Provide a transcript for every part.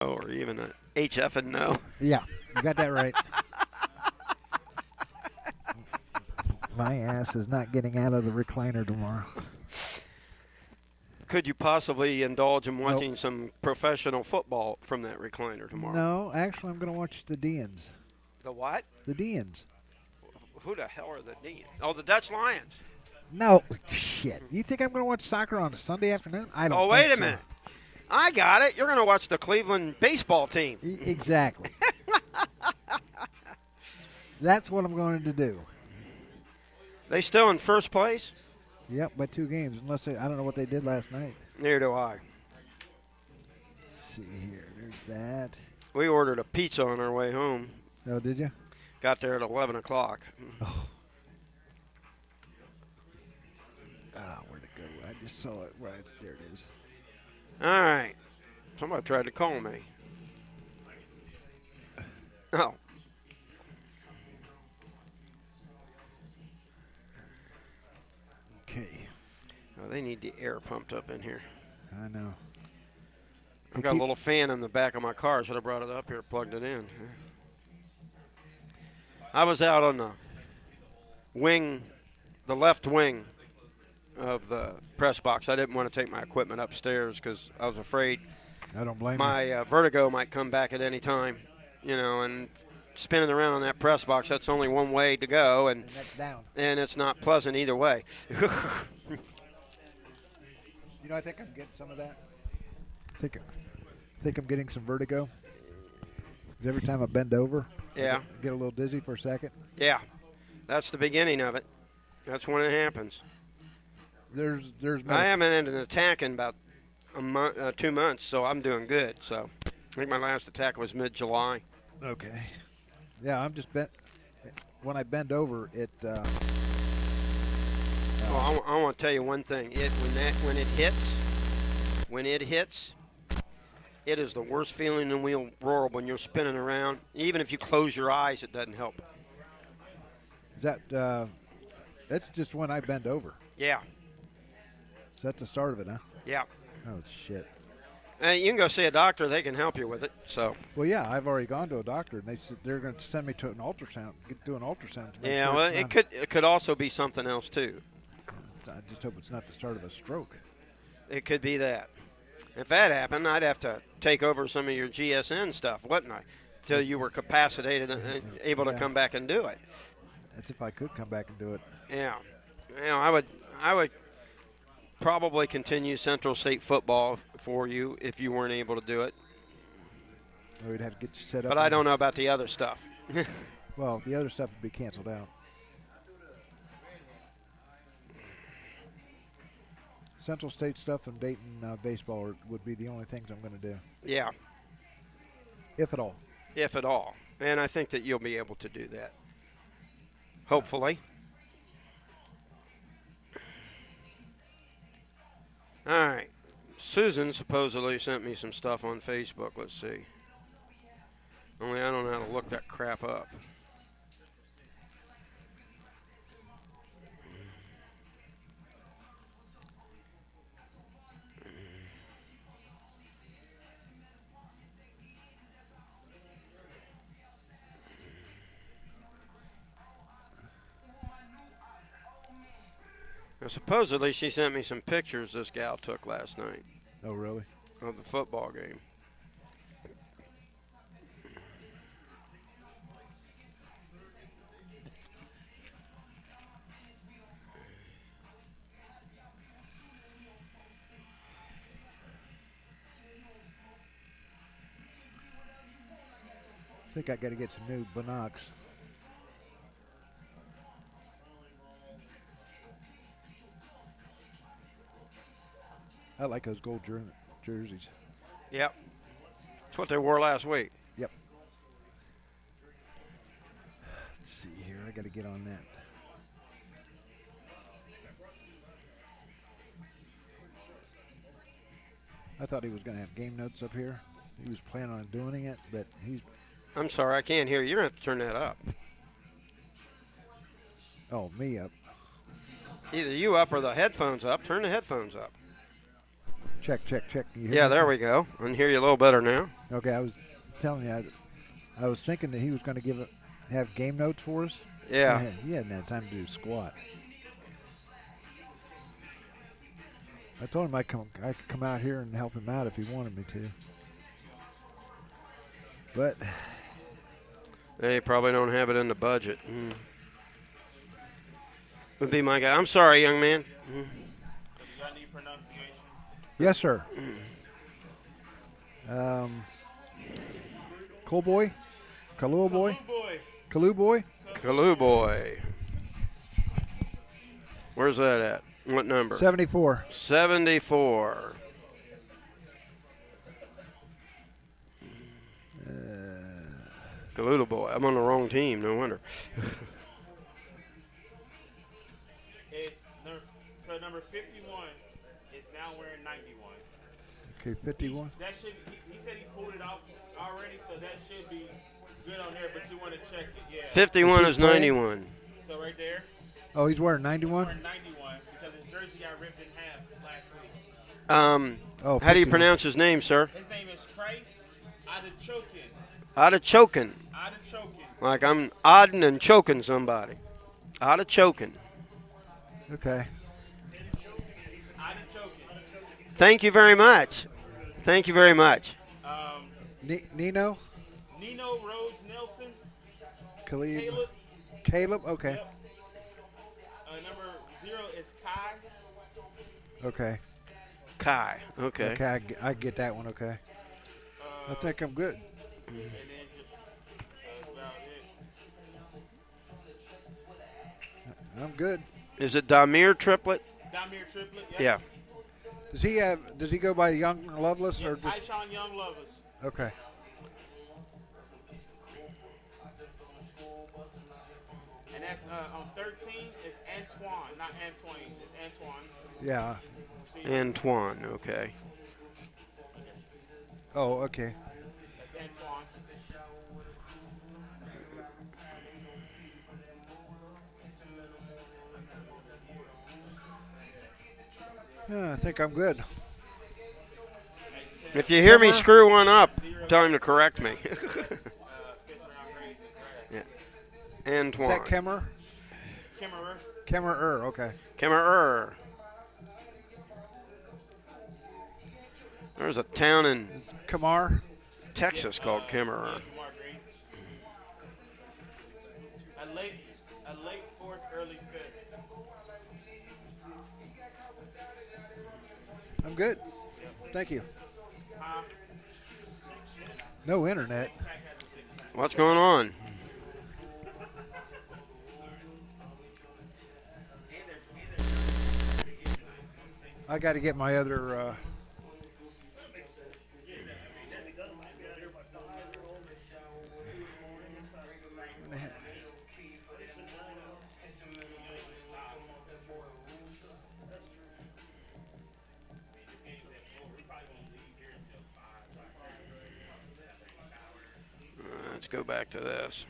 or even a HF and no. Yeah, you got that right. My ass is not getting out of the recliner tomorrow. Could you possibly indulge in Nope. watching some professional football from that recliner tomorrow? No, actually, I'm going to watch the Deans. The what? The Deans. Who the hell are the Deans? Oh, the Dutch Lions. No, shit. You think I'm going to watch soccer on a Sunday afternoon? I don't. Oh, think wait a so. minute. I got it. You're going to watch the Cleveland baseball team. Exactly. That's what I'm going to do. They still in first place? Yep, by 2 games. Unless I don't know what they did last night. Neither do I. Let's see here. There's that. We ordered a pizza on our way home. Oh, did you? Got there at 11 o'clock. Oh. Where'd it go? I just saw it. Right there it is. All right. Somebody tried to call me. Oh. Okay. Oh, they need the air pumped up in here. I know. I've got a little fan in the back of my car. Should have brought it up here, plugged it in. I was out on the wing, the left wing of the press box. I didn't want to take my equipment upstairs because I was afraid I don't blame my vertigo might come back at any time, and spinning around on that press box, that's only one way to go, and that's down. And it's not pleasant either way. I think I'm getting some of that. I think I'm getting some vertigo. 'Cause every time I bend over, yeah, I get a little dizzy for a second. Yeah, that's the beginning of it. That's when it happens. There's. I haven't had an attack in about 2 months, so I'm doing good. So I think my last attack was mid-July. Okay. Yeah, I'm just bent. When I bend over, it. I want to tell you one thing. When it hits, it is the worst feeling in the world when you're spinning around. Even if you close your eyes, it doesn't help. Is that? That's just when I bend over. Yeah. So that's the start of it, huh? Yeah. Oh shit. You can go see a doctor. They can help you with it. So. Well, yeah, I've already gone to a doctor, and they said they're going to send me to an ultrasound. Do an ultrasound. To make Yeah, sure well, it could also be something else too. I just hope it's not the start of a stroke. It could be that. If that happened, I'd have to take over some of your GSN stuff, wouldn't I? Till you were capacitated and able to come back and do it. That's if I could come back and do it. Yeah. I would probably continue Central State football for you if you weren't able to do it. We'd have to get you set up. But I don't know about the other stuff. Well, the other stuff would be canceled out. Central State stuff and Dayton baseball would be the only things I'm going to do. Yeah. If at all. If at all. And I think that you'll be able to do that. Hopefully. All right. Susan supposedly sent me some stuff on Facebook. Let's see. Only I don't know how to look that crap up. Now, supposedly she sent me some pictures this gal took last night. Oh, really? Of the football game. I think I got to get some new binocs. I like those gold jerseys. Yep. That's what they wore last week. Yep. Let's see here. I got to get on that. I thought he was going to have game notes up here. He was planning on doing it, but he's... I'm sorry, I can't hear you. You're going to have to turn that up. Oh, me up. Either you up or the headphones up. Turn the headphones up. Check, check, check. Can you hear Yeah, me? there we go. I can hear you a little better now. Okay, I was telling you, I was thinking that he was going to have game notes for us. Yeah. He hadn't had time to do squat. I told him I could come out here and help him out if he wanted me to. But They probably don't have it in the budget. Would be my guy. I'm sorry, young man. Do y'all need pronunciations? yes, sir. Cole boy, Kalua boy, Kalu boy. Kalu boy. Where's that at? What number? 74. 74. Kalu boy. I'm on the wrong team. No wonder. So number 51 is now wearing 91. Okay, 51. That should. He said he pulled it off already, so that should be good on there. But you want to check it, yeah. 51 is 91. So right there. Oh, he's wearing 91? Wearing 91 because his jersey got ripped in half last week. How do you 51. pronounce his name, sir? His name is Christ Adachokin. Adachokin. Adachokin. Like I'm odding and choking somebody. Adachokin. Okay. Adachokin. Thank you very much. Thank you very much. Nino? Nino Rhodes Nelson. Caleb? Caleb. Caleb? Okay. Yep. Number 0 is Kai. Okay. Kai. Okay. Okay, I get that one, okay. I think I'm good. And then just about it. I'm good. Is it Damir Triplet? Damir Triplet. Yep. Yeah. Does he go by Young Loveless Yeah, or just Tyshawn Young Lovers. okay? And that's on 13 is Antoine, not Antoine. It's Antoine. Yeah. See, Antoine. Okay. Oh, okay. that's Antoine. Yeah, I think I'm good. If you hear me screw one up, tell him to correct me. 5th round grade. Yeah. Is Antoine. that Kemmer? Kimmerer. Kemmerer, okay. Kemmerer. There's a town in Kamar? Texas called Kemmerer. Kumar grade. A late 4th, early 5th. I'm good. Thank you. Huh? No internet. What's going on? I got to get my other. Let's go back to this.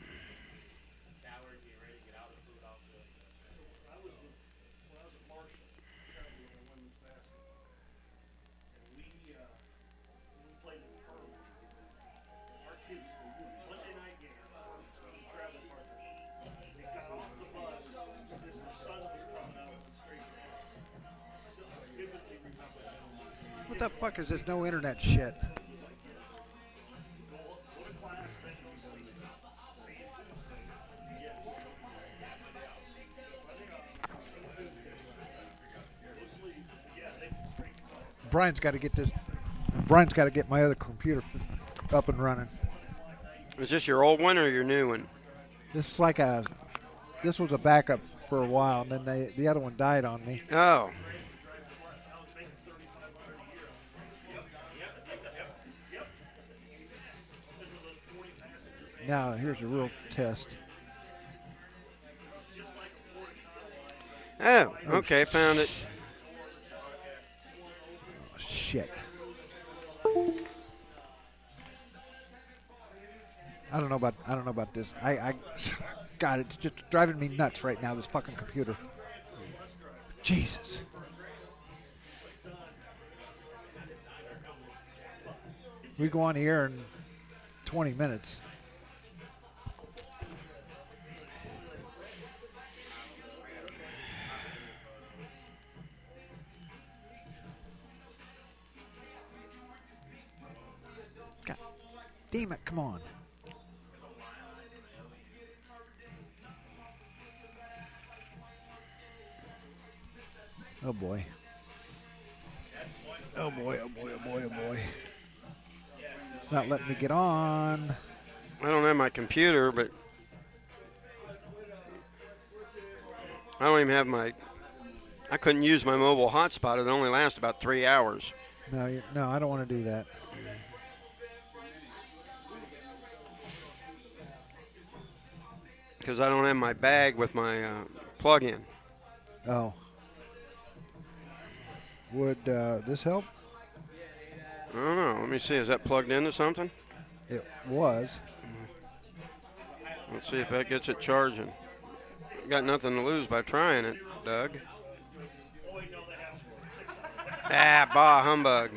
What the fuck is this no internet shit? Brian's got to get this. Brian's got to get my other computer up and running. Is this your old one or your new one? This is like a. This was a backup for a while, and then the other one died on me. Oh. Now here's a real test. Oh, okay, found it. Oh, shit. I don't know about this. God, it's just driving me nuts right now. This fucking computer. We go on the air in 20 minutes. God damn it, come on. Oh boy. Oh boy, oh boy, oh boy, oh boy. It's not letting me get on. I don't have my computer, but I don't even have my. I couldn't use my mobile hotspot. It only lasts about 3 hours. No, I don't want to do that. Because I don't have my bag with my plug-in. Oh. Would this help? I don't know. Let me see. Is that plugged into something? It was. Let's see if that gets it charging. Got nothing to lose by trying it, Doug. Bah humbug.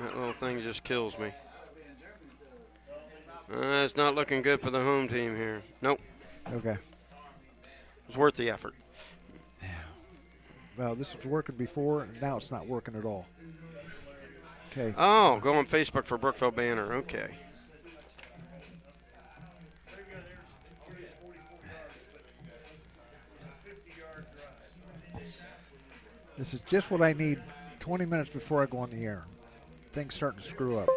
That little thing just kills me. It's not looking good for the home team here. Nope. Okay. It's worth the effort. Yeah. Well, this was working before, and now it's not working at all. Okay. Oh, go on Facebook for Brookville Banner. Okay. This is just what I need 20 minutes before I go on the air. Things starting to screw up.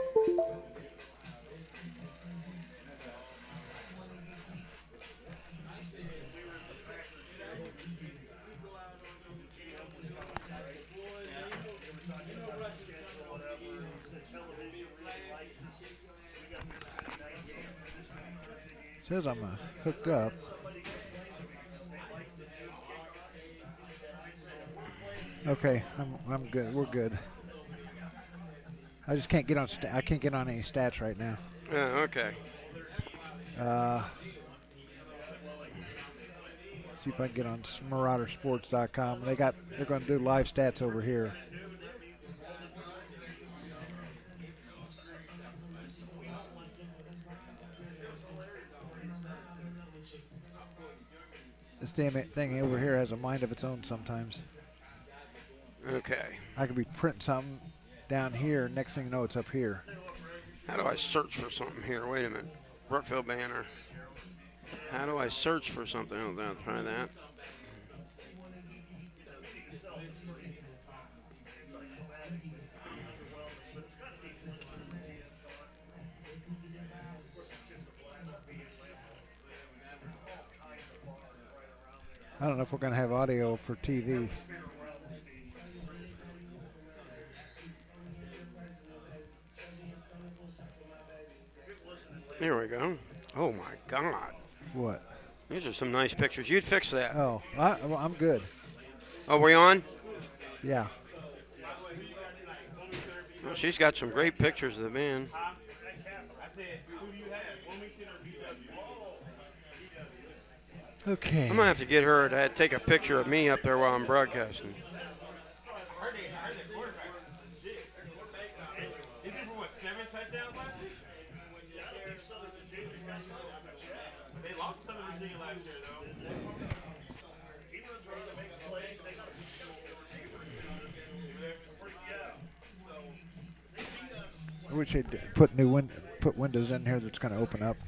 Says I'm hooked up. Okay, I'm good. We're good. I just can't get on. I can't get on any stats right now. Okay. See if I can get on maraudersports.com. They're going to do live stats over here. This damn thing over here has a mind of its own sometimes. Okay. I could be printing something down here. Next thing you know, it's up here. How do I search for something here? Wait a minute. Brookville Banner. How do I search for something? Oh, I'll try that. I don't know if we're going to have audio for TV. Here we go. Oh, my God. What? These are some nice pictures. You'd fix that. Oh, I'm good. Oh, we on? Yeah. Well, she's got some great pictures of the band. I said, who do you have? Wilmington or BW? Okay. I'm going to have to get her to take a picture of me up there while I'm broadcasting. Her quarterback is legit. He did for what, 7 touchdowns last week? They lost to Southern Virginia last year, though. I wish they'd put windows in here that's going to open up.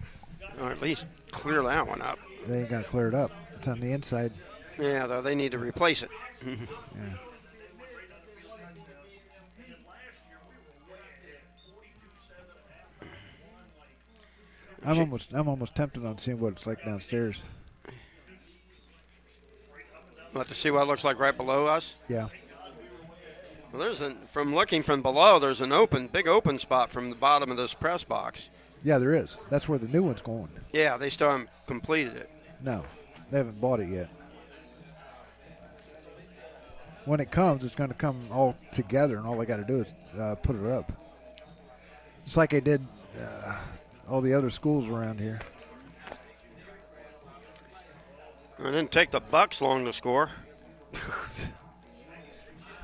Or at least clear that one up. They ain't got to clear it up. It's on the inside. Yeah, though they need to replace it. Yeah. I'm almost tempted on seeing what it's like downstairs. What, to see what it looks like right below us? Yeah. Well, from looking from below, there's an big open spot from the bottom of this press box. Yeah, there is. That's where the new one's going. Yeah, they still haven't completed it. No, they haven't bought it yet. When it comes, it's going to come all together, and all they got to do is put it up. Just like they did all the other schools around here. It didn't take the Bucks long to score.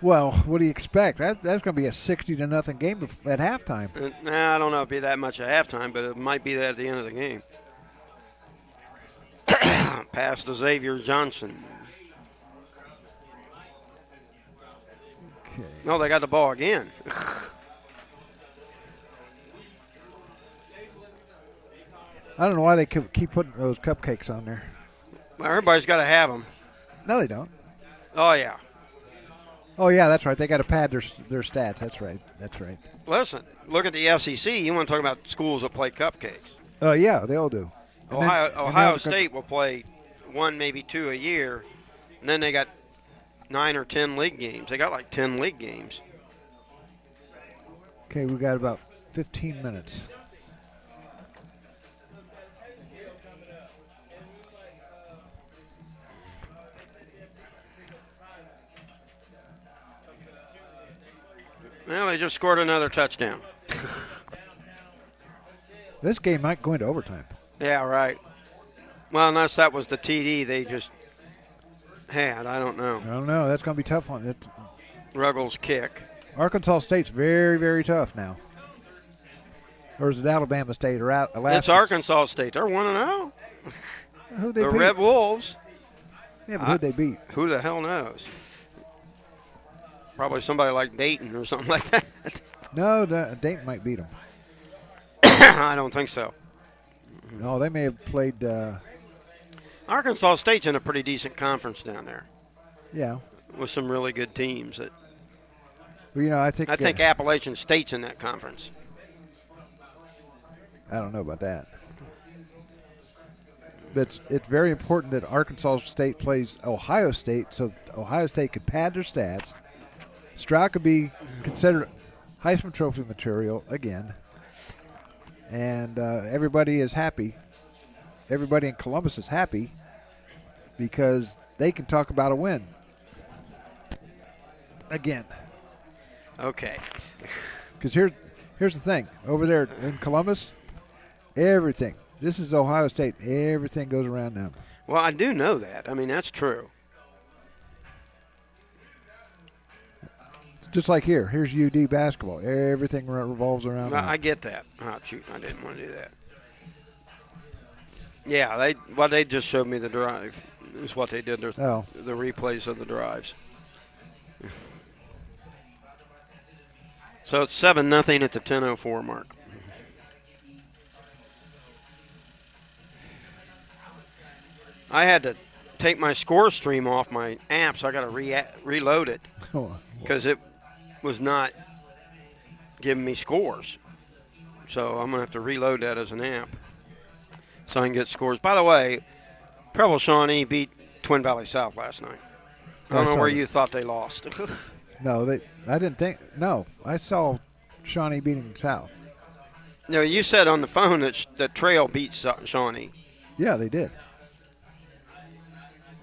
Well, what do you expect? That's going to be a 60-0 game at halftime. Nah, I don't know if it'd be that much at halftime, but it might be that at the end of the game. Pass to Xavier Johnson. Okay. No, they got the ball again. I don't know why they keep putting those cupcakes on there. Well, everybody's got to have them. No, they don't. Oh, yeah. Oh, yeah, that's right. They got to pad their stats. That's right. That's right. Listen, look at the SEC. You want to talk about schools that play cupcakes. Oh, yeah, they all do. And Ohio State will play one, maybe two a year, and then they got 9 or 10 league games. They got like 10 league games. Okay, we got about 15 minutes. Well, they just scored another touchdown. This game might go into overtime. Yeah, right. Well, unless that was the TD they just had. I don't know. I don't know. That's going to be tough on it. Ruggles kick. Arkansas State's very, very tough now. Or is it Alabama State or Alaska? It's Arkansas State. They're 1-0. Who they The beat? Red Wolves. Yeah, but who'd they beat? Who the hell knows? Probably somebody like Dayton or something like that. No, Dayton might beat them. I don't think so. No, they may have played. Arkansas State's in a pretty decent conference down there Yeah. with some really good teams. Well, I think. I think Appalachian State's in that conference. I don't know about that. But it's very important that Arkansas State plays Ohio State so Ohio State could pad their stats. Stroud could be considered Heisman Trophy material again. And everybody is happy. Everybody in Columbus is happy because they can talk about a win. Again. Okay. Because here's the thing. Over there in Columbus, everything. This is Ohio State. Everything goes around them. Well, I do know that. I mean, that's true. Just like here. Here's UD basketball. Everything revolves around them. I get that. Oh, shoot. I didn't want to do that. Yeah, they just showed me the drive. Is what they did. The replays of the drives. So it's 7-0 at the 10:04 mark. I had to take my score stream off my app, so I got to reload it because it was not giving me scores. So I'm going to have to reload that as an app so I can get scores. By the way, Preble Shawnee beat Twin Valley South last night. I don't know where you thought they lost. No, I didn't think. No, I saw Shawnee beating South. No, you said on the phone that Trail beat Shawnee. Yeah, they did.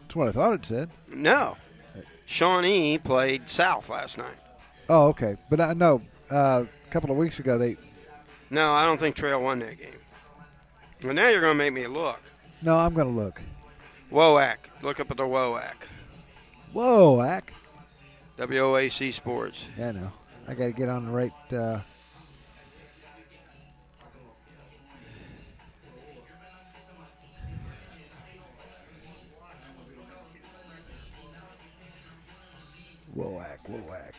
That's what I thought it said. No. Shawnee played South last night. Oh, okay. But I know a couple of weeks ago they. No, I don't think Trail won that game. Well, now you're going to make me look. No, I'm going to look. WOAC. Look up at the WOAC. WOAC. WOAC Sports. Yeah, I know. I got to get on the right. WOAC.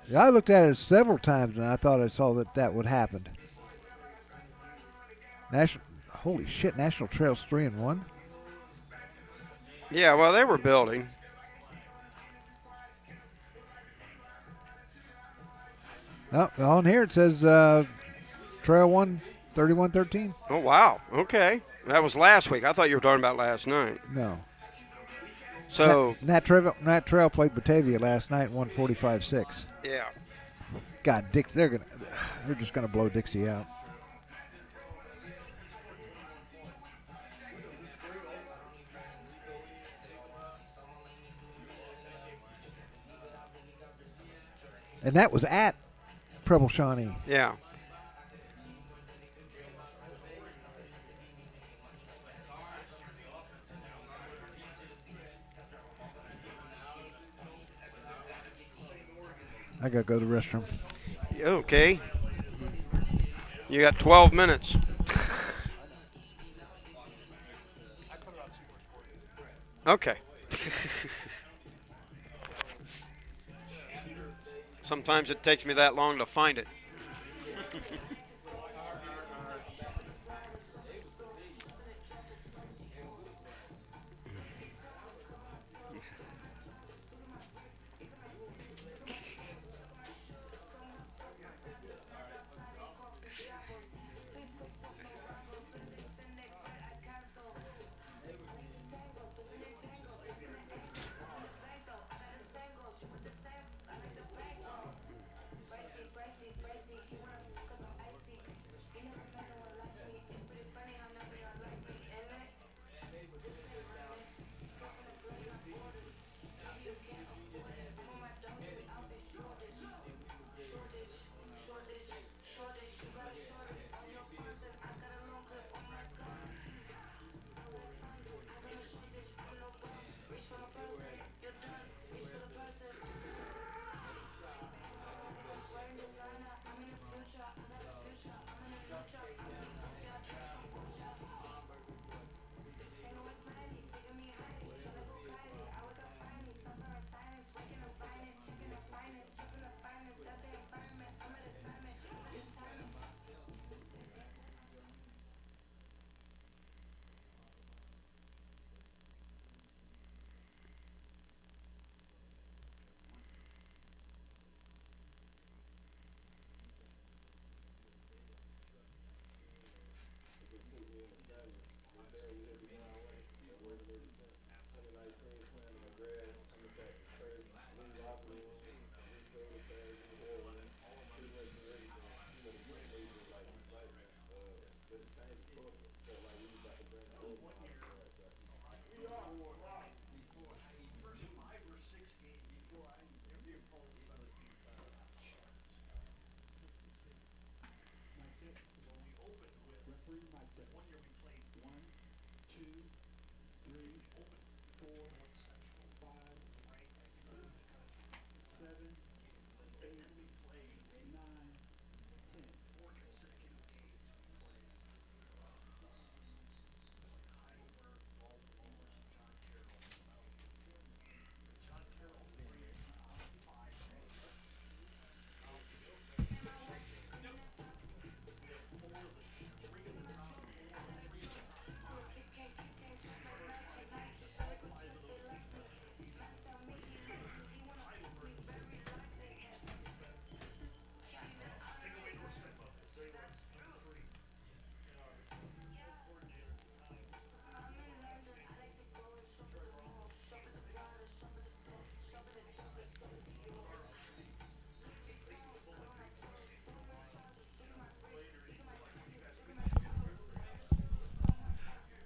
Yeah, I looked at it several times and I thought I saw that would happen. Holy shit! National Trail's 3-1. Yeah, well, they were building. Oh, on here it says Trail won 31-13. Oh, wow. Okay. That was last week. I thought you were talking about last night. No. So Nat Trail played Batavia last night and won 45-6. Yeah. God, they're just gonna blow Dixie out. And that was at Preble Shawnee. Yeah. I got to go to the restroom. Okay. You got 12 minutes. Okay. Sometimes it takes me that long to find it.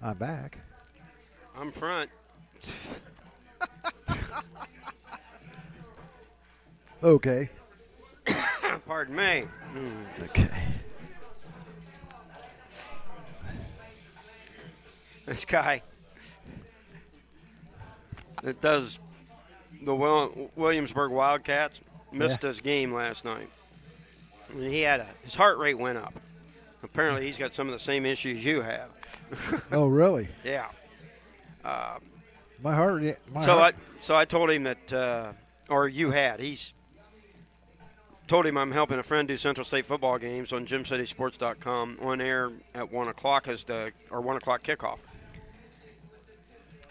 I'm back. I'm front. Okay. Pardon me. Okay. This guy that does the Williamsburg Wildcats missed his game last night. He had his heart rate went up. Apparently, he's got some of the same issues you have. Oh, really? Yeah. My heart. So I told him that, or you had. He's told him I'm helping a friend do Central State football games on GymCitySports.com on air at 1 o'clock 1 o'clock kickoff.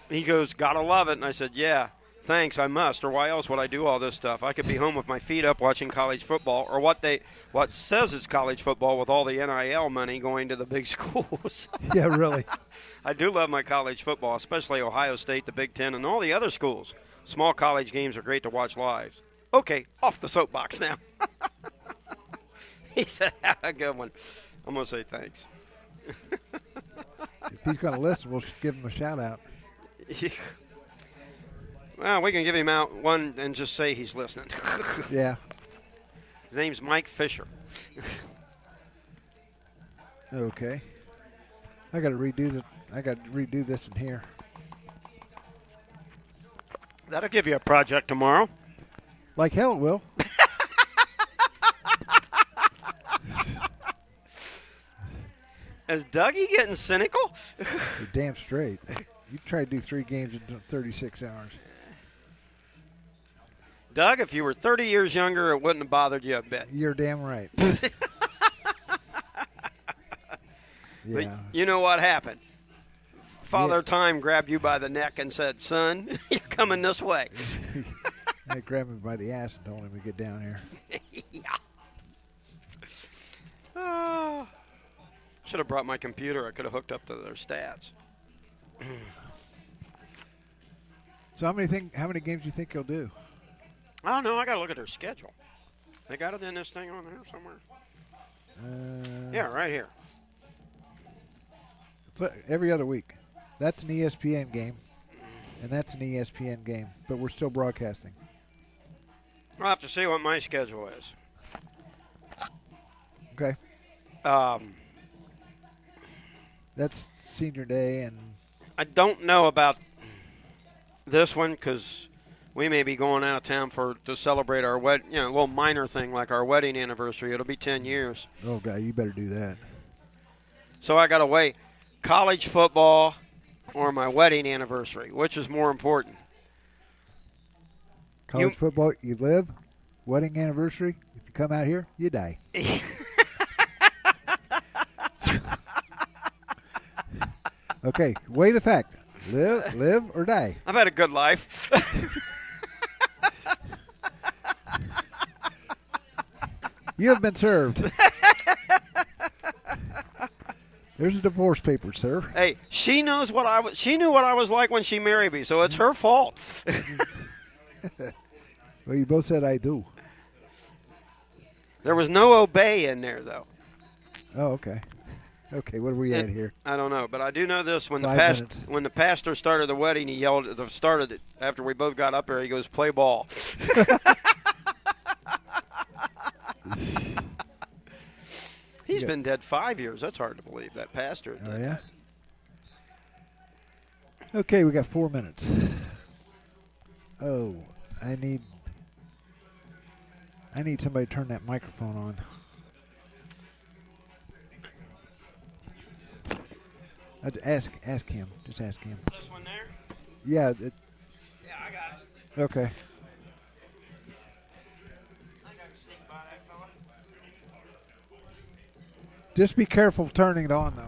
He goes, gotta love it. And I said, yeah, thanks, I must. Or why else would I do all this stuff? I could be home with my feet up watching college football, or what says it's college football with all the NIL money going to the big schools. Yeah, really. I do love my college football, especially Ohio State, the Big Ten, and all the other schools. Small college games are great to watch live. Okay, off the soapbox now. He said, have a good one. I'm going to say thanks. If he's going to listen, we'll give him a shout-out. Well, we can give him out one and just say he's listening. Yeah. His name's Mike Fisher. Okay. I got to redo this in here. That'll give you a project tomorrow. Like hell it will. Is Dougie getting cynical? You're damn straight. You try to do 3 games in 36 hours. Doug, if you were 30 years younger, it wouldn't have bothered you a bit. You're damn right. But Yeah. you know what happened? Father Time grabbed you by the neck and said, son, you're coming this way. I grabbed me by the ass and told him to get down here. Yeah. Should have brought my computer. I could have hooked up to their stats. So how many games do you think you'll do? I don't know. I got to look at their schedule. They got it in this thing on there somewhere. Yeah, right here. It's every other week. That's an ESPN game, and that's an ESPN game, but we're still broadcasting. I'll have to see what my schedule is. Okay. That's senior day, and I don't know about this one because we may be going out of town to celebrate our a little minor thing like our wedding anniversary. It'll be 10 years. Oh, God, you better do that. So I got to weigh college football or my wedding anniversary. Which is more important? College football, you live. Wedding anniversary, if you come out here, you die. Okay, weigh the fact. Live or die. I've had a good life. You have been served. There's a divorce paper, sir. Hey, she knows what I was. She knew what I was like when she married me, so it's her fault. Well, you both said I do. There was no obey in there, though. Oh, okay. Okay, what are we at here? I don't know, but I do know this: when 5 minutes. When the pastor started the wedding, he yelled at the start of it. After we both got up there, he goes, "Play ball." He's been dead 5 years. That's hard to believe. That pastor. Oh, yeah? Okay, we got 4 minutes. Oh, I need somebody to turn that microphone on. Ask him. Just ask him. This one there? Yeah. Yeah, I got it. Okay. I think I can sneak by that fella. Just be careful turning it on, though.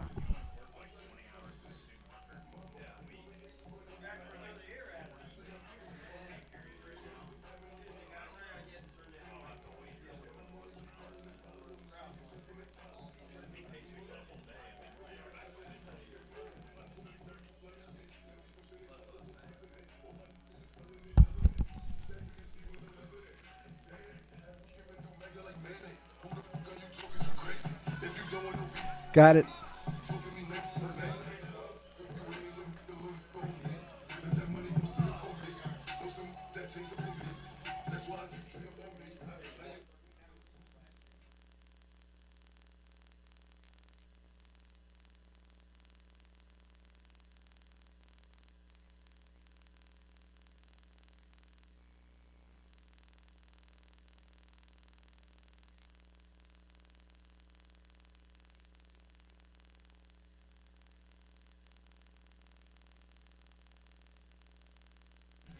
Got it.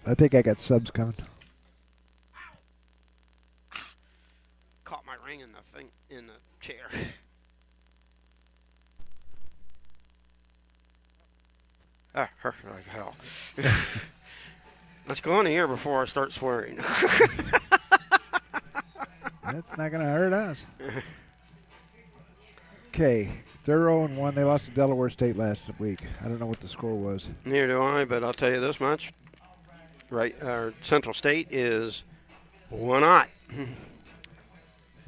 I think I got subs coming. Caught my ring in the chair. Like hell. Let's go in here before I start swearing. That's not going to hurt us. Okay, they're 0-1. They lost to Delaware State last week. I don't know what the score was. Neither do I, but I'll tell you this much. Right, Central State is 1-0.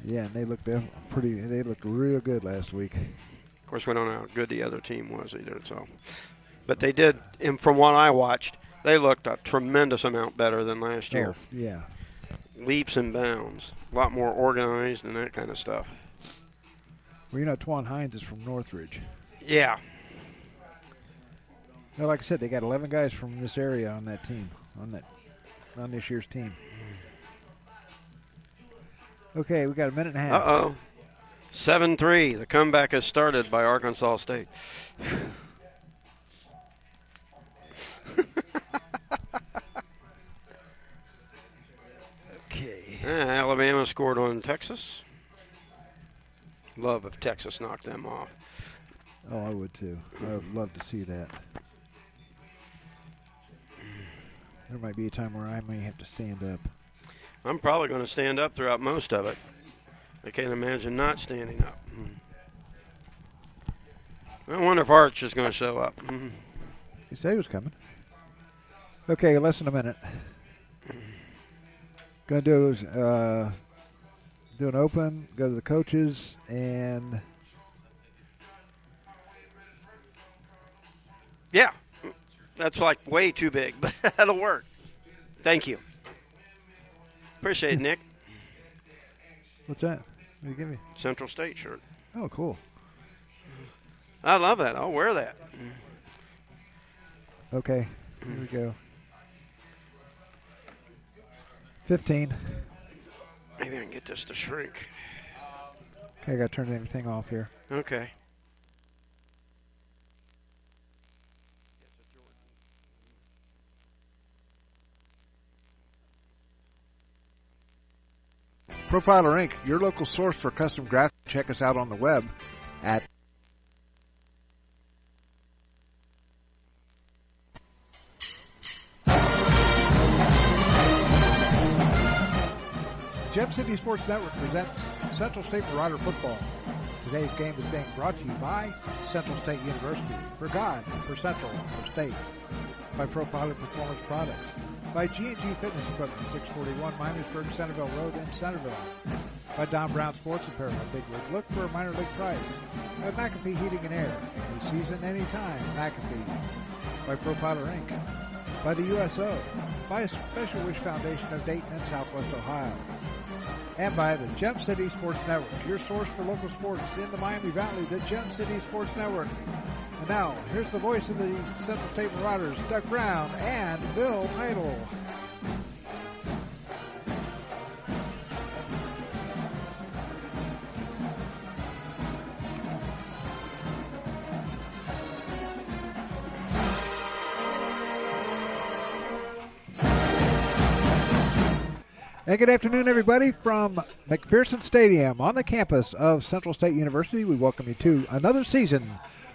Yeah, and they looked pretty. They looked real good last week. Of course, we don't know how good the other team was either. So, but they did, and from what I watched, they looked a tremendous amount better than last year. Oh, yeah. Leaps and bounds, a lot more organized and that kind of stuff. Well, you know, Twan Hines is from Northridge. Yeah. Well, like I said, they got 11 guys from this area on that team, on this year's team. Okay, we got a minute and a half. Uh-oh. 7-3. The comeback has started by Arkansas State. Okay. Alabama scored on Texas. Love if Texas knocked them off. Oh, I would too. I would love to see that. There might be a time where I may have to stand up. I'm probably going to stand up throughout most of it. I can't imagine not standing up. I wonder if Arch is going to show up. He said he was coming. Okay, less than a minute. Going to do an open, go to the coaches, and... Yeah, that's like way too big, but that'll work. Thank you. Appreciate it, Nick. What's that? What did you give me? Central State shirt. Oh, cool. I love that. I'll wear that. Okay, here we go. 15. Maybe I can get this to shrink. Okay, I got to turn everything off here. Okay. Profiler Inc., your local source for custom graphics. Check us out on the web at Gem City Sports Network presents Central State Marauder Football. Today's game is being brought to you by Central State University, for God, for Central, for State, by Profiler Performance Products, by G&G Fitness Equipment, 641 Minersburg, Centerville Road in Centerville, by Don Brown Sports Apparel, Big League. Look for a minor league price. By McAfee Heating and Air, any season, anytime, McAfee. By Profiler Inc., by the USO, by Special Wish Foundation of Dayton and Southwest Ohio, and by the Gem City Sports Network, your source for local sports in the Miami Valley, the Gem City Sports Network. And now, here's the voice of the Central State Marauders, Doug Brown and Bill Idle. And good afternoon, everybody, from McPherson Stadium on the campus of Central State University. We welcome you to another season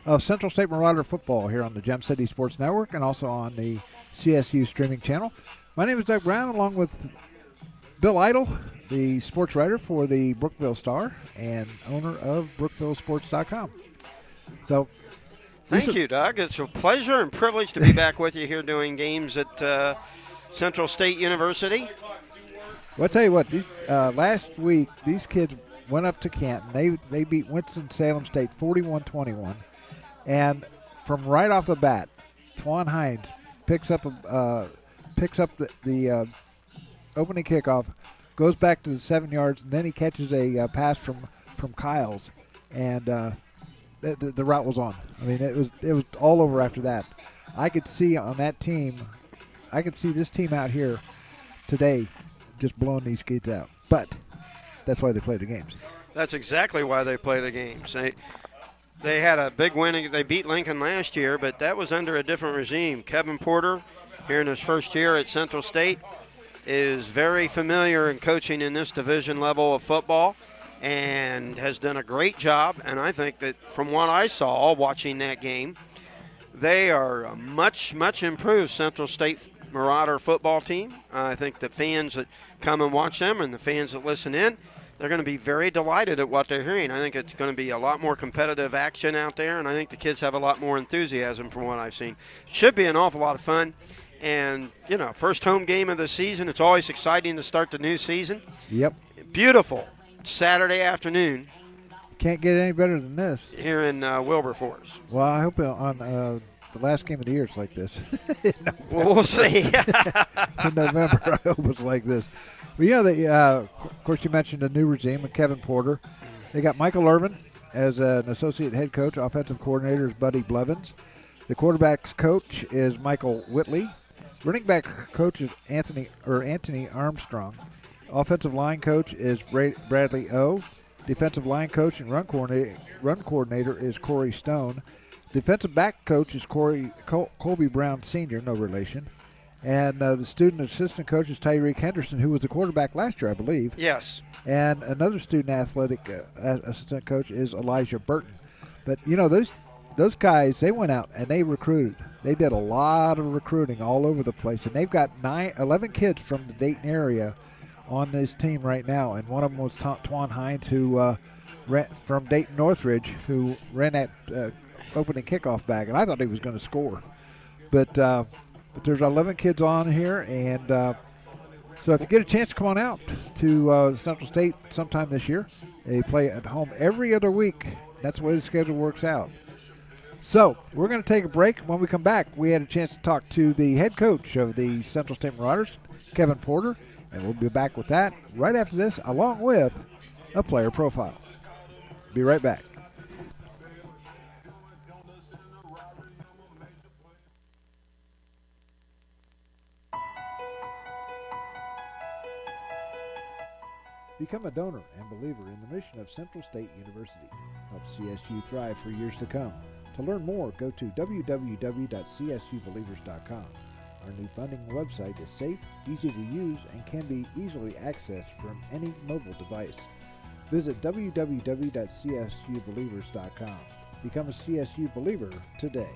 of Central State Marauder football here on the Gem City Sports Network and also on the CSU streaming channel. My name is Doug Brown, along with Bill Idle, the sports writer for the Brookville Star and owner of BrookvilleSports.com. So, thank you, Doug. It's a pleasure and privilege to be back with you here doing games at Central State University. Well, I'll tell you what, last week these kids went up to Canton. They beat Winston-Salem State 41-21. And from right off the bat, Twan Hines picks up the opening kickoff, goes back to the 7 yards, and then he catches a pass from Kyles, and the route was on. I mean, it was all over after that. I could see on that team, I could see this team out here today just blowing these kids out. But that's why they play the games. That's exactly why they play the games. They had a big win. They beat Lincoln last year, but that was under a different regime. Kevin Porter, here in his first year at Central State, is very familiar in coaching in this division level of football and has done a great job. And I think that from what I saw watching that game, they are a much, much improved Central State Marauder football team. I think the fans that come and watch them and the fans that listen in, they're going to be very delighted at what they're hearing. I think it's going to be a lot more competitive action out there, and I think the kids have a lot more enthusiasm from what I've seen. Should be an awful lot of fun. And, first home game of the season. It's always exciting to start the new season. Yep. Beautiful Saturday afternoon. Can't get any better than this. Here in Wilberforce. Well, I hope on the last game of the year it's like this. Well, we'll see. In November, I hope it's like this. But, of course, you mentioned a new regime with Kevin Porter. They got Michael Irvin as an associate head coach. Offensive coordinator is Buddy Blevins. The quarterback's coach is Michael Whitley. Running back coach is Anthony Armstrong. Offensive line coach is Bradley O. Defensive line coach and run coordinator is Corey Stone. Defensive back coach is Colby Brown Sr., no relation. And the student assistant coach is Tyreek Henderson, who was the quarterback last year, I believe. Yes. And another student athletic assistant coach is Elijah Burton. But, you know, those guys, they went out and they recruited. They did a lot of recruiting all over the place. And they've got 11 kids from the Dayton area on this team right now. And one of them was Twan Hines, who ran from Dayton Northridge, who ran that opening kickoff back. And I thought he was going to score. But there's 11 kids on here. And so if you get a chance to come on out to Central State sometime this year, they play at home every other week. That's the way the schedule works out. So we're going to take a break. When we come back, we had a chance to talk to the head coach of the Central State Marauders, Kevin Porter, and we'll be back with that right after this, along with a player profile. Be right back. Become a donor and believer in the mission of Central State University. Help CSU thrive for years to come. To learn more, go to www.csubelievers.com. Our new funding website is safe, easy to use, and can be easily accessed from any mobile device. Visit www.csubelievers.com. Become a CSU believer today.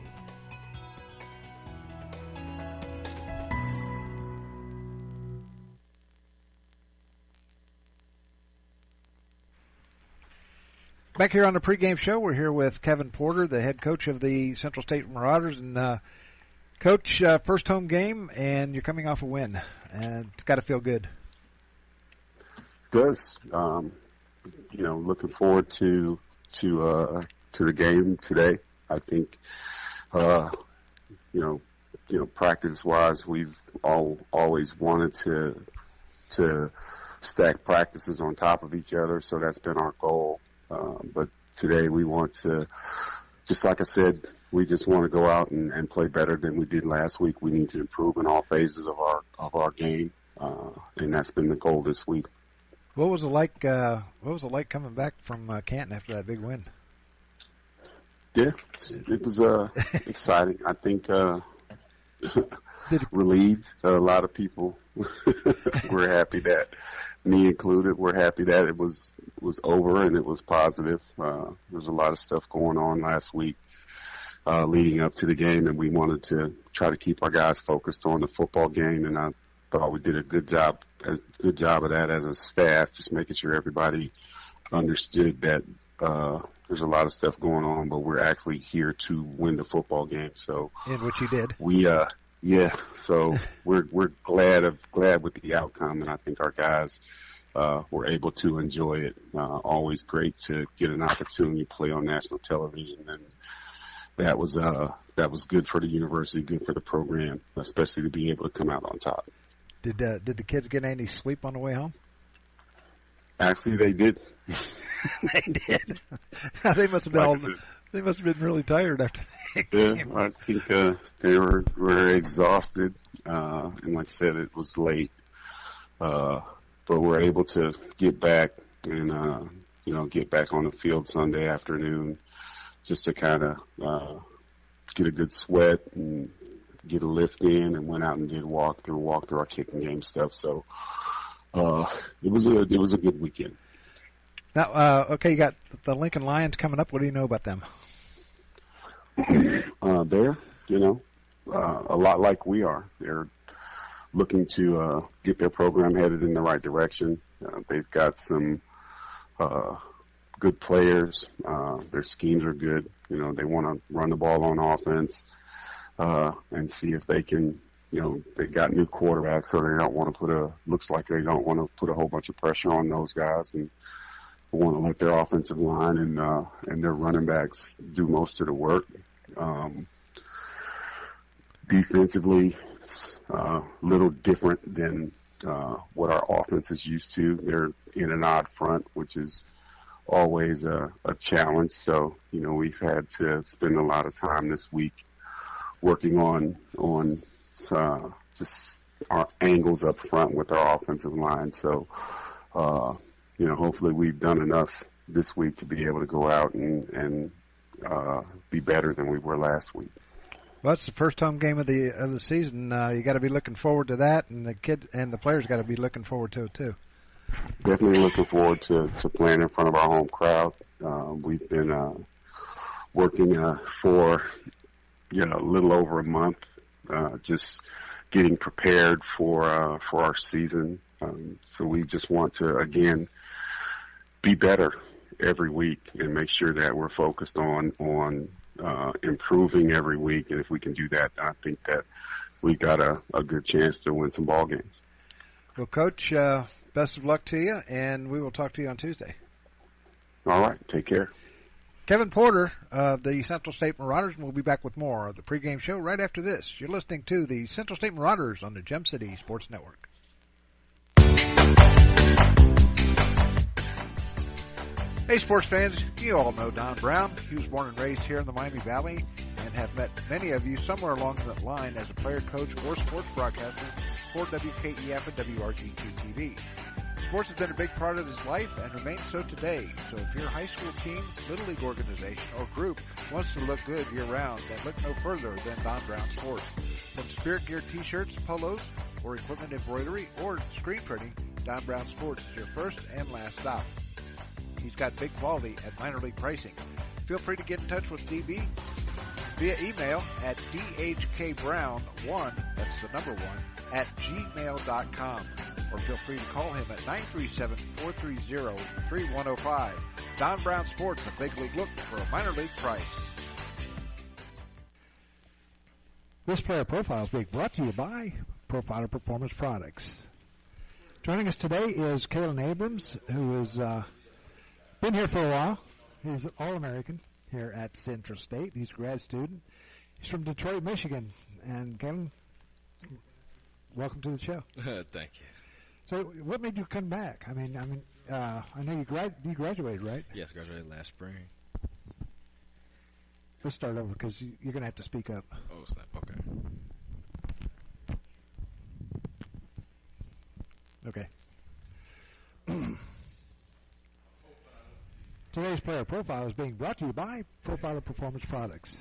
Back here on the pregame show, we're here with Kevin Porter, the head coach of the Central State Marauders. And, Coach, first home game, and you're coming off a win, and it's got to feel good. It does. Looking forward to the game today. I think, practice-wise, we've always wanted to stack practices on top of each other, so that's been our goal. But today we want to, just like I said, we just want to go out and play better than we did last week. We need to improve in all phases of our game, and that's been the goal this week. What was it like? What was it like coming back from Canton after that big win? Yeah, it was exciting. I think relieved. A lot of people were happy that, me included, we're happy that it was over and it was positive. There's a lot of stuff going on last week leading up to the game, and we wanted to try to keep our guys focused on the football game, and I thought we did a good job of that as a staff, just making sure everybody understood that there's a lot of stuff going on, but we're actually here to win the football game. So, and which you did. So we're glad with the outcome, and I think our guys were able to enjoy it. Always great to get an opportunity to play on national television, and that was good for the university, good for the program, especially to be able to come out on top. Did the kids get any sleep on the way home? Actually, they did. They did. They must have been They must have been really tired after that game. Yeah, I think they were exhausted, and like I said, it was late. But we're able to get back and get back on the field Sunday afternoon, just to kind of get a good sweat and get a lift in, and went out and did walk through our kicking game stuff. So it was a good weekend. Now, okay, you got the Lincoln Lions coming up. What do you know about them? They're, a lot like we are. They're looking to get their program headed in the right direction. They've got some good players. Their schemes are good. They want to run the ball on offense and see if they can. They got new quarterbacks, so they don't want to looks like they don't want to put a whole bunch of pressure on those guys, and want to let their offensive line and their running backs do most of the work. Defensively, it's a little different than what our offense is used to. They're in an odd front, which is always a challenge. So, we've had to spend a lot of time this week working on just our angles up front with our offensive line. So, hopefully we've done enough this week to be able to go out and be better than we were last week. Well, it's the first home game of the season. You got to be looking forward to that, and the kids and the players got to be looking forward to it too. Definitely looking forward to playing in front of our home crowd. We've been working for a little over a month, just getting prepared for our season. So we just want to again be better every week and make sure that we're focused on improving every week. And if we can do that, I think that we got a good chance to win some ball games. Well, Coach, best of luck to you, and we will talk to you on Tuesday. All right. Take care. Kevin Porter of the Central State Marauders, and we'll be back with more of the pregame show right after this. You're listening to the Central State Marauders on the Gem City Sports Network. Hey, sports fans, you all know Don Brown. He was born and raised here in the Miami Valley and have met many of you somewhere along that line as a player, coach, or sports broadcaster for WKEF and WRGT-TV. Sports has been a big part of his life and remains so today. So if your high school team, little league organization, or group wants to look good year-round, then look no further than Don Brown Sports. From Spirit Gear t-shirts, polos, or equipment embroidery, or screen printing, Don Brown Sports is your first and last stop. He's got big quality at minor league pricing. Feel free to get in touch with DB via email at dhkbrown1, that's the number 1, at gmail.com. Or feel free to call him at 937-430-3105. Don Brown Sports, a big league look for a minor league price. This player profile is being brought to you by Profiler Performance Products. Joining us today is Kalen Abrams, who has been here for a while. He's an All-American here at Central State. He's a grad student. He's from Detroit, Michigan. And Kalen, welcome to the show. Thank you. So, what made you come back? I know you graduated, right? Yes, graduated last spring. Let's start over because you're going to have to speak up. Oh, snap. Okay. Okay. Today's player profile is being brought to you by Profiler Performance Products.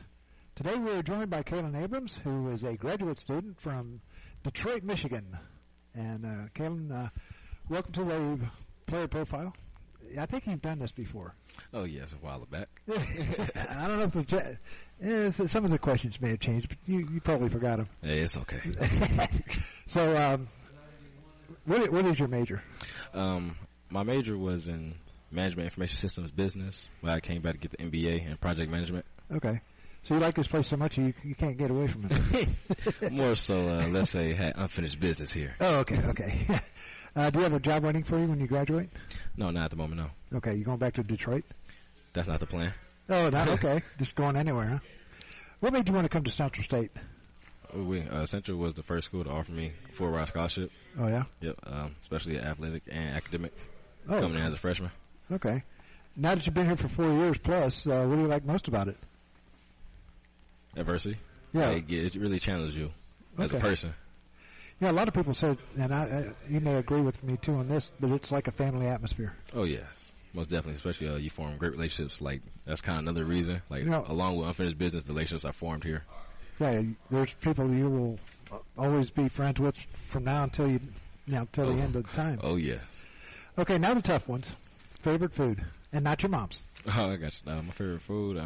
Today we are joined by Kalen Abrams, who is a graduate student from Detroit, Michigan. And Kalen, welcome to the player profile. I think you've done this before. Oh, yes, a while back. I don't know if some of the questions may have changed, but you probably forgot them. Yeah, it's okay. So, what is your major? My major was in Management Information Systems Business, but I came back to get the MBA in Project Management. Okay. So you like this place so much you can't get away from it. More so, let's say, had unfinished business here. Oh, okay. Do you have a job waiting for you when you graduate? No, not at the moment, no. Okay, you going back to Detroit? That's not the plan. Oh, not okay. Just going anywhere, huh? What made you want to come to Central State? Central was the first school to offer me a full-ride scholarship. Oh, yeah? Yep, especially athletic and academic, coming in as a freshman. Okay. Now that you've been here for 4 years plus, what do you like most about it? Adversity. Yeah. It really challenges you as a person. Yeah, a lot of people say, and you may agree with me too on this, but it's like a family atmosphere. Oh, yes. Most definitely, especially you form great relationships. Like, that's kind of another reason. Like, along with unfinished business, the relationships are formed here. Yeah, there's people you will always be friends with from now until the end of the time. Oh, yes. Okay, now the tough ones. Favorite food, and not your mom's. Oh, I got you. My favorite food,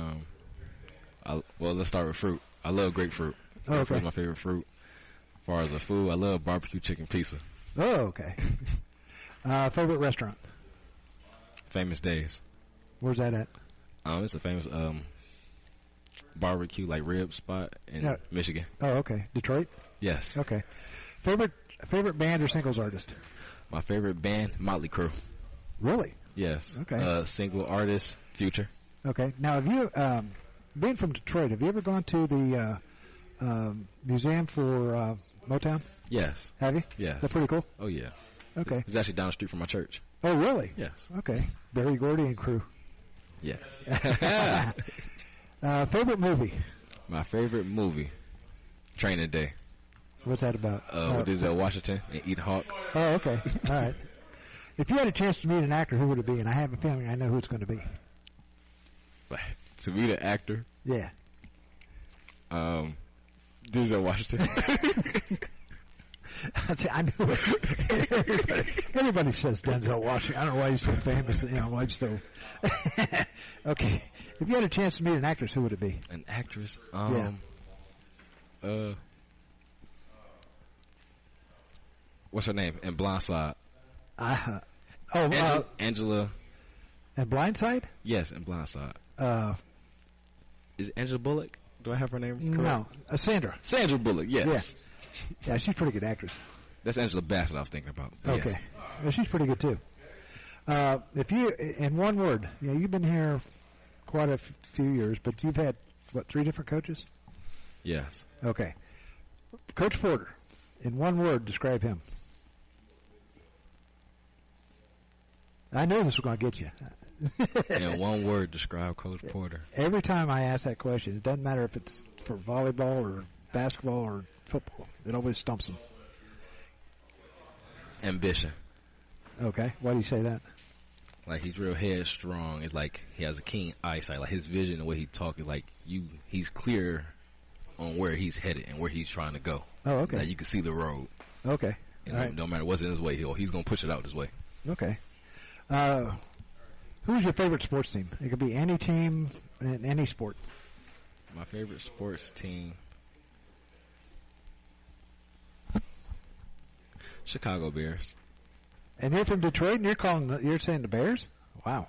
let's start with fruit. I love grapefruit. Oh, okay. Grapefruit is my favorite fruit. As far as the food, I love barbecue chicken pizza. Oh, okay. Favorite restaurant? Famous Days. Where's that at? It's a famous barbecue, like rib spot in Michigan. Oh, okay. Detroit? Yes. Okay. Favorite band or singles artist? My favorite band, Motley Crue. Really? Yes. Okay. Single artist, Future. Okay. Now, have you, being from Detroit, have you ever gone to the museum for Motown? Yes. Have you? Yes. That's pretty cool? Oh, yeah. Okay. It's actually down the street from my church. Oh, really? Yes. Okay. Barry Gordy and crew. Yes. Favorite movie? My favorite movie, Training Day. What's that about? With Denzel Washington and Ethan Hawke. Oh, okay. All right. If you had a chance to meet an actor, who would it be? And I have a feeling I know who it's going to be. To meet an actor? Yeah. Denzel Washington. I knew it. Everybody says Denzel Washington. I don't know why he's so famous. Why he's so. Okay. If you had a chance to meet an actress, who would it be? An actress? What's her name? In Blindside. Angela. And Blindside? Yes, in Blindside. Is it Angela Bullock? Do I have her name correct? No. Sandra. Sandra Bullock, yes. Yeah, she's a pretty good actress. That's Angela Bassett I was thinking about. Okay. Yes. Well, she's pretty good, too. If you, in one word, you've been here quite a few years, but you've had, 3 different coaches? Yes. Okay. Coach Porter, in one word, describe him. I knew this was going to get you. In one word, describe Coach Porter. Every time I ask that question, it doesn't matter if it's for volleyball or basketball or football. It always stumps them. Ambition. Okay. Why do you say that? Like, he's real headstrong. It's like he has a keen eyesight. Like, his vision, the way he talks, is like he's clear on where he's headed and where he's trying to go. Oh, okay. Like, you can see the road. Okay. And no matter what's in his way, he's going to push it out this way. Okay. Who's your favorite sports team? It could be any team in any sport. My favorite sports team, Chicago Bears. And you're from Detroit, and you're saying the Bears? Wow.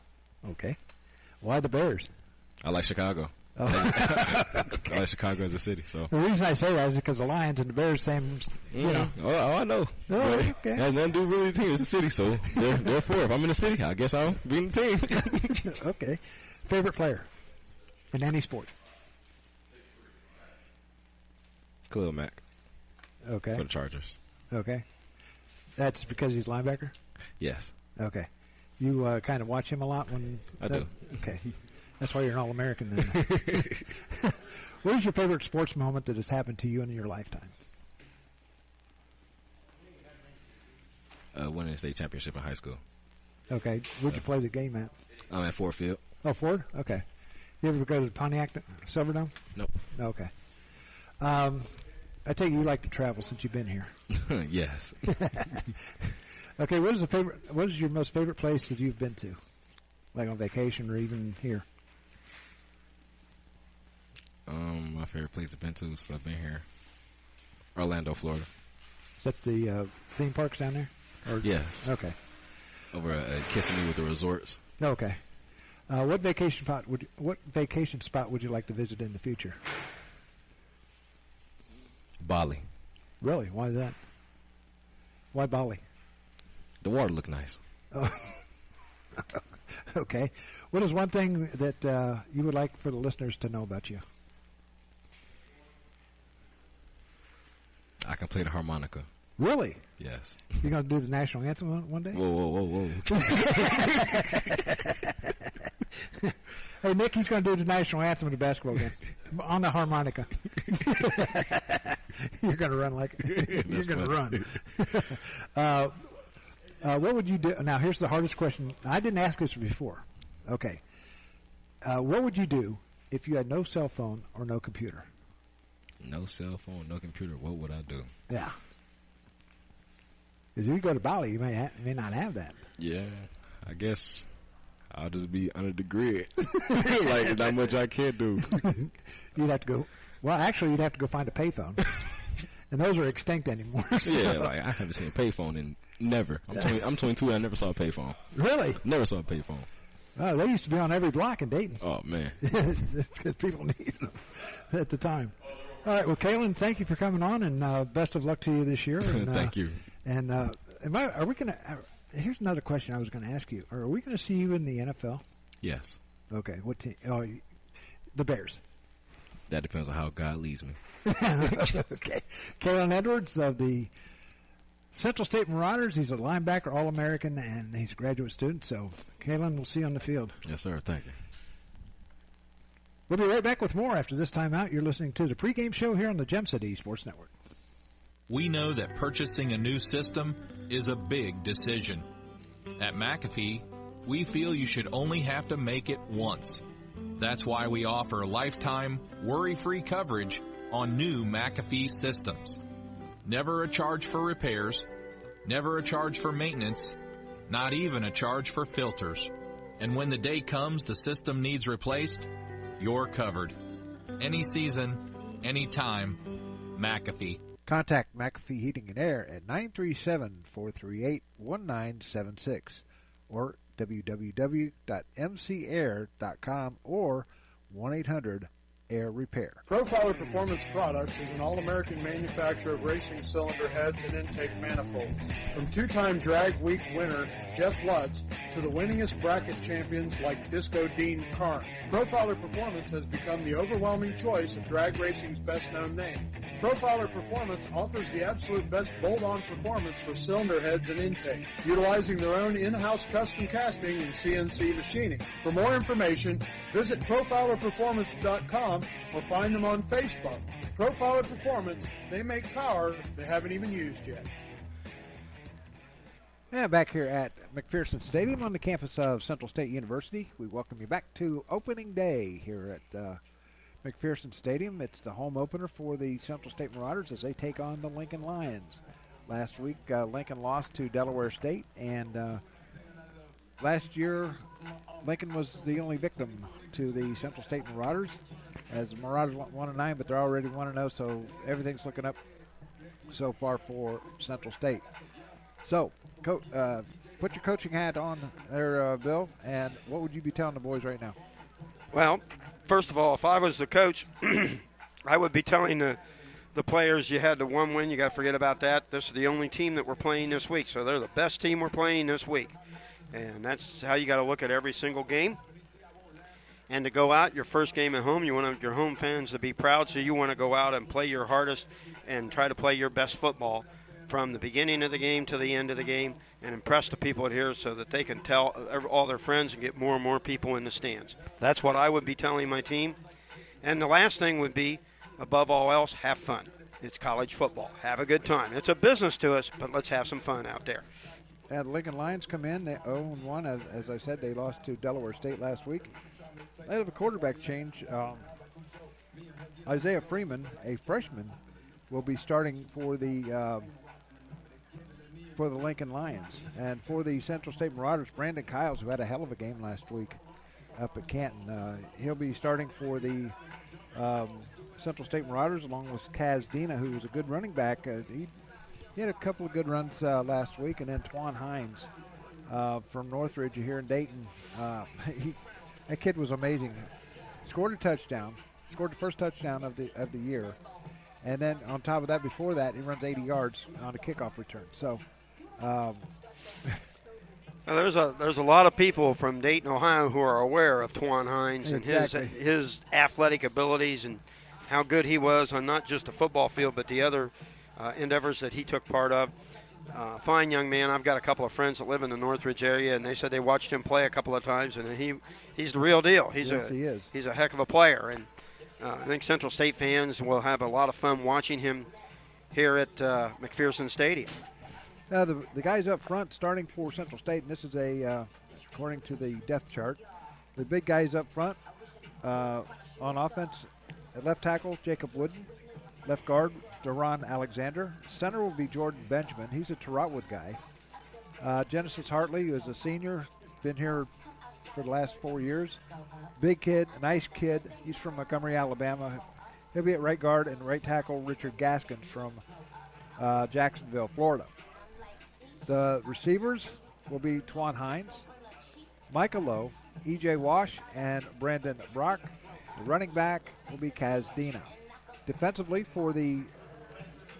Okay. Why the Bears? I like Chicago. Oh. I like Chicago as a city. So the reason I say that is because the Lions and the Bears, same. Oh, I know. Oh, okay. Has nothing to do with the team. It's the city, so therefore, if I'm in the city, I guess I'll be in the team. Okay. Favorite player in any sport? Khalil Mack. Okay. For the Chargers. Okay. That's because he's linebacker? Yes. Okay. You kind of watch him a lot when... I do. Okay. That's why you're an All-American then. What is your favorite sports moment that has happened to you in your lifetime? Winning the state championship in high school. Okay. Where'd you play the game at? I'm at Ford Field. Oh, Ford? Okay. You ever go to the Pontiac Silverdome? Nope. Okay. I take it you like to travel since you've been here. Yes. Okay, what is your most favorite place that you've been to? Like on vacation or even here? My favorite place I've been to since I've been here, Orlando, Florida. Is that the theme parks down there? Or, yes. Okay. Over at Kissimmee with the resorts. Okay. What vacation spot would you like to visit in the future? Bali. Really? Why is that? Why Bali? The water looked nice. Oh. Okay. What is one thing that you would like for the listeners to know about you? I can play the harmonica. Really? Yes. You're going to do the national anthem one day? Whoa. Hey, Nick, he's going to do the national anthem of the basketball game on the harmonica. You're going to run like you're going to run. What would you do? Now, here's the hardest question. I didn't ask this before. Okay. What would you do if you had no cell phone or no computer? No cell phone, no computer. What would I do? Yeah. Because if you go to Bali, you may not have that. Yeah, I guess I'll just be under the grid. Like, not much I can do. You'd have to go. Well, actually, you'd have to go find a payphone. And those are extinct anymore. So. Yeah, like, I haven't seen a payphone in never. I'm 22 and I never saw a payphone. Really? Never saw a payphone. Oh, they used to be on every block in Dayton. Oh, man. Because people needed them at the time. All right, well, Kalen, thank you for coming on, and best of luck to you this year. And, thank you. And are we going to? Here's another question I was going to ask you. Are we going to see you in the NFL? Yes. Okay. What team? Oh, the Bears. That depends on how God leads me. Okay. Kalen Edwards of the Central State Marauders. He's a linebacker, All-American, and he's a graduate student. So, Kalen, we'll see you on the field. Yes, sir. Thank you. We'll be right back with more after this timeout. You're listening to the pregame show here on the Gem City Sports Network. We know that purchasing a new system is a big decision. At McAfee, we feel you should only have to make it once. That's why we offer lifetime, worry-free coverage on new McAfee systems. Never a charge for repairs, never a charge for maintenance, not even a charge for filters. And when the day comes the system needs replaced, you're covered. Any season, any time, McAfee. Contact McAfee Heating and Air at 937-438-1976 or www.mcair.com or 1-800-AIR Repair. Profiler Performance Products is an all-American manufacturer of racing cylinder heads and intake manifolds. From two-time Drag Week winner Jeff Lutz to the winningest bracket champions like Disco Dean Karn, Profiler Performance has become the overwhelming choice of drag racing's best-known name. Profiler Performance offers the absolute best bolt-on performance for cylinder heads and intake, utilizing their own in-house custom casting and CNC machining. For more information, visit profilerperformance.com or find them on Facebook. Profiler Performance, they make power they haven't even used yet. And back here at McPherson Stadium on the campus of Central State University, we welcome you back to opening day here at McPherson Stadium. It's the home opener for the Central State Marauders as they take on the Lincoln Lions. Last week, Lincoln lost to Delaware State, and last year, Lincoln was the only victim to the Central State Marauders, as the Marauders went 1-9, but they're already 1-0, so everything's looking up so far for Central State. So, put your coaching hat on there, Bill, and what would you be telling the boys right now? Well, first of all, if I was the coach, I would be telling the players you had the one win. You got to forget about that. This is the only team that we're playing this week, so they're the best team we're playing this week. And that's how you got to look at every single game. And to go out, your first game at home, you want your home fans to be proud, so you want to go out and play your hardest and try to play your best football from the beginning of the game to the end of the game and impress the people here so that they can tell all their friends and get more and more people in the stands. That's what I would be telling my team. And the last thing would be, above all else, have fun. It's college football. Have a good time. It's a business to us, but let's have some fun out there. The Lincoln Lions come in, they 0-1. As I said, they lost to Delaware State last week. They have a quarterback change. Isaiah Freeman, a freshman, will be starting for the Lincoln Lions. And for the Central State Marauders, Brandon Kiles, who had a hell of a game last week up at Canton, he'll be starting for the Central State Marauders along with Kaz Dina, who was a good running back. He had a couple of good runs last week, and then Twan Hines from Northridge here in Dayton. That kid was amazing. Scored a touchdown, scored the first touchdown of the year, and then on top of that, before that, he runs 80 yards on a kickoff return. So there's a lot of people from Dayton, Ohio, who are aware of Twan Hines and his athletic abilities and how good he was on not just the football field but the other endeavors that he took part of. Fine young man. I've got a couple of friends that live in the Northridge area, and they said they watched him play a couple of times, and he's the real deal. He is. He's a heck of a player, and I think Central State fans will have a lot of fun watching him here at McPherson Stadium. The guys up front starting for Central State, and this is according to the depth chart, the big guys up front on offense, at left tackle, Jacob Wooden. Left guard, Duran Alexander. Center will be Jordan Benjamin. He's a Trotwood guy. Genesis Hartley, who is a senior, been here for the last 4 years. Big kid, nice kid. He's from Montgomery, Alabama. He'll be at right guard, and right tackle, Richard Gaskins from Jacksonville, Florida. The receivers will be Twan Hines, Micah Lowe, E.J. Wash, and Brandon Brock. The running back will be Kaz Dina. Defensively for the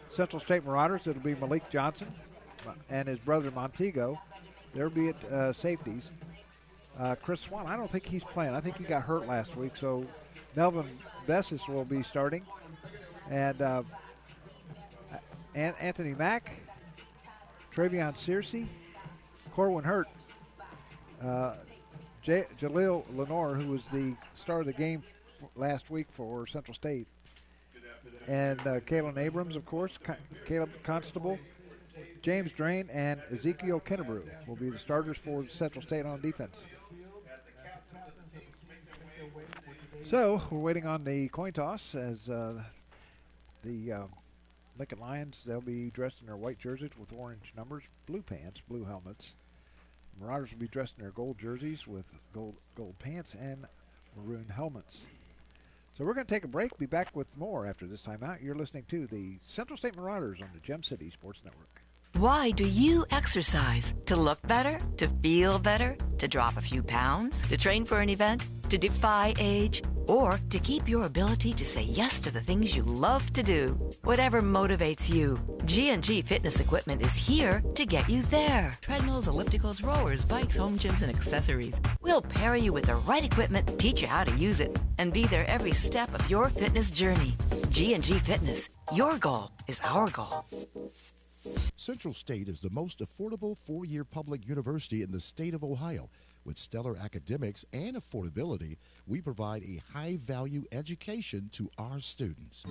Central State Marauders, it'll be Malik Johnson and his brother Montego. They'll be at safeties. Chris Swan, I don't think he's playing. I think he got hurt last week, so Melvin Bessis will be starting. And Anthony Mack, Travion Searcy, Corwin Hurt, Jaleel Lenore, who was the star of the game last week for Central State, and Kalen Abrams, of course, Caleb Constable, James Drain and Ezekiel Kennebrew will be the starters for Central State on defense. So we're waiting on the coin toss as the Lincoln Lions, they'll be dressed in their white jerseys with orange numbers, blue pants, blue helmets. Marauders will be dressed in their gold jerseys with gold pants and maroon helmets. So we're going to take a break. Be back with more after this timeout. You're listening to the Central State Marauders on the Gem City Sports Network. Why do you exercise? To look better? To feel better? To drop a few pounds? To train for an event? To defy age? Or to keep your ability to say yes to the things you love to do? Whatever motivates you, G&G Fitness Equipment is here to get you there. Treadmills, ellipticals, rowers, bikes, home gyms, and accessories. We'll pair you with the right equipment, teach you how to use it, and be there every step of your fitness journey. G&G Fitness. Your goal is our goal. Central State is the most affordable four-year public university in the state of Ohio. With stellar academics and affordability, we provide a high-value education to our students.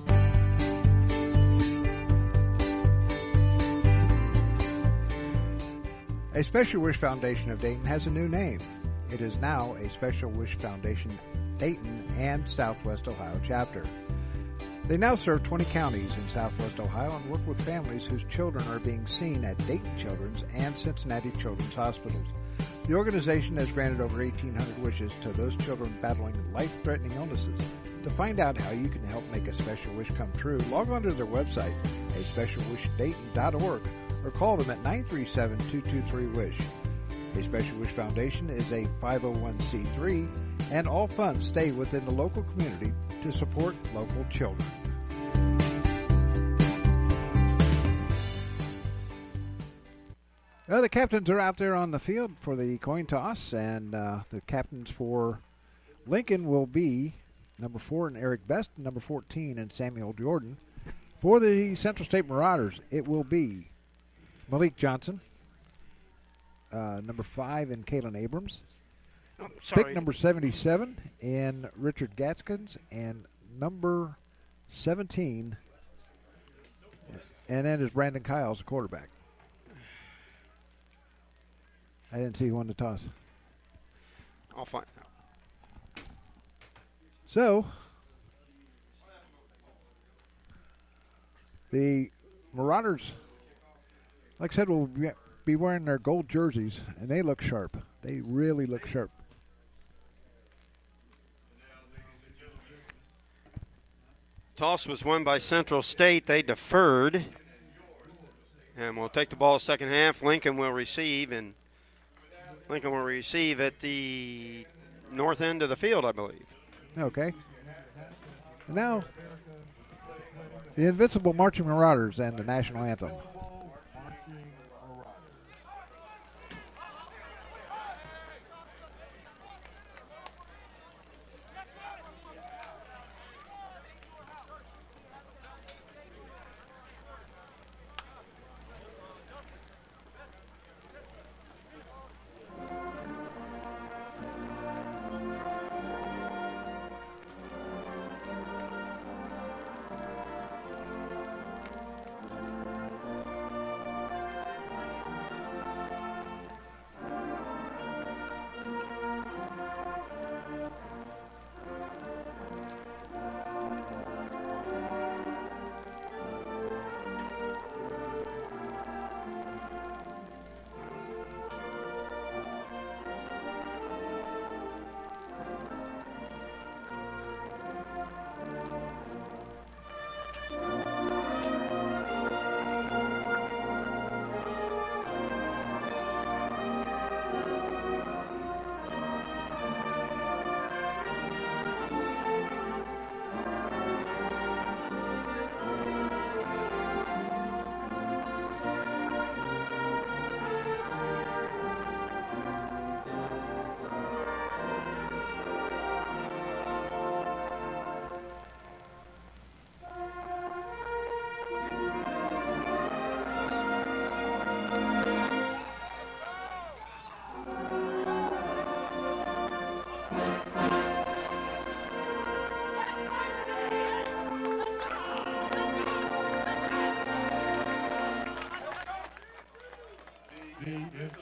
A Special Wish Foundation of Dayton has a new name. It is now a Special Wish Foundation Dayton and Southwest Ohio chapter. They now serve 20 counties in Southwest Ohio and work with families whose children are being seen at Dayton Children's and Cincinnati Children's Hospitals. The organization has granted over 1,800 wishes to those children battling life-threatening illnesses. To find out how you can help make a special wish come true, log on to their website, aspecialwishdayton.org, or call them at 937-223-WISH. A Special Wish Foundation is a 501c3, and all funds stay within the local community to support local children. Well, the captains are out there on the field for the coin toss, and the captains for Lincoln will be number 4 in Eric Best, number 14 in Samuel Jordan. For the Central State Marauders, it will be Malik Johnson, number 5 in Kalen Abrams, pick number 77 in Richard Gaskins, and number 17, and then is Brandon Kyles, the quarterback. I didn't see who won the toss. I'll find out. So, the Marauders, like I said, will be wearing their gold jerseys, and they look sharp. They really look sharp. Toss was won by Central State. They deferred. And we'll take the ball second half. Lincoln will receive, and Lincoln will receive at the north end of the field, I believe. Okay. And now, the Invincible Marching Marauders and the national anthem.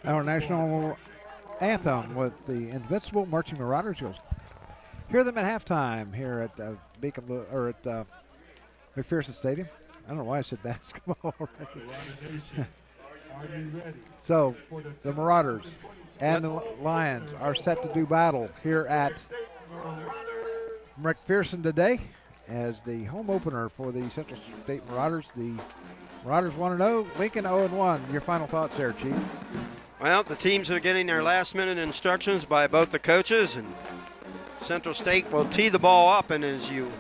our national anthem with the Invincible Marching Marauders. You'll hear them at halftime here at McPherson Stadium. I don't know why I said basketball already. So the Marauders and the Lions are set to do battle here at McPherson today as the home opener for the Central State Marauders. The Marauders 1-0, Lincoln 0-1. Your final thoughts there, Chief? Well, the teams are getting their last-minute instructions by both the coaches, and Central State will tee the ball up, and as you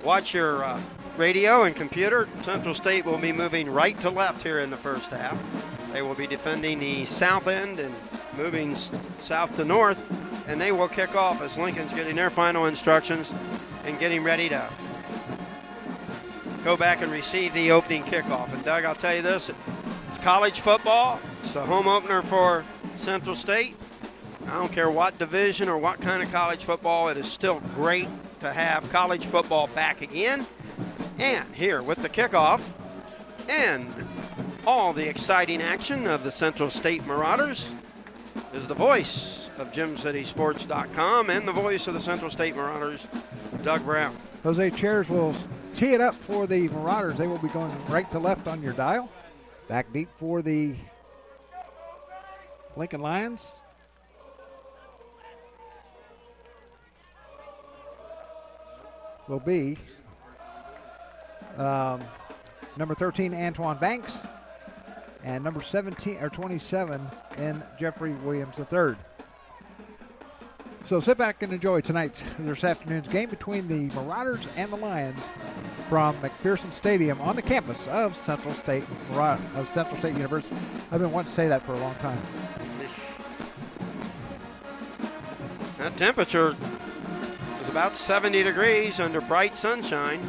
watch your radio and computer, Central State will be moving right to left here in the first half. They will be defending the south end and moving south to north, and they will kick off as Lincoln's getting their final instructions and getting ready to go back and receive the opening kickoff. And Doug, I'll tell you this, it's college football. It's the home opener for Central State. I don't care what division or what kind of college football, it is still great to have college football back again. And here with the kickoff and all the exciting action of the Central State Marauders is the voice of GymCitySports.com and the voice of the Central State Marauders, Doug Brown. Jose Chairs will tee it up for the Marauders. They will be going right to left on your dial. Back deep for the Lincoln Lions. Will be number 13, Antoine Banks, and number 27 in Jeffrey Williams III. So sit back and enjoy this afternoon's game between the Marauders and the Lions from McPherson Stadium on the campus of Central State University. I've been wanting to say that for a long time. That temperature is about 70 degrees under bright sunshine.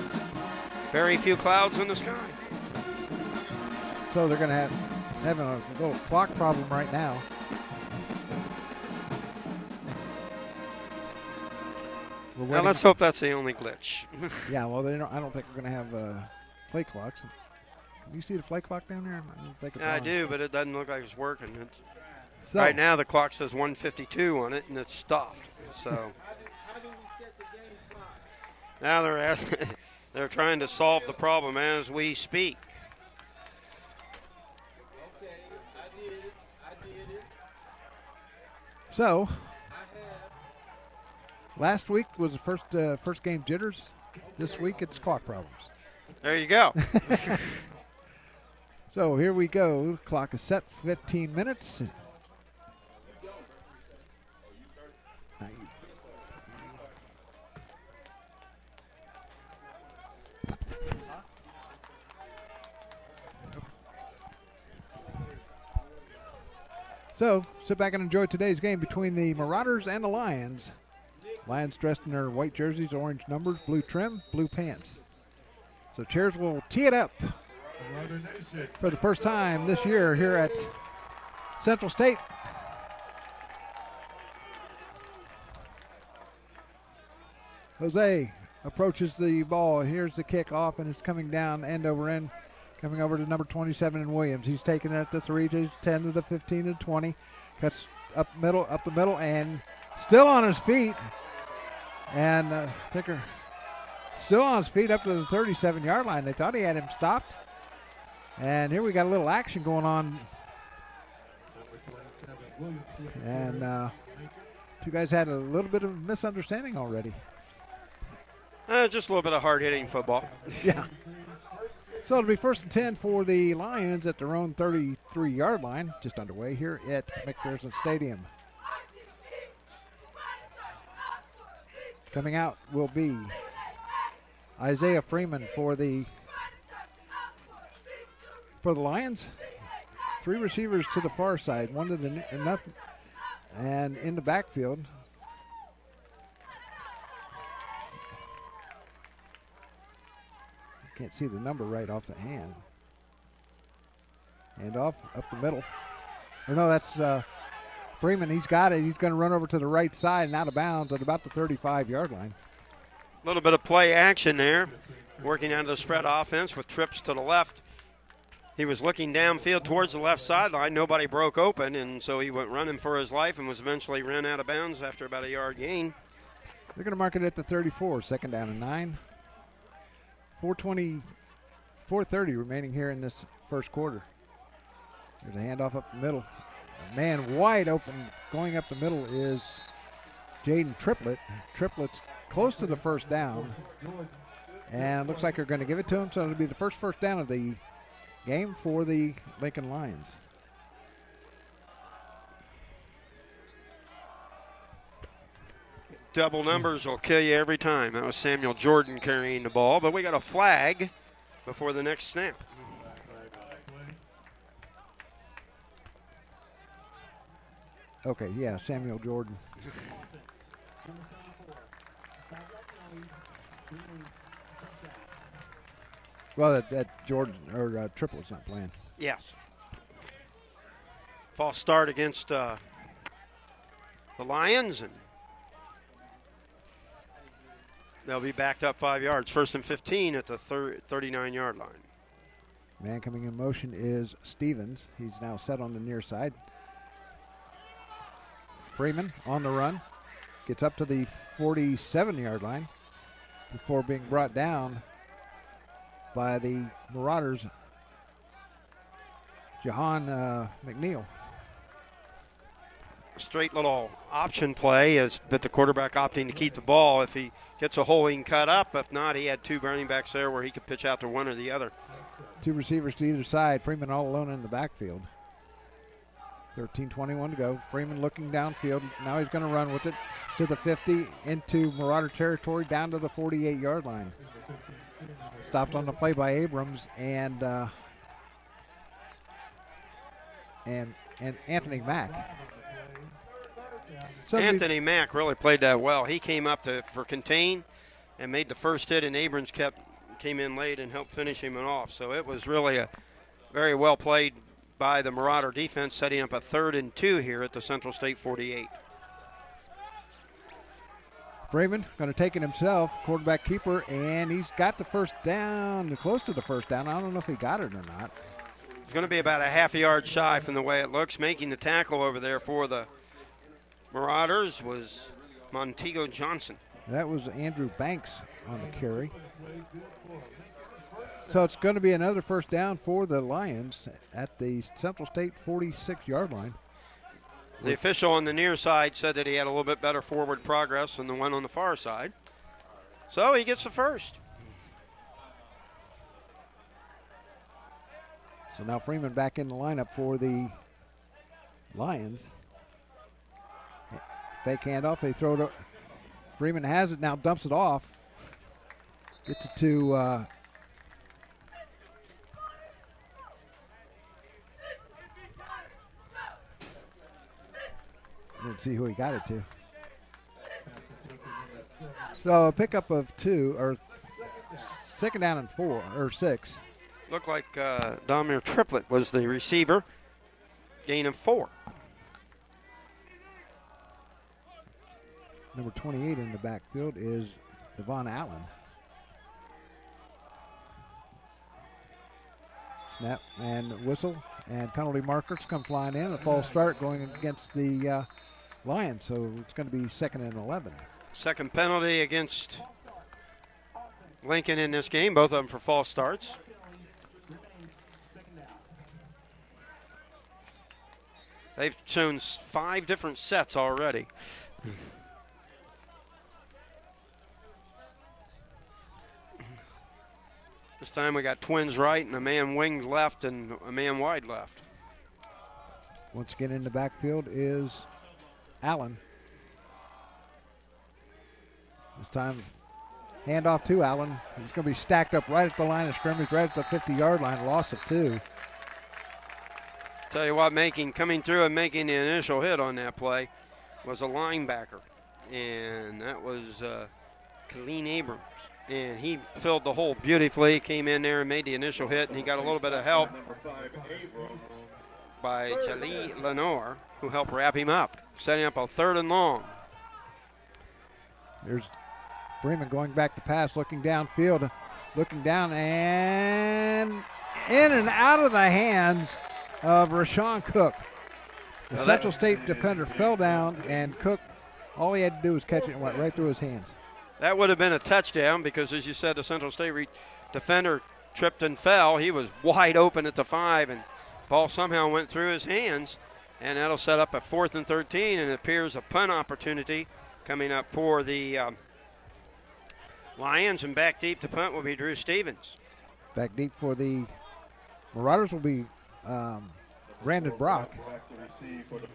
Very few clouds in the sky. So they're going to having a little clock problem right now. Now let's hope that's the only glitch. Yeah, well, I don't think we're going to have play clocks. Can you see the play clock down there? I don't think it's yeah, I on. do, but it doesn't look like it's working. So, right now the clock says 1:52 on it, and it's stopped. So How do we set the game clock? now they're trying to solve the problem as we speak. Okay, I did it. So, last week was the first game jitters. This week it's clock problems. There you go. So here we go. The clock is set 15 minutes. So sit back and enjoy today's game between the Marauders and the Lions. Lions dressed in their white jerseys, orange numbers, blue trim, blue pants. So Chairs will tee it up for the first time this year here at Central State. Jose approaches the ball. Here's the kickoff, and it's coming down end over end, coming over to number 27 in Williams. He's taking it at the 3 to 10 to the 15 to 20. Cuts up the middle, and still on his feet. And Thicker still on his feet up to the 37-yard line. They thought he had him stopped. And here we got a little action going on. And two guys had a little bit of misunderstanding already. Just a little bit of hard-hitting football. Yeah. So it'll be 1st and 10 for the Lions at their own 33-yard line, just underway here at McPherson Stadium. Coming out will be Isaiah Freeman for the Lions. 3 receivers to the far side, one to the nothing, and in the backfield. Can't see the number right off the hand. And off up the middle. Or no, that's Freeman. He's got it. He's going to run over to the right side and out of bounds at about the 35-yard line. A little bit of play action there. Working out of the spread offense with trips to the left He was looking downfield towards the left sideline. Nobody broke open, and so he went running for his life and was eventually ran out of bounds after about a yard gain. They're going to mark it at the 34, second down and 9. 4:30 remaining here in this first quarter. There's a handoff up the middle. A man wide open going up the middle is Jaden Triplett. Triplett's close to the first down. And looks like they're going to give it to him, so it'll be the first down of the game for the Lincoln Lions. Double numbers will kill you every time. That was Samuel Jordan carrying the ball, but we got a flag before the next snap. Okay, yeah, Samuel Jordan. Well, that Jordan or Triplett's not playing. Yes. False start against the Lions, and they'll be backed up 5 yards. 1st and 15 at the 39-yard line. Man coming in motion is Stevens. He's now set on the near side. Freeman on the run. Gets up to the 47-yard line before being brought down by the Marauders, Jahan McNeil. Straight little option play, but the quarterback opting to keep the ball. If he gets a hole, he can cut up. If not, he had two running backs there where he could pitch out to one or the other. Two receivers to either side. Freeman all alone in the backfield. 13:21 to go. Freeman looking downfield. Now he's going to run with it to the 50 into Marauder territory down to the 48-yard line. Stopped on the play by Abrams and Anthony Mack. So Anthony Mack really played that well. He came up for contain and made the first hit, and Abrams came in late and helped finish him off. So it was really a very well played by the Marauder defense, setting up a 3rd and 2 here at the Central State 48. Freeman going to take it himself, quarterback keeper, and he's got the first down, close to the first down. I don't know if he got it or not. It's going to be about a half a yard shy from the way it looks. Making the tackle over there for the Marauders was Montego Johnson. That was Andrew Banks on the carry. So it's going to be another first down for the Lions at the Central State 46-yard line. The official on the near side said that he had a little bit better forward progress than the one on the far side. So he gets the first. So now Freeman back in the lineup for the Lions. Fake handoff. They throw it. Freeman has it now, dumps it off. Gets it to didn't see who he got it to. So a pickup of 2, or 2nd down and 4, or 6. Looked like Dominic Triplett was the receiver. Gain of 4. Number 28 in the backfield is Devon Allen. Snap and whistle and penalty markers come flying in. A false start going against the Lions, so it's going to be 2nd and 11. Second penalty against Lincoln in this game, both of them for false starts. They've shown 5 different sets already. This time we got twins right and a man winged left and a man wide left. Once again in the backfield is Allen. This time handoff to Allen. He's going to be stacked up right at the line of scrimmage, right at the 50-yard line, loss of 2. Tell you what, coming through and making the initial hit on that play was a linebacker, and that was Colleen Abrams. And he filled the hole beautifully, came in there and made the initial hit, and he got a little bit of help by Jali Lenore, who helped wrap him up, setting up a 3rd and long. There's Freeman going back to pass, looking downfield, looking down, and in and out of the hands of Rashawn Cook. The Central State defender fell down, and Cook, all he had to do was catch it and went right through his hands. That would have been a touchdown because, as you said, the Central State defender tripped and fell. He was wide open at the 5, and ball somehow went through his hands, and that'll set up a 4th and 13, and it appears a punt opportunity coming up for the Lions, and back deep to punt will be Drew Stevens. Back deep for the Marauders will be Brandon Brock.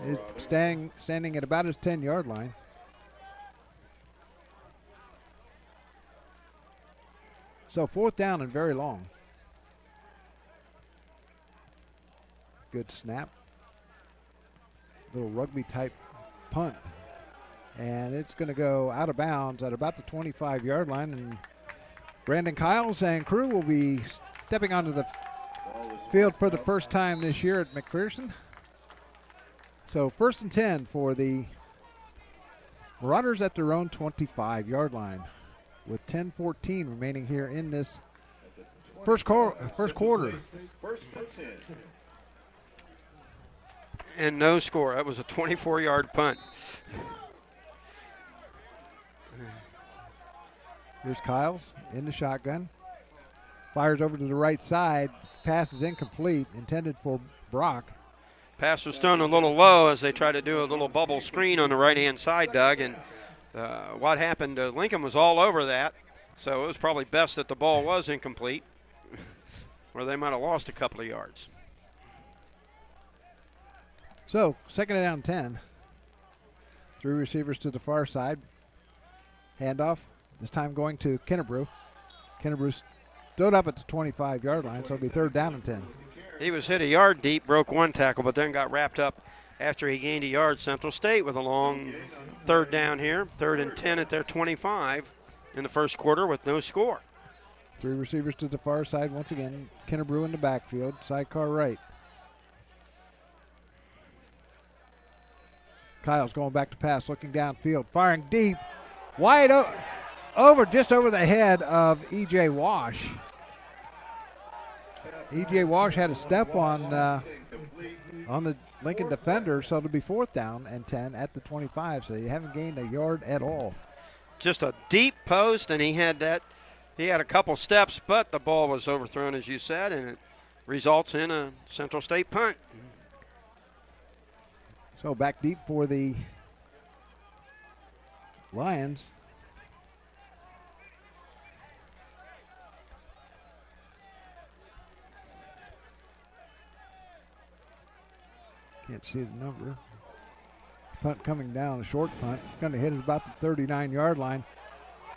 It's standing at about his 10-yard line. So 4th down and very long. Good snap. Little rugby-type punt. And it's going to go out of bounds at about the 25-yard line. And Brandon Kiles and crew will be stepping onto the field for the first time this year at McPherson. So 1st and 10 for the Marauders at their own 25-yard line with 10:14 remaining here in this first quarter. And no score. That was a 24-yard punt. Here's Kiles in the shotgun. Fires over to the right side. Pass is incomplete, intended for Brock. Pass was thrown a little low as they tried to do a little bubble screen on the right-hand side, Doug. And what happened, Lincoln was all over that. So it was probably best that the ball was incomplete, or they might have lost a couple of yards. So 2nd and down 10. 3 receivers to the far side. Handoff, this time going to Kennebrew. Kennebrew stood up at the 25-yard line, so it'll be 3rd down and 10. He was hit a yard deep, broke one tackle, but then got wrapped up after he gained a yard. Central State with a long 3rd down here. 3rd and 10 at their 25 in the first quarter with no score. 3 receivers to the far side once again. Kennebrew in the backfield, sidecar right. Kyle's going back to pass, looking downfield, firing deep, wide over, just over the head of E.J. Wash. E.J. Wash had a step on the Lincoln defender, so it'll be 4th down and 10 at the 25, so you haven't gained a yard at all. Just a deep post, and he had a couple steps, but the ball was overthrown, as you said, and it results in a Central State punt. So back deep for the Lions. Can't see the number. Punt coming down, a short punt. Going to hit it about the 39-yard line.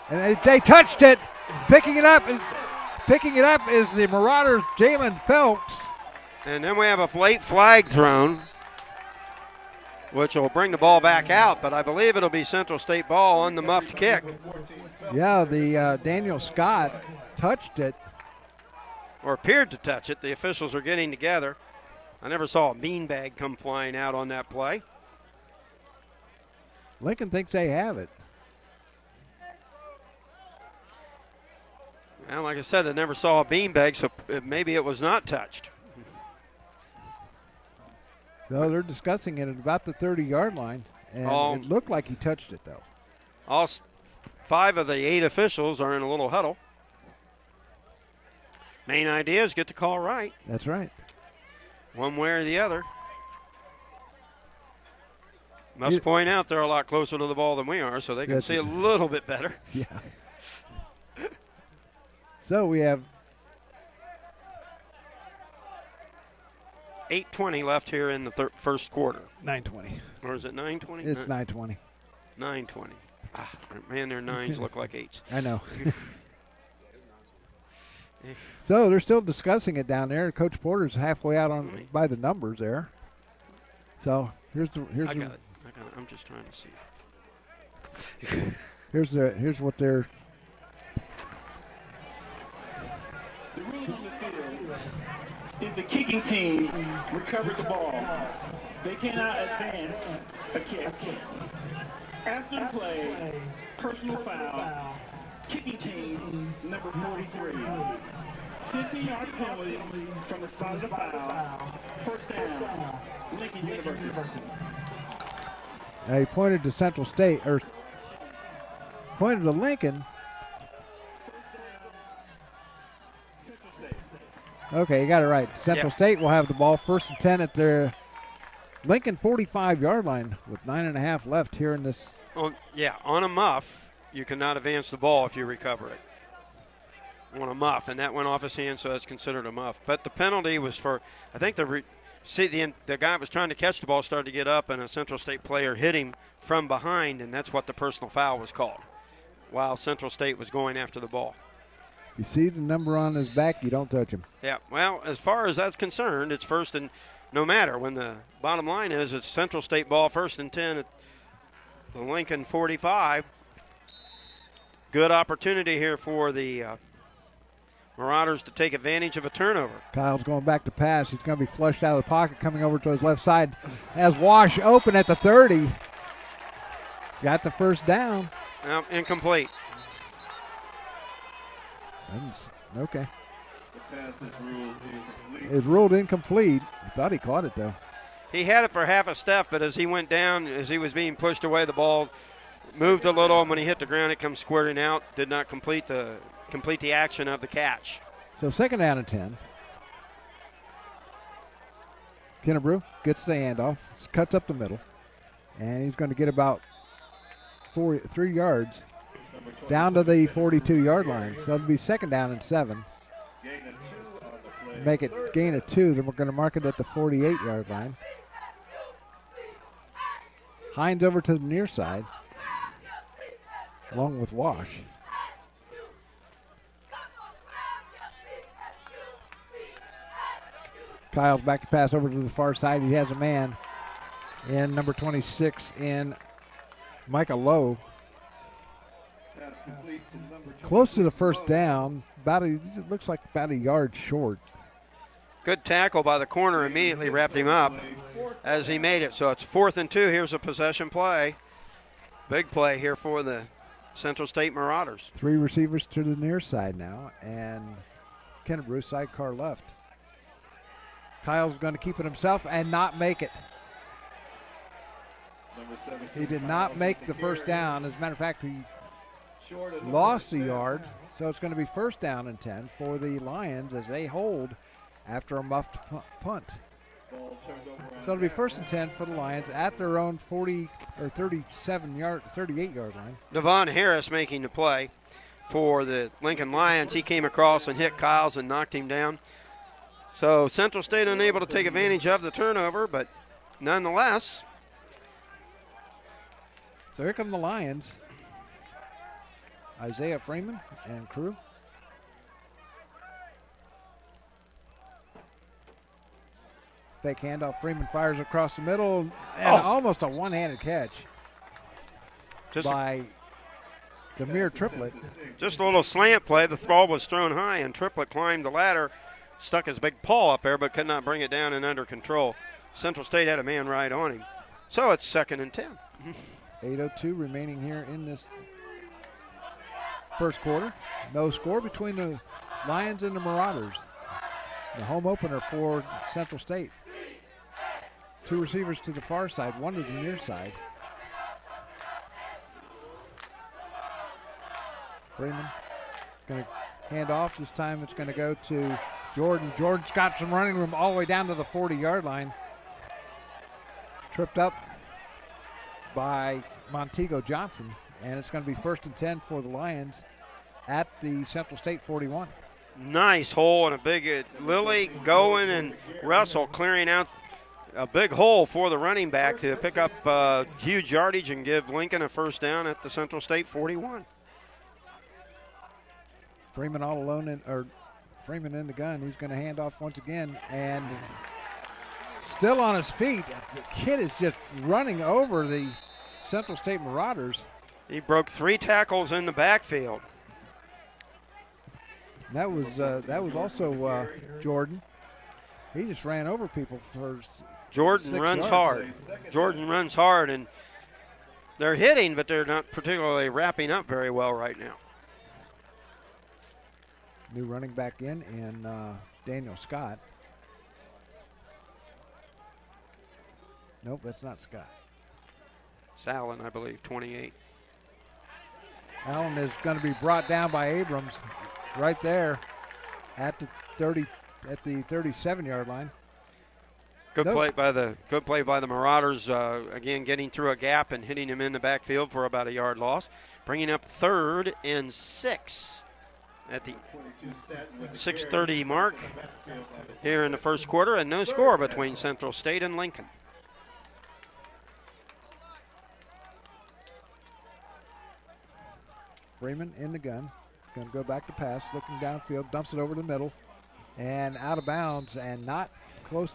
And they touched it. Picking it up is the Marauders' Jalen Phelps. And then we have a late flag thrown, which will bring the ball back out, but I believe it'll be Central State ball on the muffed kick. Yeah, the Daniel Scott touched it. Or appeared to touch it. The officials are getting together. I never saw a beanbag come flying out on that play. Lincoln thinks they have it. Well, like I said, I never saw a beanbag, so maybe it was not touched. No, they're discussing it at about the 30-yard line, and it looked like he touched it, though. All 5 of the 8 officials are in a little huddle. Main idea is get the call right. That's right. One way or the other. Must point out they're a lot closer to the ball than we are, so they can see a little bit better. Yeah. So we have 8:20 left here in the first quarter. 9:20. Or is it 9:20? It's 9:20. 9:20. Ah, man, their 9s look like 8s. I know. So they're still discussing it down there. Coach Porter's halfway out by the numbers there. So here's I got it. I'm just trying to see. Here's what they're. The rules on the field is the kicking team recovers the ball. They cannot advance a kick. After the play, personal foul, kicking team number 43. 15-yard penalty from the spot of the foul. First down, Lincoln University. He pointed to Central State, or pointed to Lincoln. Okay, you got it right. Central State will have the ball 1st and 10 at their Lincoln 45-yard line with 9.5 left here in this. On a muff, you cannot advance the ball if you recover it. On a muff, and that went off his hand, so that's considered a muff. But the penalty was for, I think the guy that was trying to catch the ball started to get up, and a Central State player hit him from behind, and that's what the personal foul was called, while Central State was going after the ball. You see the number on his back, you don't touch him. Yeah, well, as far as that's concerned, it's 1st and no matter. When the bottom line is it's Central State ball 1st and 10 at the Lincoln 45. Good opportunity here for the Marauders to take advantage of a turnover. Kyle's going back to pass. He's going to be flushed out of the pocket, coming over to his left side. Has Wash open at the 30. He's got the first down. Incomplete. Okay. The pass is ruled incomplete. It's ruled incomplete. I thought he caught it, though. He had it for half a step, but as he went down, as he was being pushed away, the ball moved a little, and when he hit the ground, it comes squirting out. Did not complete the action of the catch. So 2nd down and 10. Kennebrew gets the handoff, cuts up the middle, and he's going to get about 3 yards down to the 42-yard line. So it'll be 2nd down and 7. Make it gain of 2. Then we're going to mark it at the 48-yard line. Hines over to the near side, along with Wash. Kyle's back to pass over to the far side. He has a man in number 26 in Micah Lowe. Close to the first down. It looks like about a yard short. Good tackle by the corner. Immediately wrapped him up as he made it. So it's 4th and 2. Here's a possession play. Big play here for the Central State Marauders. 3 receivers to the near side now, and Kennebrew sidecar left. Kyle's going to keep it himself and not make it. He did not make the first down. As a matter of fact, he lost a yard. So it's going to be 1st down and 10 for the Lions as they hold after a muffed punt. So it'll be 1st and 10 for the Lions at their own 38-yard line. Devon Harris making the play for the Lincoln Lions. He came across and hit Kyles and knocked him down. So Central State unable to take advantage of the turnover, but nonetheless. So here come the Lions. Isaiah Freeman and crew. Fake handoff. Freeman fires across the middle, and almost a one-handed catch by Demir Triplett. Just a little slant play. The ball was thrown high, and Triplett climbed the ladder, stuck his big paw up there, but could not bring it down and under control. Central State had a man right on him. So it's 2nd and 10. 8:02 remaining here in this first quarter. No score between the Lions and the Marauders. The home opener for Central State. 2 receivers to the far side, 1 to the near side. Freeman going to hand off. This time it's going to go to Jordan. Jordan's got some running room all the way down to the 40-yard line. Tripped up by Montego Johnson, and it's going to be 1st and 10 for the Lions at the Central State 41. Nice hole and a big Lilly going and Russell clearing out a big hole for the running back to pick up huge yardage and give Lincoln a first down at the Central State 41. Freeman all alone, Freeman in the gun. He's going to hand off once again, and still on his feet. The kid is just running over the Central State Marauders. He broke 3 tackles in the backfield. That was also Jordan. He just ran over people for Jordan runs hard. Jordan runs hard, and they're hitting, but they're not particularly wrapping up very well right now. New running back in Daniel Scott. Nope, that's not Scott. It's Allen, I believe, 28. Allen is going to be brought down by Abrams right there at the 37-yard line. Good play by the Marauders. Again, getting through a gap and hitting him in the backfield for about a yard loss, bringing up 3rd and 6 at the 6:30 mark here in the first quarter, and no score between Central State and Lincoln. Freeman in the gun. Going to go back to pass, looking downfield, dumps it over the middle, and out of bounds, and not close.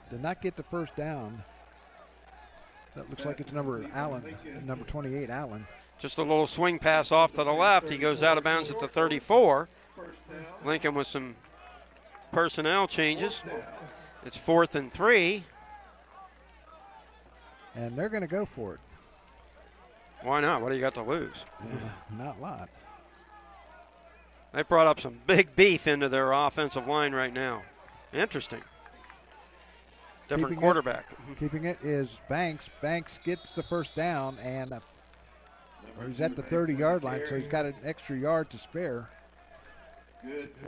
Did not get the first down. That looks like it's number 28, Allen. Just a little swing pass off to the left. He goes out of bounds at the 34. Lincoln with some personnel changes. It's 4th and 3. And they're going to go for it. Why not? What do you got to lose? Not a lot. They brought up some big beef into their offensive line right now. Interesting. Different quarterback. Keeping it is Banks. Banks gets the first down, and he's at the 30-yard line, so he's got an extra yard to spare.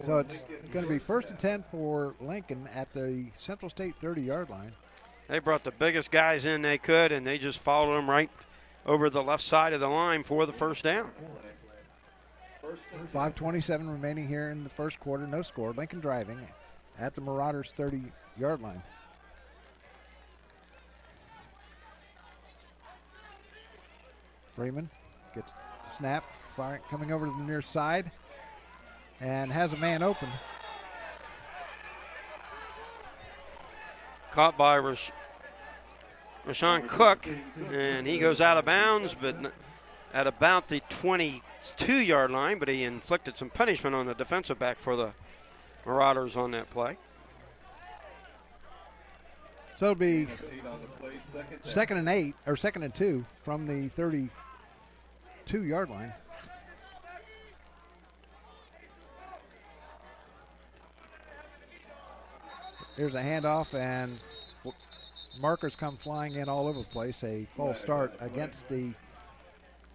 So it's going to be 1st and 10 for Lincoln at the Central State 30-yard line. They brought the biggest guys in they could, and they just followed them right over the left side of the line for the first down. 5:27 remaining here in the first quarter. No score. Lincoln driving at the Marauders' 30-yard line. Freeman gets snap, firing, coming over to the near side, and has a man open. Caught by Rashawn Cook, and he goes out of bounds, but at about the 22-yard line, but he inflicted some punishment on the defensive back for the Marauders on that play. So it'll be 2nd and 8, or 2nd and 2 from the 32-yard line. Here's a handoff, and markers come flying in all over the place. A false start against the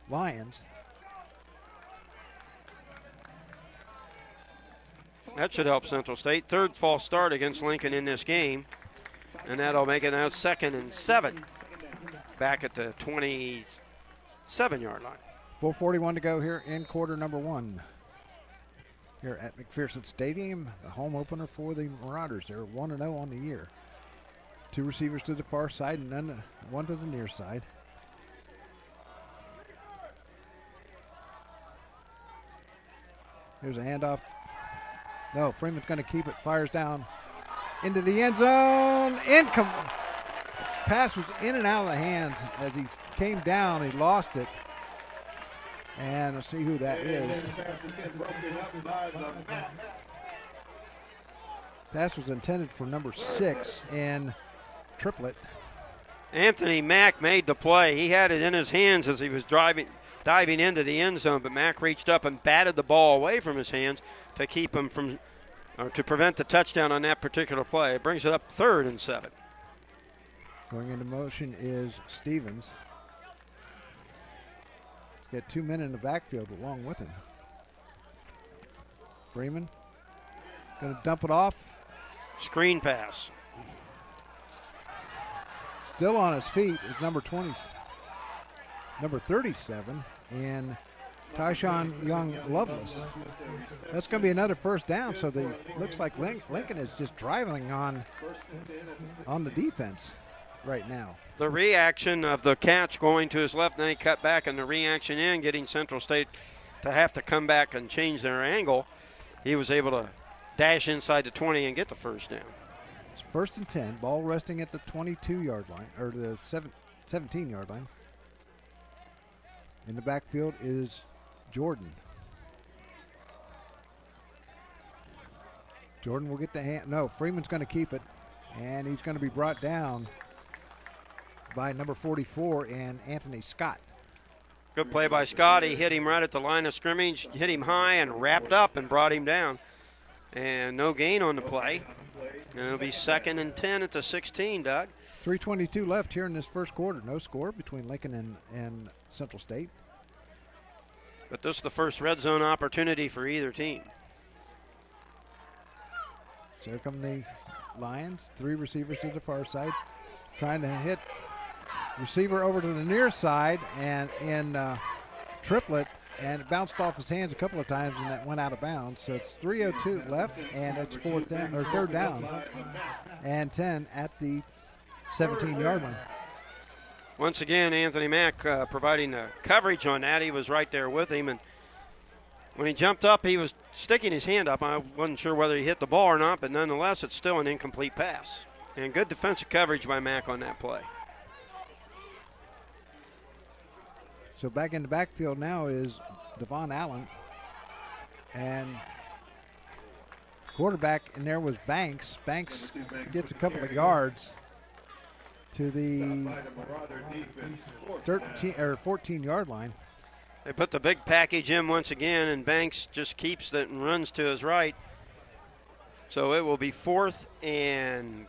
Lions. That should help Central State. 3rd false start against Lincoln in this game. And that'll make it now 2nd and 7. Back at the 27-yard line. 4:41 to go here in quarter number 1. Here at McPherson Stadium, the home opener for the Marauders. They're 1-0 on the year. 2 receivers to the far side and one to the near side. Here's a handoff. No, Freeman's going to keep it. Fires down into the end zone. Pass was in and out of the hands. As he came down, he lost it. And let's see who that is. Pass was intended for number 6 in Triplet. Anthony Mack made the play. He had it in his hands as he was diving into the end zone, but Mack reached up and batted the ball away from his hands to keep him from, or to prevent the touchdown on that particular play. It brings it up 3rd and 7. Going into motion is Stevens. He's got 2 men in the backfield along with him. Freeman going to dump it off. Screen pass. Still on his feet is number 37, and Tyshawn Young Lovelace. That's going to be another first down, so looks like Lincoln is just driving on the defense right now. The reaction of the catch going to his left, then he cut back, and the reaction in getting Central State to have to come back and change their angle. He was able to dash inside the 20 and get the first down. It's 1st and 10, ball resting at the 22-yard line, or the 17-yard line. In the backfield is Jordan. Jordan will get the hand. No, Freeman's going to keep it, and he's going to be brought down by number 44 and Anthony Scott. Good play by Scotty. Hit him right at the line of scrimmage, hit him high and wrapped up and brought him down. And no gain on the play. And it'll be 2nd and 10 at the 16, Doug. 3:22 left here in this first quarter. No score between Lincoln and Central State. But this is the first red zone opportunity for either team. So here come the Lions. 3 receivers to the far side. Trying to hit receiver over to the near side and in triplet. And it bounced off his hands a couple of times and that went out of bounds. So it's 3:02 left and it's 3rd down and 10 at the 17-yard line. Once again, Anthony Mack providing the coverage on that. He was right there with him, and when he jumped up, he was sticking his hand up. I wasn't sure whether he hit the ball or not, but nonetheless, it's still an incomplete pass. And good defensive coverage by Mack on that play. So back in the backfield now is Devon Allen, and quarterback in there was Banks. Banks gets a couple of yards to the 14-yard line. They put the big package in once again, and Banks just keeps it and runs to his right. So it will be 4th and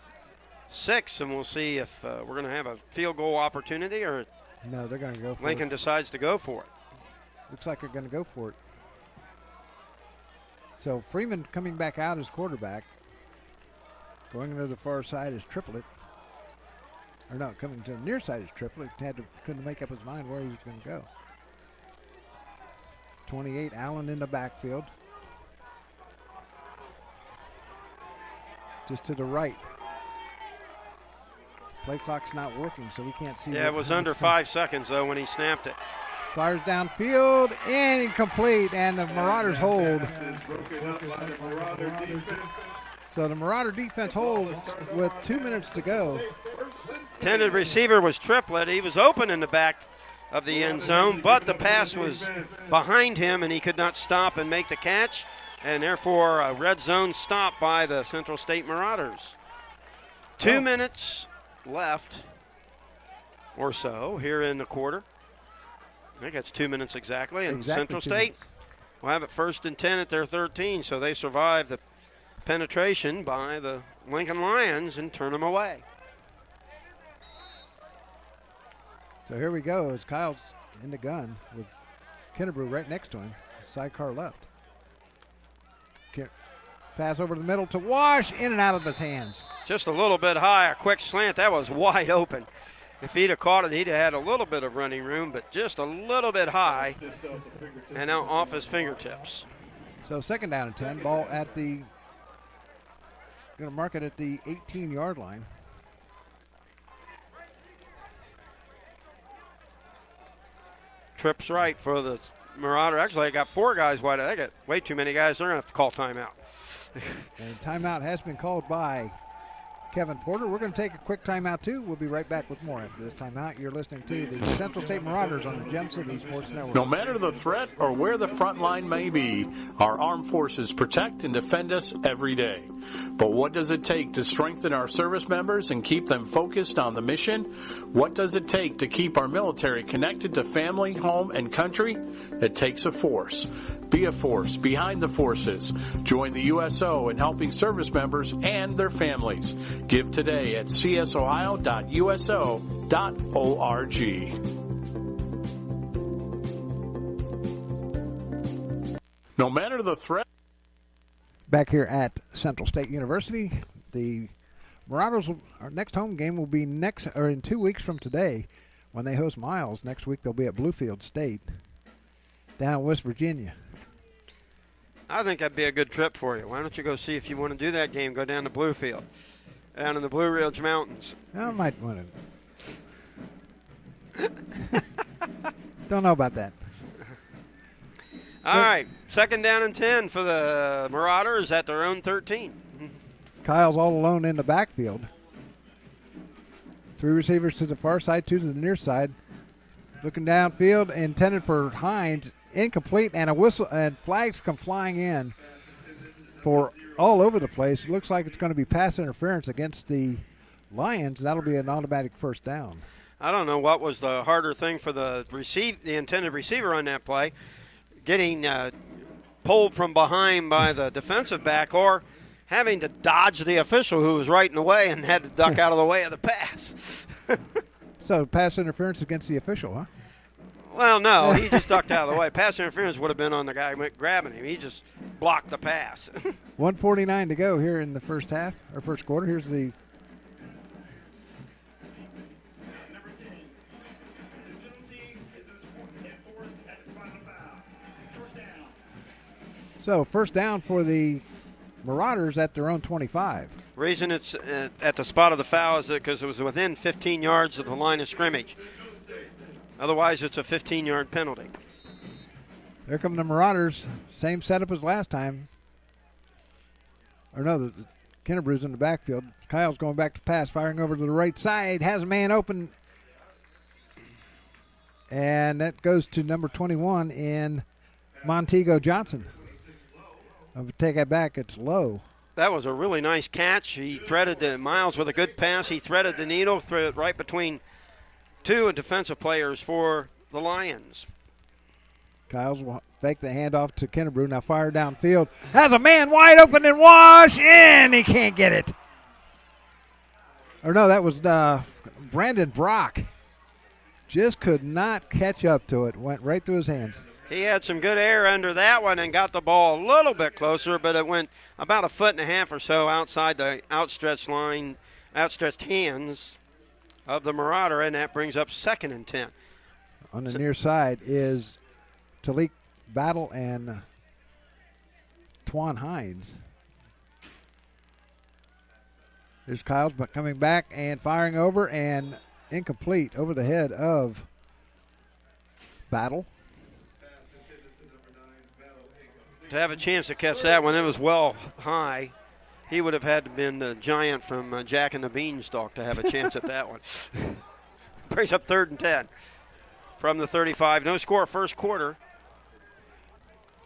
6, and we'll see if we're going to have a field goal opportunity or no, they're going to go for Lincoln it. decides to go for it. Looks like they're going to go for it. So Freeman coming back out as quarterback. Going to the far side is Triplett. Or no, coming to the near side is Triplett. Couldn't make up his mind where he was going to go. 28, Allen in the backfield. Just to the right. Play clock's not working, so we can't see. Yeah, it was under 5 seconds, though, when he snapped it. Fires downfield and incomplete, and the Marauders hold. So the Marauder defense holds with 2 minutes to go. Intended receiver was Triplett. He was open in the back of the end zone, but the pass was behind him, and he could not stop and make the catch, and therefore a red zone stop by the Central State Marauders. 2 minutes left or so here in the quarter. I think that's 2 minutes exactly. And Central State will have it 1st and 10 at their 13, so they survive the penetration by the Lincoln Lions and turn them away. So here we go as Kyle's in the gun with Kennebrew right next to him. Sidecar left. Pass over the middle to Wash, in and out of his hands. Just a little bit high, a quick slant. That was wide open. If he'd have caught it, he'd have had a little bit of running room, but just a little bit high and out off his fingertips. So 2nd down and 10. Ball at the, going to mark it at the 18-yard line. Trips right for the Marauder. Actually, I got 4 guys wide. I got way too many guys. They're going to have to call timeout. And timeout has been called by Kevin Porter. We're going to take a quick timeout, too. We'll be right back with more after this timeout. You're listening to the Central State Marauders on the Gem City Sports Network. No matter the threat or where the front line may be, our armed forces protect and defend us every day. But what does it take to strengthen our service members and keep them focused on the mission? What does it take to keep our military connected to family, home, and country? It takes a force. Be a force behind the forces. Join the USO in helping service members and their families. Give today at csohio.uso.org. No matter the threat. Back here at Central State University, the Marauders, our next home game will be in 2 weeks from today when they host Miles. Next week they'll be at Bluefield State down in West Virginia. I think that'd be a good trip for you. Why don't you go see if you want to do that game? Go down to Bluefield, down in the Blue Ridge Mountains. I might want to. Don't know about that. All right, 2nd down and 10 for the Marauders at their own 13. Kyle's all alone in the backfield. 3 receivers to the far side, 2 to the near side. Looking downfield, intended for Hines. Incomplete, and a whistle and flags come flying in for all over the place. It looks like it's going to be pass interference against the Lions. That'll be an automatic 1st down. I don't know what was the harder thing for the intended receiver on that play, getting pulled from behind by the defensive back or having to dodge the official who was right in the way and had to duck out of the way of the pass. So pass interference against the official, huh? Well, no, he just ducked out of the way. Pass interference would have been on the guy grabbing him. He just blocked the pass. 1:49 to go here in the first half, or first quarter. Here's the first down for the Marauders at their own 25. Reason it's at the spot of the foul is because it was within 15 yards of the line of scrimmage. Otherwise, it's a 15-yard penalty. There come the Marauders. Same setup as last time. Or no, the Kennebrews in the backfield. Kyle's going back to pass, firing over to the right side. Has a man open. And that goes to number 21 in Montego Johnson. I'll take that back. It's low. That was a really nice catch. He threaded the Miles with a good pass. He threaded the needle, threw it right between two defensive players for the Lions. Kyles will fake the handoff to Kennebrew. Now fire downfield. Has a man wide open and Wash, and he can't get it. Or no, that was Brandon Brock. Just could not catch up to it. Went right through his hands. He had some good air under that one and got the ball a little bit closer, but it went about a foot and a half or so outside the outstretched hands of the Marauder, and that brings up 2nd and 10. On the near side is Talik Battle and Twan Hines. There's Kyles, but coming back and firing over and incomplete over the head of Battle. To have a chance to catch that one, it was well high. He would have had to have been the giant from Jack and the Beanstalk to have a chance at that one. Brings up 3rd and 10 from the 35. No score first quarter.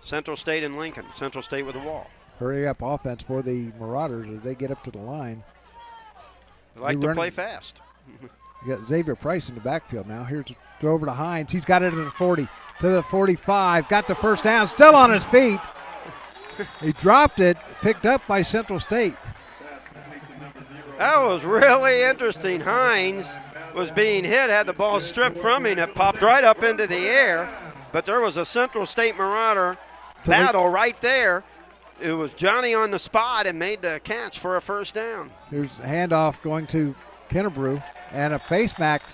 Central State and Lincoln. Central State with the ball. Hurry up offense for the Marauders as they get up to the line. They like to play fast. You got Xavier Price in the backfield now. Here's a throw over to Hines. He's got it at the 40, to the 45. Got the first down. Still on his feet. He dropped it. Picked up by Central State. That was really interesting. Hines was being hit, had the ball stripped from him. It popped right up into the air. But there was a Central State Marauder battle right there. It was Johnny on the spot and made the catch for a first down. Here's a handoff going to Kennebrew and a face mask.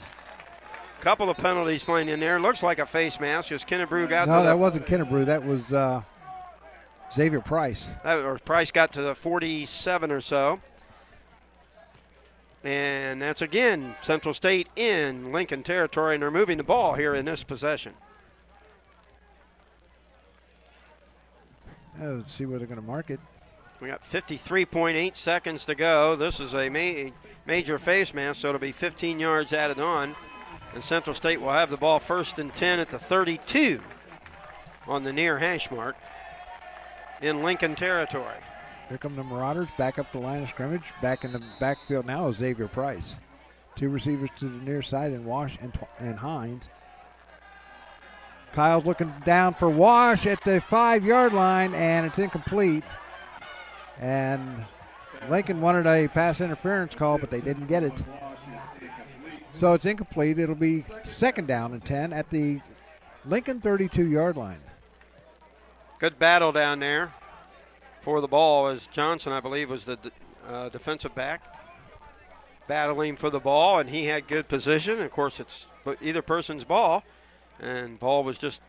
Couple of penalties flying in there. Looks like a face mask because Kennebrew got No, that wasn't Kennebrew. That was Xavier Price. Price got to the 47 or so. And that's, again, Central State in Lincoln territory, and they're moving the ball here in this possession. Let's see where they're going to mark it. We got 53.8 seconds to go. This is a major face mask, so it'll be 15 yards added on. And Central State will have the ball 1st and 10 at the 32 on the near hash mark in Lincoln territory. Here come the Marauders back up the line of scrimmage. Back in the backfield now is Xavier Price. Two receivers to the near side in Wash and Hines. Kyle's looking down for Wash at the 5-yard line, and it's incomplete. And Lincoln wanted a pass interference call, but they didn't get it. So it's incomplete. It'll be 2nd down and 10 at the Lincoln 32-yard line. Good battle down there for the ball as Johnson, I believe, was the defensive back, battling for the ball, and he had good position. Of course, it's either person's ball, and ball was just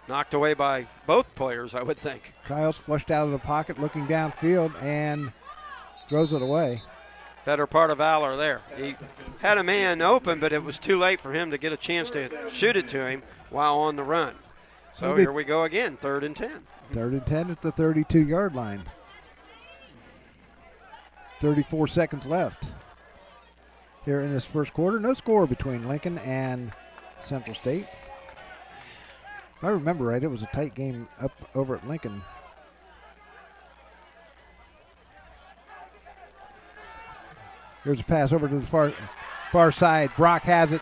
knocked away by both players, I would think. Kyle's flushed out of the pocket, looking downfield, and throws it away. Better part of valor there. He had a man open, but it was too late for him to get a chance to shoot it to him while on the run. So here we go again, 3rd and 10. 3rd and 10 at the 32-yard line. 34 seconds left here in this first quarter. No score between Lincoln and Central State. If I remember right, it was a tight game up over at Lincoln. Here's a pass over to the far side. Brock has it.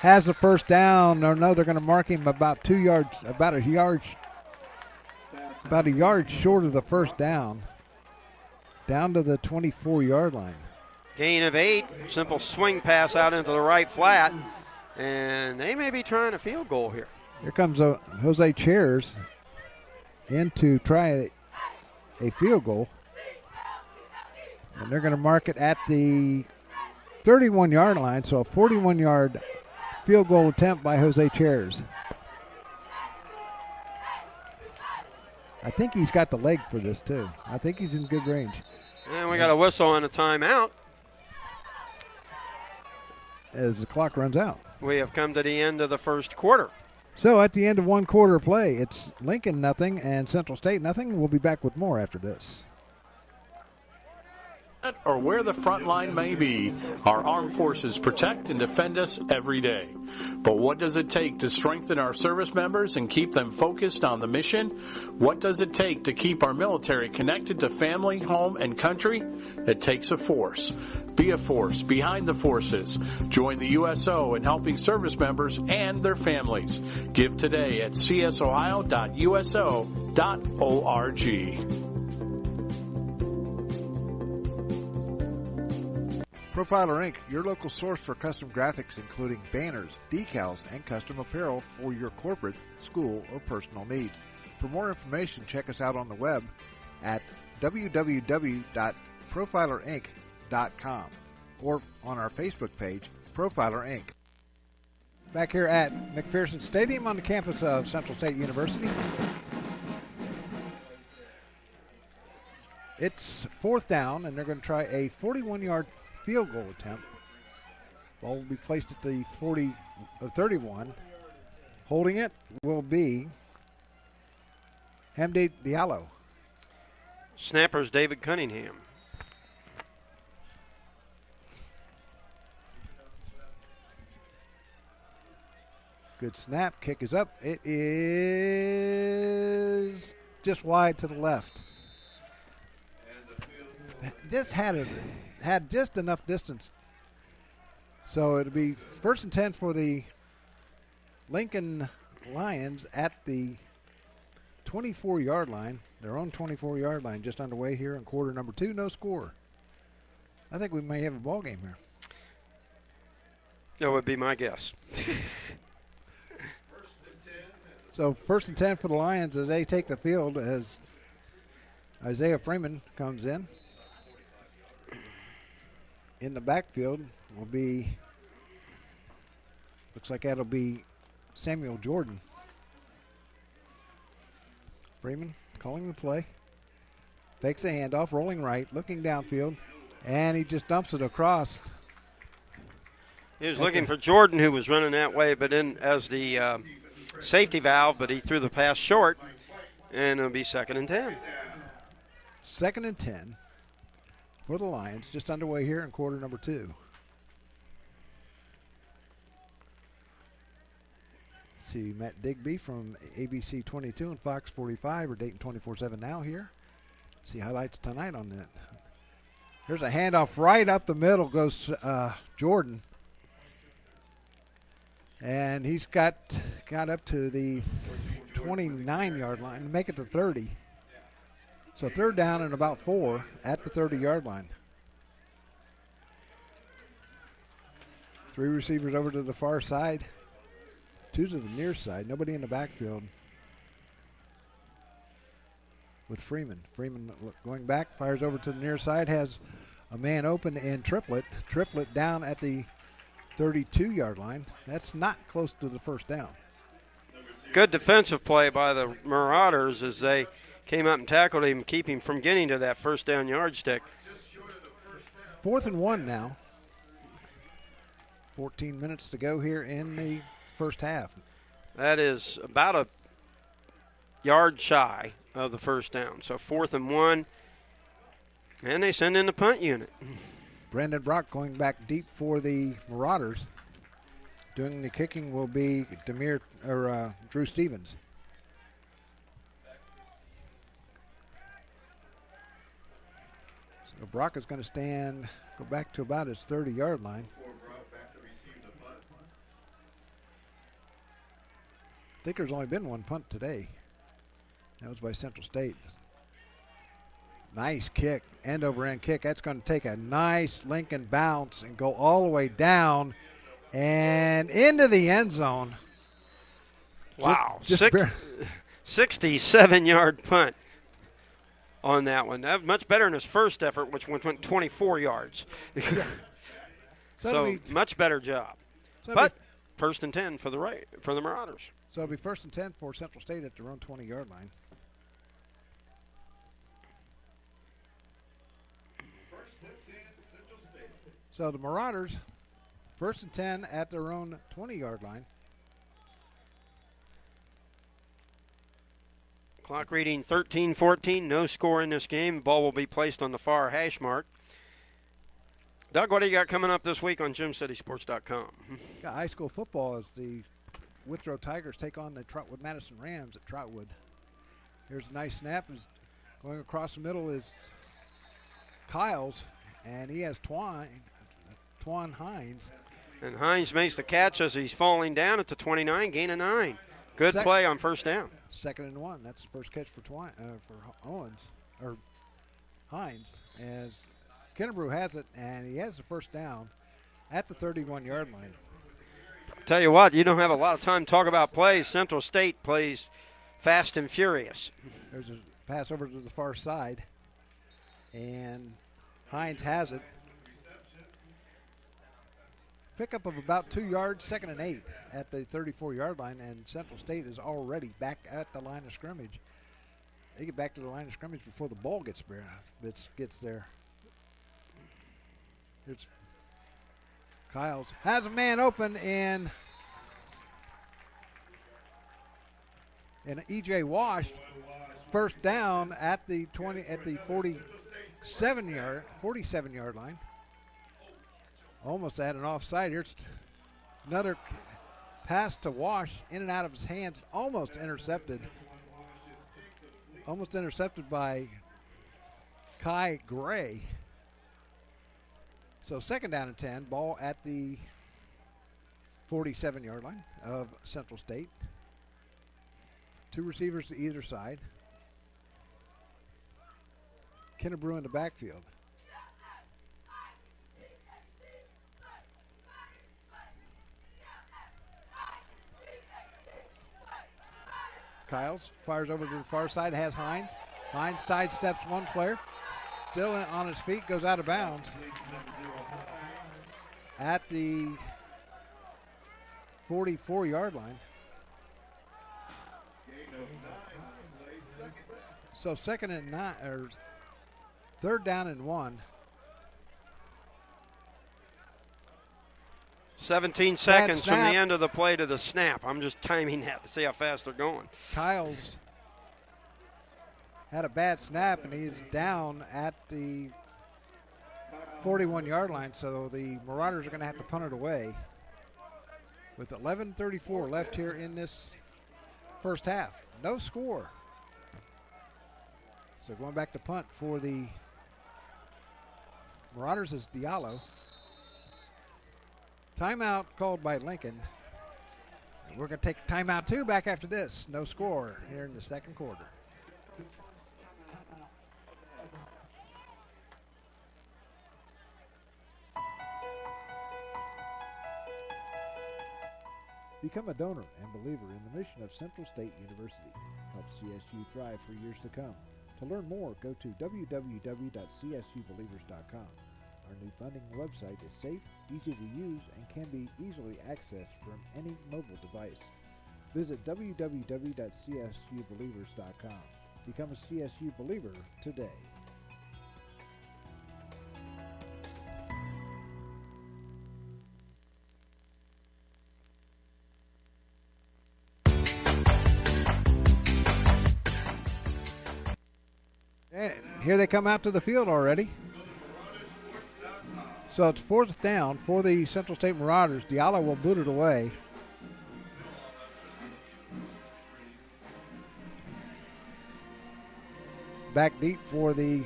has the first down. Or no, they're going to mark him about 2 yards, about a yard short of the first down. Down to the 24-yard line. Gain of 8. Simple swing pass out into the right flat. And they may be trying a field goal here. Here comes Jose Chairs in to try a field goal. And they're going to mark it at the 31-yard line, so a 41-yard field goal attempt by Jose Chairs. I think he's got the leg for this, too. I think he's in good range. And we got a whistle and a timeout. As the clock runs out. We have come to the end of the first quarter. So at the end of one quarter play, it's Lincoln nothing and Central State nothing. We'll be back with more after this. Or where the front line may be, our armed forces protect and defend us every day. But what does it take to strengthen our service members and keep them focused on the mission? What does it take to keep our military connected to family, home, and country? It takes a force. Be a force behind the forces. Join the USO in helping service members and their families. Give today at csohio.uso.org. Profiler Inc., your local source for custom graphics including banners, decals, and custom apparel for your corporate, school, or personal needs. For more information, check us out on the web at www.profilerinc.com or on our Facebook page, Profiler Inc. Back here at McPherson Stadium on the campus of Central State University. It's fourth down, and they're going to try a 41-yard field goal attempt. Ball will be placed at the 31. Holding it will be Hamdi Diallo. Snappers David Cunningham. Good snap. Kick is up. It is just wide to the left. Just had just enough distance. So it'll be first and 10 for the Lincoln Lions at the 24-yard line. Their own 24-yard line, just underway here in quarter number 2. No score. I think we may have a ball game here. That would be my guess. So first and 10 for the Lions as they take the field as Isaiah Freeman comes in. In the backfield will be, looks like that'll be Samuel Jordan. Freeman calling the play. Fakes the handoff, rolling right, looking downfield, and he just dumps it across. He was looking for Jordan, who was running that way, but in as the safety valve, but he threw the pass short, and it'll be 2nd and 10. 2nd and 10 for the Lions, just underway here in quarter number 2. See Matt Digby from ABC 22 and Fox 45 or Dayton 24/7 now here. See highlights tonight on that. Here's a handoff right up the middle goes Jordan. And he's got up to the 29-yard line, make it to 30. So 3rd down and about 4 at the 30-yard line. 3 receivers over to the far side, 2 to the near side. Nobody in the backfield with Freeman. Freeman going back, fires over to the near side, has a man open in Triplett. Triplett down at the 32-yard line. That's not close to the first down. Good defensive play by the Marauders as they came up and tackled him, keep him from getting to that first down yardstick. 4th and 1 now. 14 minutes to go here in the first half. That is about a yard shy of the first down. So 4th and 1, and they send in the punt unit. Brandon Brock going back deep for the Marauders. Doing the kicking will be Drew Stevens. So Brock is going to go back to about his 30-yard line. think there's only been one punt today. That was by Central State. Nice kick, end over end kick. That's going to take a nice Lincoln bounce and go all the way down and into the end zone. Wow, 67-yard punt on that one. That was much better than his first effort, which went 24 yards. So much better job. But first and 10 for the Marauders. So it'll be first and 10 for Central State at their own 20-yard line. So the Marauders, first and 10 at their own 20-yard line. Clock reading 13-14. No score in this game. Ball will be placed on the far hash mark. Doug, what do you got coming up this week on GymCitySports.com? Got high school football as the Withrow Tigers take on the Trotwood Madison Rams at Trotwood. Here's a nice snap. Going across the middle is Kyles, and he has Twan Hines. And Hines makes the catch as he's falling down at the 29, gain of 9. Good play on first down. 2nd and 1. That's the first catch for Hines. As Kennebrew has it, and he has the first down at the 31-yard line. Tell you what, you don't have a lot of time to talk about plays. Central State plays fast and furious. There's a pass over to the far side, and Hines has it. Pickup of about 2 yards, 2nd and 8 at the 34-yard line, and Central State is already back at the line of scrimmage. They get back to the line of scrimmage before the ball gets there. Here's Kyles has a man open, and E.J. Wash, first down at the 47-yard line. Almost at an offside. Here's another pass to Wash, in and out of his hands, almost intercepted. Almost intercepted by Kai Gray. So 2nd down and 10, ball at the 47-yard line of Central State. 2 receivers to either side. Kennebrew in the backfield. Kyles fires over to the far side, has Hines. Hines sidesteps one player. Still on his feet, goes out of bounds at the 44-yard line. So 2nd and 9, or 3rd down and 1. 17 seconds from the end of the play to the snap. I'm just timing that to see how fast they're going. Kyles had a bad snap, and he's down at the 41-yard line, so the Marauders are going to have to punt it away. With 11:34 left here in this first half. No score. So going back to punt for the Marauders is Diallo. Timeout called by Lincoln. And we're going to take a timeout too back after this. No score here in the second quarter. Become a donor and believer in the mission of Central State University. Help CSU thrive for years to come. To learn more, go to www.csubelievers.com. Our new funding website is safe, easy to use, and can be easily accessed from any mobile device. Visit www.csubelievers.com. Become a CSU believer today. And here they come out to the field already. So it's 4th down for the Central State Marauders. Diallo will boot it away. Back deep for the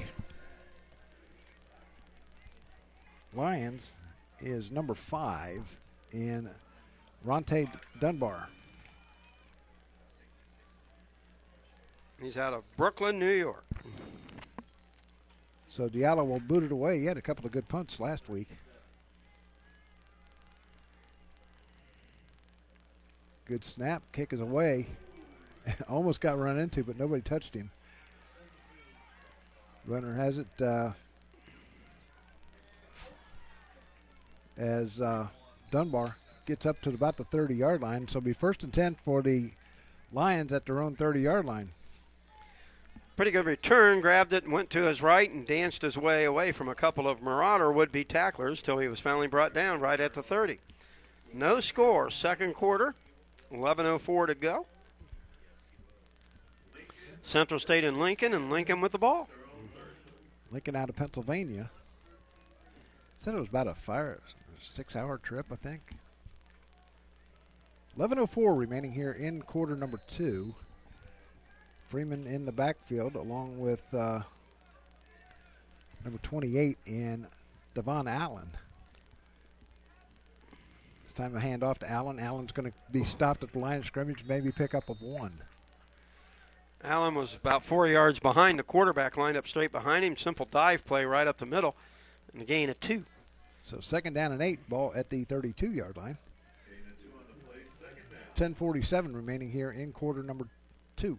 Lions is number 5 in Ronte Dunbar. He's out of Brooklyn, New York. So Diallo will boot it away. He had a couple of good punts last week. Good snap. Kick is away. Almost got run into, but nobody touched him. Runner has it as Dunbar gets up to about the 30-yard line. So it'll be 1st and 10 for the Lions at their own 30-yard line. Pretty good return. Grabbed it and went to his right and danced his way away from a couple of Marauder would-be tacklers till he was finally brought down right at the 30. No score. Second quarter. 11:04 to go. Central State and Lincoln with the ball. Lincoln out of Pennsylvania. Said it was about a 6-hour trip, I think. 11:04 remaining here in quarter number 2. Freeman in the backfield along with number 28 in Devon Allen. It's time to hand off to Allen. Allen's going to be stopped at the line of scrimmage, maybe pick up of 1. Allen was about 4 yards behind the quarterback, lined up straight behind him. Simple dive play right up the middle, and a gain of 2. So 2nd down and 8, ball at the 32-yard line. 10:47 remaining here in quarter number 2.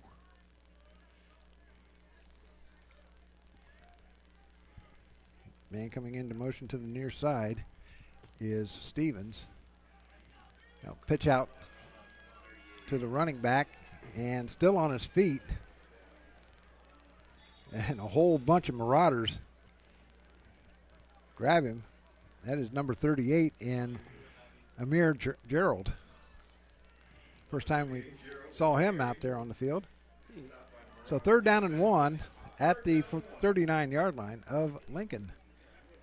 Man coming into motion to the near side is Stevens. Now pitch out to the running back and still on his feet. And a whole bunch of Marauders grab him. That is number 38 in Amir Gerald. First time we saw him out there on the field. So 3rd down and 1 at the 39-yard line of Lincoln.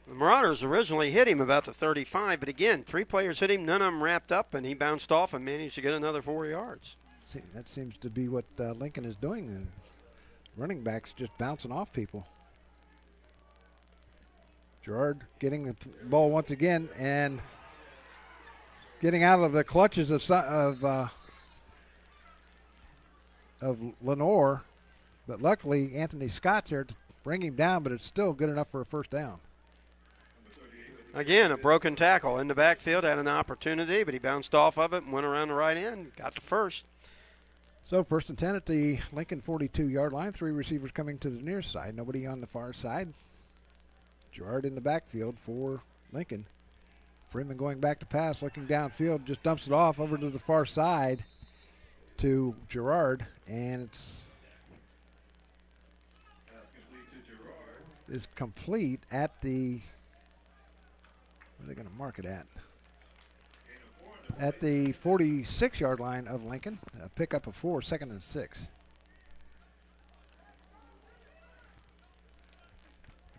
The Marauders originally hit him about the 35, but again, 3 players hit him, none of them wrapped up, and he bounced off and managed to get another 4 yards. See, that seems to be what Lincoln is doing. The running backs just bouncing off people. Gerard getting the ball once again and getting out of the clutches of Lenore, but luckily Anthony Scott's there to bring him down, but it's still good enough for a 1st down. Again, a broken tackle in the backfield, had an opportunity, but he bounced off of it and went around the right end, got the 1st. So 1st and 10 at the Lincoln 42-yard line. 3 receivers coming to the near side, nobody on the far side. Gerard in the backfield for Lincoln. Freeman going back to pass, looking downfield, just dumps it off over to the far side to Gerard, and it's complete at the, where are they going to mark it at? At the 46-yard line of Lincoln. A pickup of 4, 2nd and 6.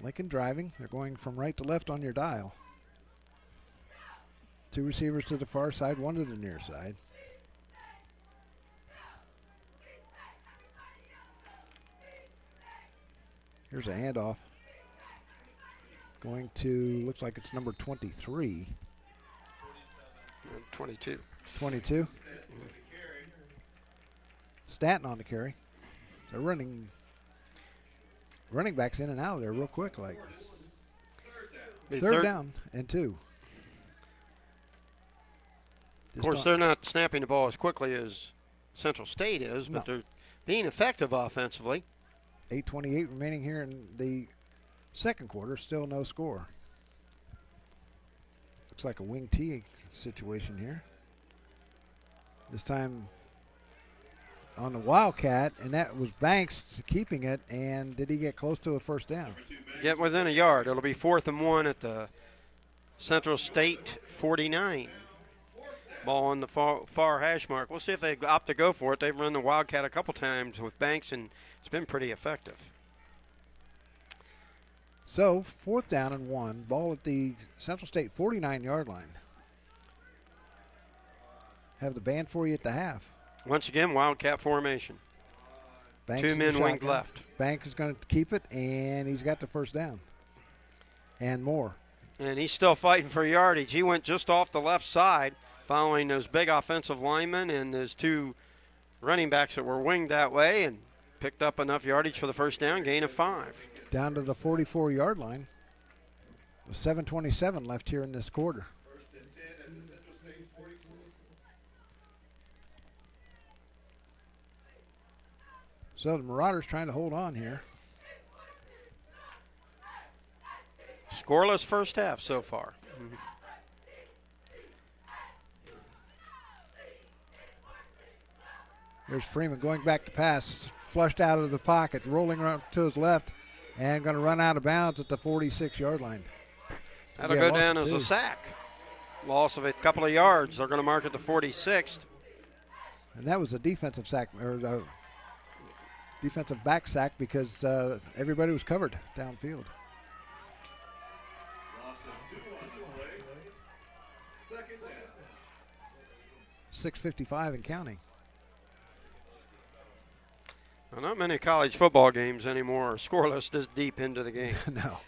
Lincoln driving. They're going from right to left on your dial. 2 receivers to the far side, 1 to the near side. Here's a handoff. Going to, looks like it's number 23. 22. 22. Stanton on the carry. They're running backs in and out of there real quick. Like third down and 2. Of course, they're not snapping the ball as quickly as Central State is, but they're being effective offensively. 8:28 remaining here in the second quarter. Still no score. Looks like a wing T situation here. This time on the Wildcat, and that was Banks keeping it. And did he get close to a 1st down? Get within a yard. It'll be 4th and 1 at the Central State 49. Ball on the far hash mark. We'll see if they opt to go for it. They've run the Wildcat a couple times with Banks, and it's been pretty effective. So 4th down and 1. Ball at the Central State 49-yard line. Have the band for you at the half. Once again, Wildcat formation. Banks 2 men winged left. Banks is going to keep it, and he's got the 1st down. And more. And he's still fighting for yardage. He went just off the left side, following those big offensive linemen and those 2 running backs that were winged that way, and picked up enough yardage for the first down, gain of 5. Down to the 44-yard line. With 7:27 left here in this quarter. So the Marauders trying to hold on here. Scoreless first half so far. Here's Freeman going back to pass. Flushed out of the pocket, rolling around to his left, and going to run out of bounds at the 46-yard line. That'll go down as a sack. Loss of a couple of yards. They're going to mark it the 46th. And that was a defensive sack, or the defensive back sack, because everybody was covered downfield. 6:55 and counting. Well, not many college football games anymore are scoreless this deep into the game. No.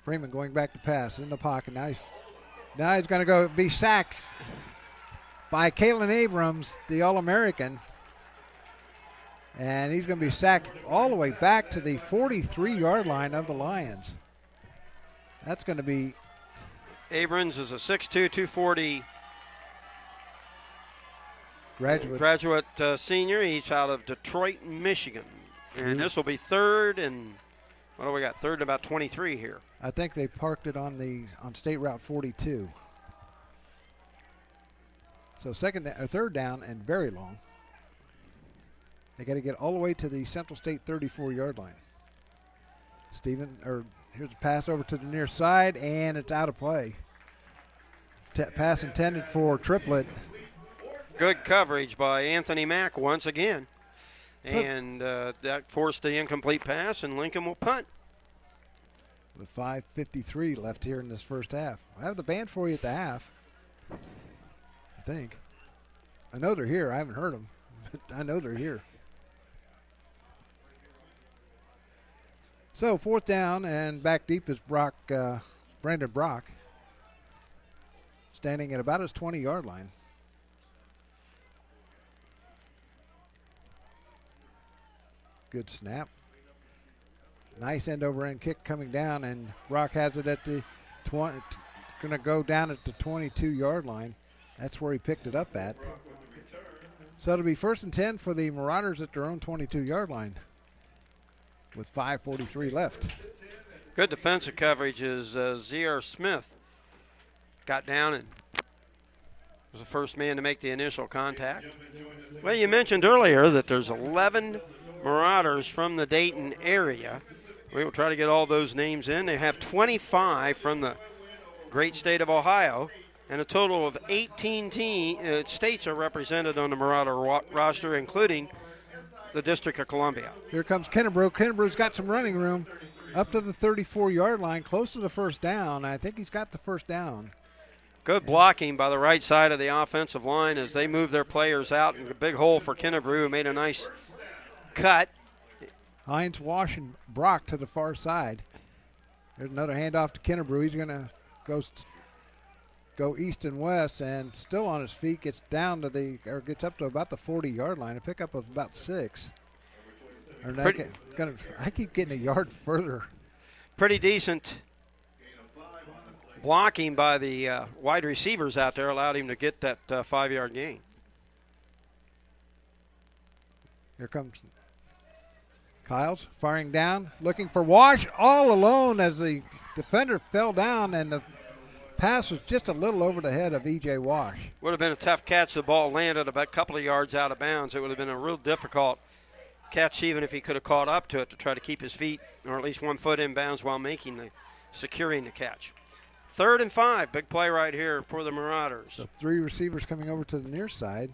Freeman going back to pass in the pocket. Now he's going to go be sacked by Kalen Abrams, the All-American. And he's going to be sacked all the way back to the 43-yard line of the Lions. That's going to be... Abrams is a 6'2", 240 graduate senior. He's out of Detroit, Michigan. And this will be third and, what do we got? Third and about 23 here. I think they parked it on State Route 42. So third down and very long. They got to get all the way to the Central State 34-yard line. Here's a pass over to the near side, and it's out of play. Pass intended for Triplett. Good coverage by Anthony Mack once again. And that forced the incomplete pass, and Lincoln will punt. With 5:53 left here in this first half. I have the band for you at the half, I think. I know they're here. I haven't heard them, but I know they're here. So fourth down, and back deep is Brandon Brock, standing at about his 20-yard line. Good snap. Nice end-over-end kick coming down, and Brock has it at the 20. Going to go down at the 22-yard line. That's where he picked it up at. So it'll be 1st and 10 for the Marauders at their own 22-yard line with 5:43 left. Good defensive coverage as Z.R. Smith got down and was the first man to make the initial contact. Well, you mentioned earlier that there's 11 Marauders from the Dayton area. We will try to get all those names in. They have 25 from the great state of Ohio, and a total of 18 states are represented on the Marauder roster, including the District of Columbia. Here comes Kennebrew. Kennebrew's got some running room up to the 34-yard line, close to the first down. I think he's got the first down. Good blocking by the right side of the offensive line as they move their players out. And a big hole for Kennebrew, who made a nice cut. Hines, Wash, and Brock to the far side. There's another handoff to Kennebrew. He's going to go east and west, and still on his feet, gets gets up to about the 40-yard line. A pickup of about 6. I keep getting a yard further. Pretty decent blocking by the wide receivers out there allowed him to get that 5-yard gain. Here comes Kyles firing down, looking for Wash all alone as the defender fell down, and the pass was just a little over the head of E.J. Wash. Would have been a tough catch. The ball landed about a couple of yards out of bounds. It would have been a real difficult catch even if he could have caught up to it to try to keep his feet or at least 1 foot in bounds while securing the catch. 3rd and 5. Big play right here for the Marauders. So 3 receivers coming over to the near side.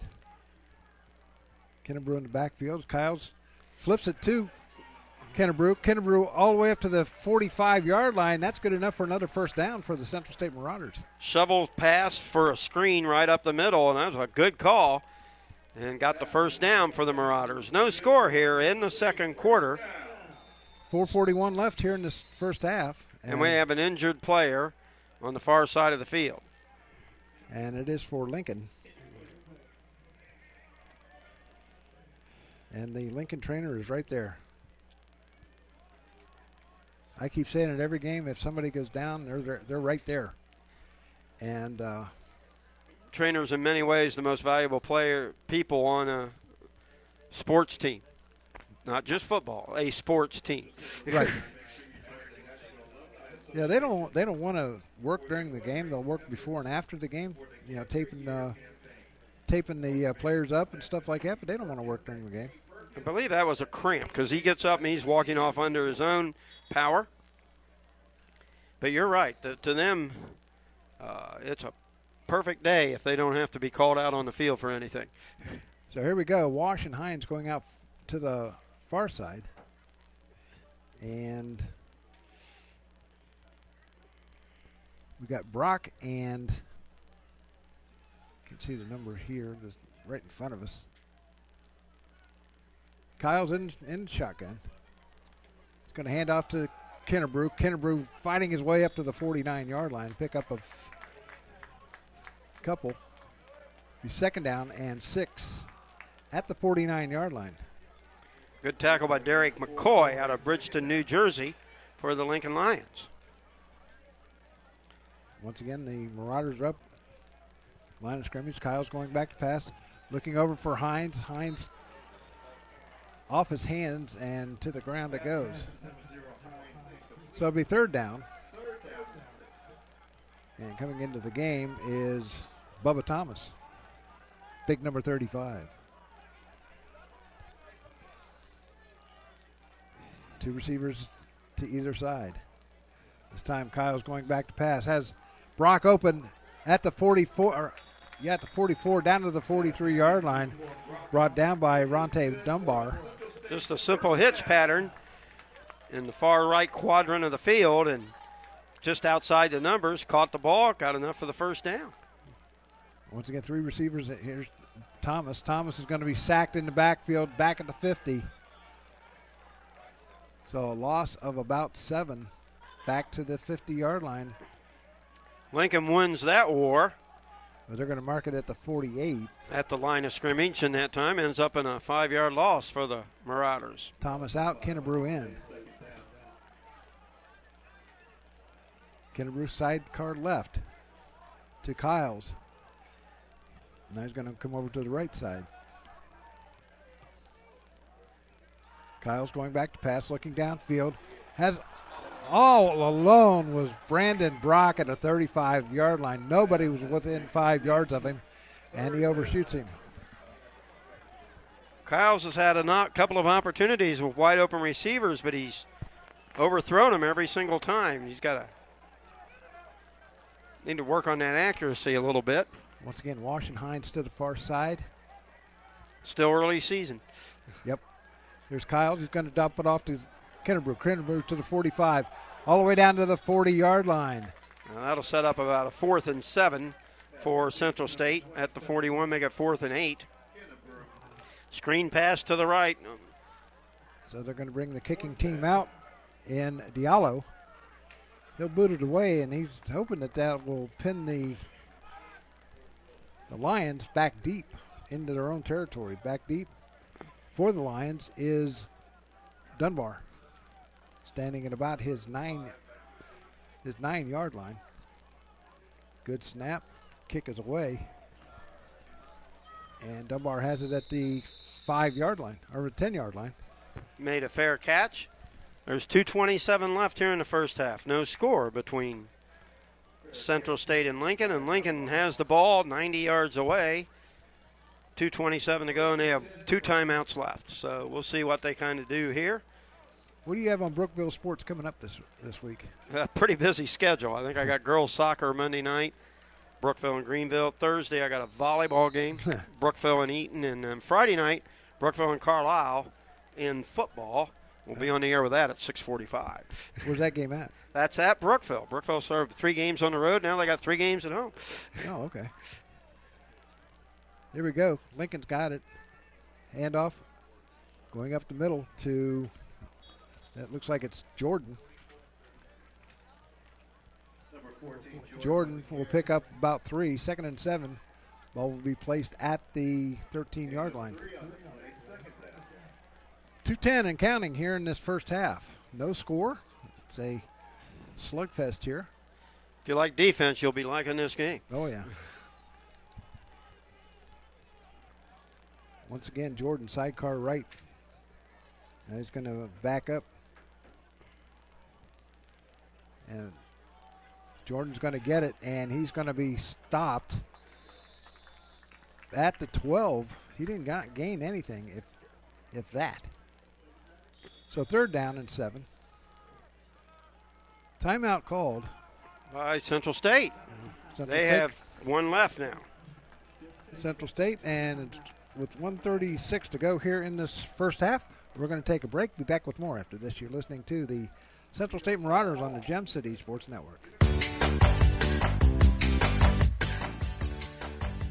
Kennebrew in the backfield. Kyles flips it to Kennebrew. Kennebrew all the way up to the 45-yard line. That's good enough for another first down for the Central State Marauders. Shovel pass for a screen right up the middle, and that was a good call. And got the first down for the Marauders. No score here in the second quarter. 4:41 left here in this first half. And we have an injured player on the far side of the field. And it is for Lincoln. And the Lincoln trainer is right there. I keep saying it every game. If somebody goes down, they're right there. And trainers, in many ways, the most valuable people on a sports team, not just football, a sports team. Right. Yeah, they don't want to work during the game. They'll work before and after the game. You know, taping the players up and stuff like that. But they don't want to work during the game. I believe that was a cramp because he gets up and he's walking off under his own power. But you're right. To them, it's a perfect day if they don't have to be called out on the field for anything. So here we go. Wash and Hines going out to the far side. And we got Brock and you can see the number here right in front of us. Kyle's in shotgun. He's going to hand off to Kennebrew. Kennebrew fighting his way up to the 49-yard line. Pick up a couple. He's second down and 6 at the 49-yard line. Good tackle by Derek McCoy out of Bridgeton, New Jersey for the Lincoln Lions. Once again, the Marauders are up. Line of scrimmage. Kyle's going back to pass. Looking over for Hines. Hines off his hands and to the ground it goes. So it'll be third down. And coming into the game is Bubba Thomas, big number 35. Two receivers to either side. This time Kyle's going back to pass. Has Brock open at the 44, at the 44 down to the 43-yard line. Brought down by Ronte Dunbar. Just a simple hitch pattern in the far right quadrant of the field, and just outside the numbers, caught the ball, got enough for the first down. Once again, three receivers. Here's Thomas. Thomas is going to be sacked in the backfield, back at the 50. So a loss of about 7, back to the 50-yard line. Lincoln wins that war. But they're going to mark it at the 48. At the line of scrimmage, and that time ends up in a 5-yard loss for the Marauders. Thomas out, Kennebrew in. Kennebrew sidecar left to Kyles. Now he's going to come over to the right side. Kyles going back to pass, looking downfield. Has all alone was Brandon Brock at a 35-yard line. Nobody was within 5 yards of him, and he overshoots him. Kyles has had a couple of opportunities with wide open receivers, but he's overthrown them every single time. He's got to need to work on that accuracy a little bit. Once again, Washington Hines to the far side. Still early season. Yep. Here's Kyles. He's going to dump it off to Kennebrew. Kennebrew to the 45, all the way down to the 40-yard line. Now that'll set up about a 4th and 7 for Central State. At the 41, make it 4th and 8. Screen pass to the right. So they're going to bring the kicking team out in Diallo. He'll boot it away, and he's hoping that will pin the Lions back deep into their own territory. Back deep for the Lions is Dunbar, standing at about his 9-yard line. Good snap. Kick is away. And Dunbar has it at the 5-yard line, or the 10-yard line. Made a fair catch. There's 2:27 left here in the first half. No score between Central State and Lincoln has the ball 90 yards away. 2:27 to go, and they have 2 timeouts left. So we'll see what they kind of do here. What do you have on Brookville Sports coming up this week? A pretty busy schedule. I think I got girls soccer Monday night, Brookville and Greenville. Thursday I got a volleyball game, Brookville and Eaton. And then Friday night, Brookville and Carlisle in football. We'll be on the air with that at 6:45. Where's that game at? That's at Brookville. Brookville served 3 games on the road. Now they got 3 games at home. Oh, okay. Here we go. Lincoln's got it. Handoff. Going up the middle to, that looks like it's Jordan. Number 14, Jordan will pick up about 3. 2nd and 7. Ball will be placed at the 13-yard line. 2:10 and counting here in this first half. No score. It's a slugfest here. If you like defense, you'll be liking this game. Oh, yeah. Once again, Jordan sidecar right. Now he's going to back up. And Jordan's going to get it, and he's going to be stopped at the 12. He didn't gain anything, if that. So 3rd down and 7. Timeout called by Central State. They have one left now. Central State, and with 1:36 to go here in this first half, we're going to take a break. Be back with more after this. You're listening to the Central State Marauders on the Gem City Sports Network.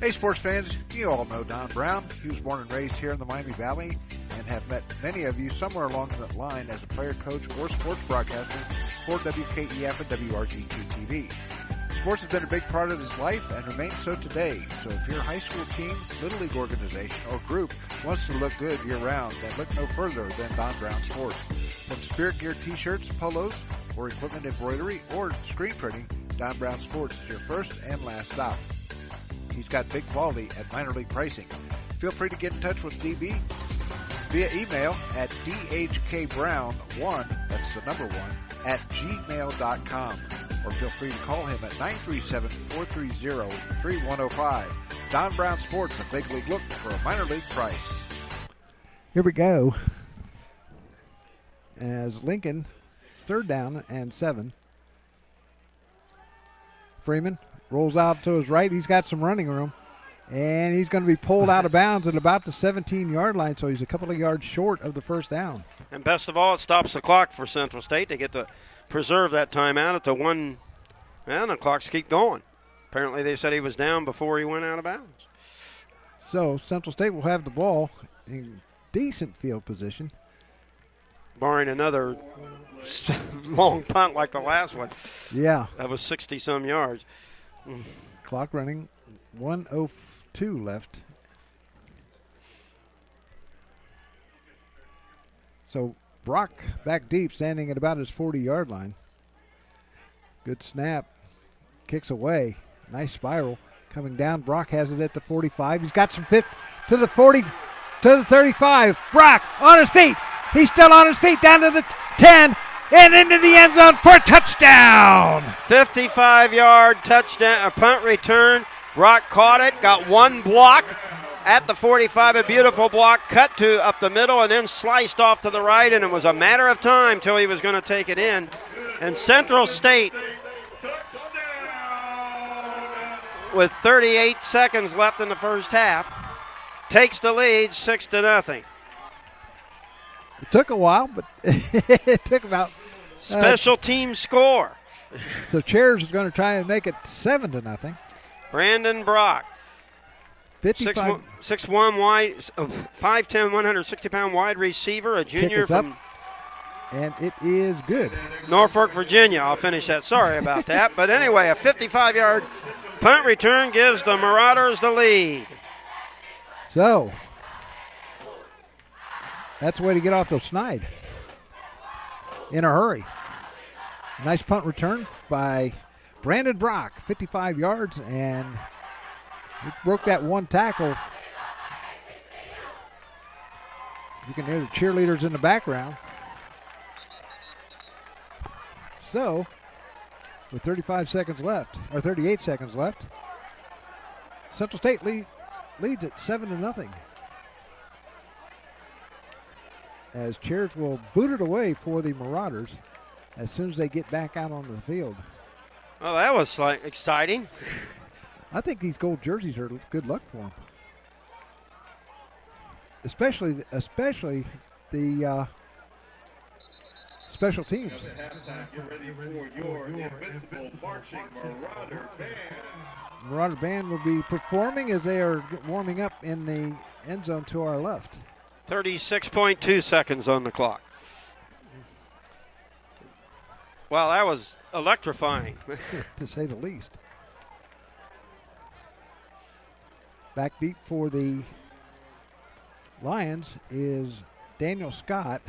Hey, sports fans, you all know Don Brown. He was born and raised here in the Miami Valley and have met many of you somewhere along that line as a player, coach, or sports broadcaster for WKEF and WRGT-TV. Sports has been a big part of his life and remains so today. So if your high school team, little league organization, or group wants to look good year-round, then look no further than Don Brown Sports. From Spirit Gear t-shirts, polos, or equipment embroidery, or screen printing, Don Brown Sports is your first and last stop. He's got big quality at minor league pricing. Feel free to get in touch with DB via email at dhkbrown1, that's the number 1, at gmail.com. Or feel free to call him at 937-430-3105. Don Brown Sports, a big league look for a minor league price. Here we go. As Lincoln, 3rd down and 7. Freeman rolls out to his right. He's got some running room. And he's going to be pulled out of bounds at about the 17-yard line, so he's a couple of yards short of the first down. And best of all, it stops the clock for Central State. They get to preserve that timeout at the 1, and the clocks keep going. Apparently they said he was down before he went out of bounds. So Central State will have the ball in decent field position. Barring another long punt like the last one. Yeah. That was 60-some yards. Clock running, 1:02 left. So Brock back deep, standing at about his 40-yard line. Good snap. Kicks away. Nice spiral. Coming down. Brock has it at the 45. He's got some 50 to the 40, to the 35. Brock on his feet. He's still on his feet. Down to the 10 and into the end zone for a touchdown. 55-yard touchdown, a punt return. Brock caught it, got one block at the 45, a beautiful block, cut to up the middle, and then sliced off to the right, and it was a matter of time till he was going to take it in. And Central State, with 38 seconds left in the first half, takes the lead 6-0. It took a while, but it took about special team score. So Chairs is going to try and make it 7-0. Brandon Brock, 55. 6'1", wide, 5'10", 160-pound wide receiver, a junior from up, and it is good. Norfolk, Virginia. I'll finish that. Sorry about that. But anyway, a 55-yard punt return gives the Marauders the lead. So that's the way to get off the snide in a hurry. Nice punt return by Brandon Brock, 55 yards, and he broke that one tackle. You can hear the cheerleaders in the background. So, with 35 seconds left, or 38 seconds left, Central State leads at 7-0. As Chairs will boot it away for the Marauders as soon as they get back out onto the field. Oh, that was exciting. I think these gold jerseys are good luck for them. Especially the special teams. Get ready for your invincible marching Marauder Band. Marauder Band will be performing as they are warming up in the end zone to our left. 36.2 seconds on the clock. Wow, that was electrifying. To say the least. Backbeat for the Lions is Daniel Scott,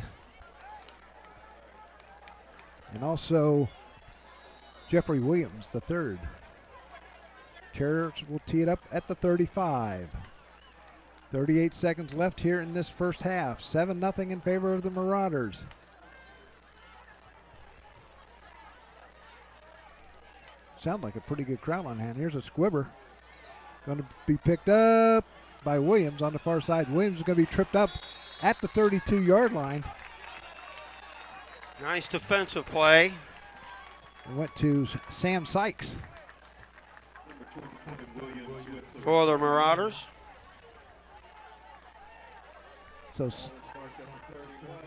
and also Jeffrey Williams, the third. Terriers will tee it up at the 35. 38 seconds left here in this first half. 7-0 in favor of the Marauders. Sound like a pretty good crowd on hand. Here's a squibber. Going to be picked up by Williams on the far side. Williams is going to be tripped up at the 32-yard line. Nice defensive play. It went to Sam Sykes. For the Marauders. So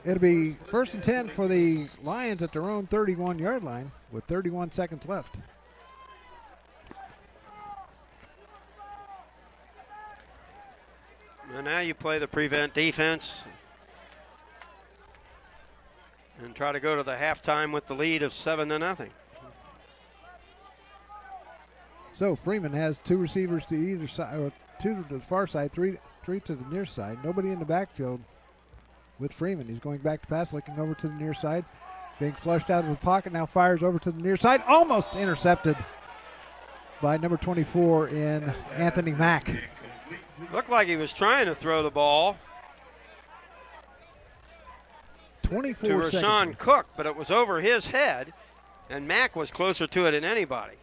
it'll be 1st and 10 for the Lions at their own 31-yard line with 31 seconds left. And now you play the prevent defense and try to go to the halftime with the lead of 7-0. So Freeman has two receivers to either side, or two to the far side, three to the near side. Nobody in the backfield with Freeman. He's going back to pass, looking over to the near side. Being flushed out of the pocket, now fires over to the near side. Almost intercepted by number 24 in Anthony Mack. Looked like he was trying to throw the ball 24 to seconds. Rashawn Cook, but it was over his head, and Mack was closer to it than anybody.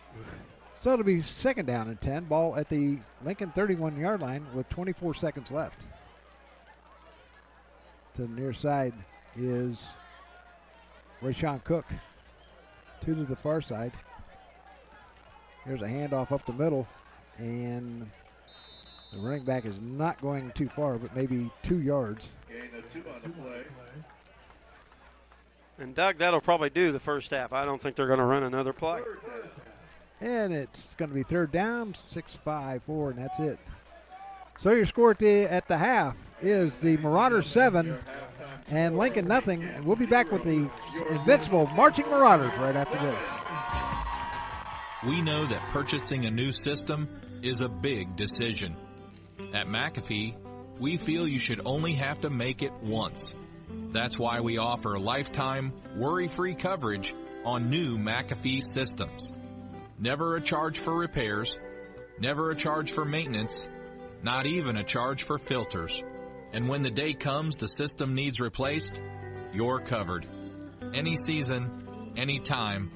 So it'll be 2nd down and 10. Ball at the Lincoln 31-yard line with 24 seconds left. To the near side is Rashawn Cook. Two to the far side. Here's a handoff up the middle, and the running back is not going too far, but maybe 2 yards. Gain of 2 on the play. And Doug, that'll probably do the first half. I don't think they're going to run another play. And it's going to be 3rd down, 6-5-4, and that's it. So your score at the half is the Marauders 7 and Lincoln 0. And we'll be back with the invincible Marching Marauders right after this. We know that purchasing a new system is a big decision. At McAfee, we feel you should only have to make it once. That's why we offer lifetime, worry-free coverage on new McAfee systems. Never a charge for repairs, never a charge for maintenance, not even a charge for filters. And when the day comes the system needs replaced, you're covered. Any season, any time,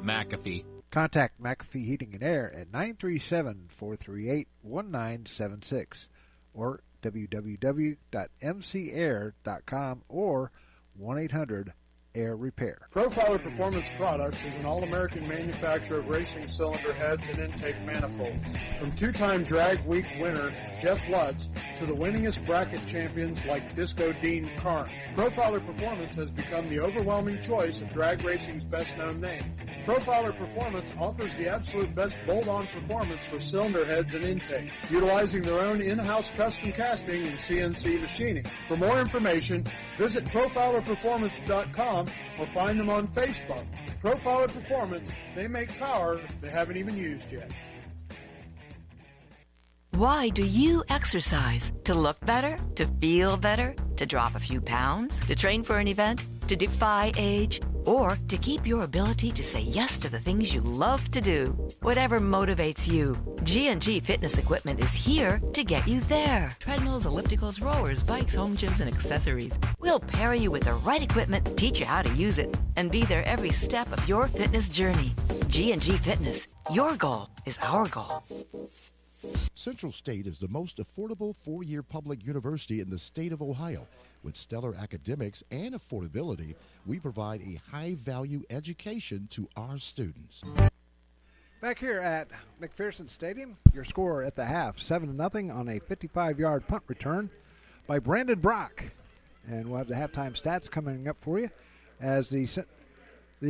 McAfee. Contact McAfee Heating and Air at 937-438-1976 or www.mcair.com or 1-800-AIR-REPAIR. Profiler Performance Products is an all-American manufacturer of racing cylinder heads and intake manifolds. From two-time Drag Week winner Jeff Lutz to the winningest bracket champions like Disco Dean Karn, Profiler Performance has become the overwhelming choice of drag racing's best-known name. Profiler Performance offers the absolute best bolt-on performance for cylinder heads and intake, utilizing their own in-house custom casting and CNC machining. For more information, visit ProfilerPerformance.com or find them on Facebook. Profiler Performance, they make power they haven't even used yet. Why do you exercise? To look better? To feel better? To drop a few pounds? To train for an event? To defy age? Or to keep your ability to say yes to the things you love to do? Whatever motivates you, G&G Fitness Equipment is here to get you there. Treadmills, ellipticals, rowers, bikes, home gyms, and accessories. We'll pair you with the right equipment, teach you how to use it, and be there every step of your fitness journey. G&G Fitness. Your goal is our goal. Central State is the most affordable four-year public university in the state of Ohio. With stellar academics and affordability, we provide a high-value education to our students. Back here at McPherson Stadium, your score at the half, 7-0 on a 55-yard punt return by Brandon Brock. And we'll have the halftime stats coming up for you as the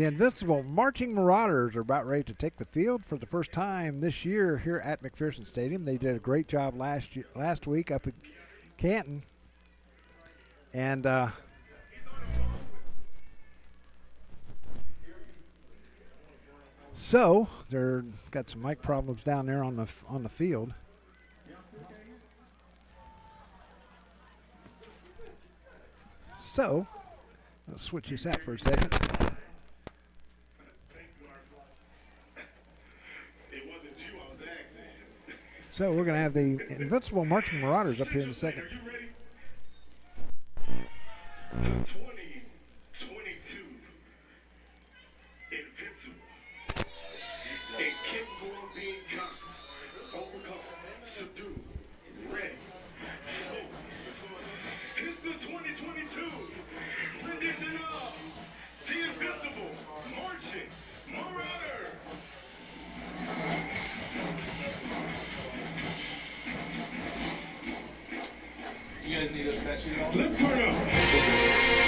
invincible Marching Marauders are about ready to take the field for the first time this year here at McPherson Stadium. They did a great job last week up at Canton. And so they're got some mic problems down there on the field. So, let's switch this out for a second. So we're going to have the Invincible Marching Marauders up here in a second. 2022 Invincible. Incapable of being conquered, overcome, subdued, ready, focused. It's the 2022 rendition of the Invincible Marching Marauder. You guys need a set sheet on? Let's turn up.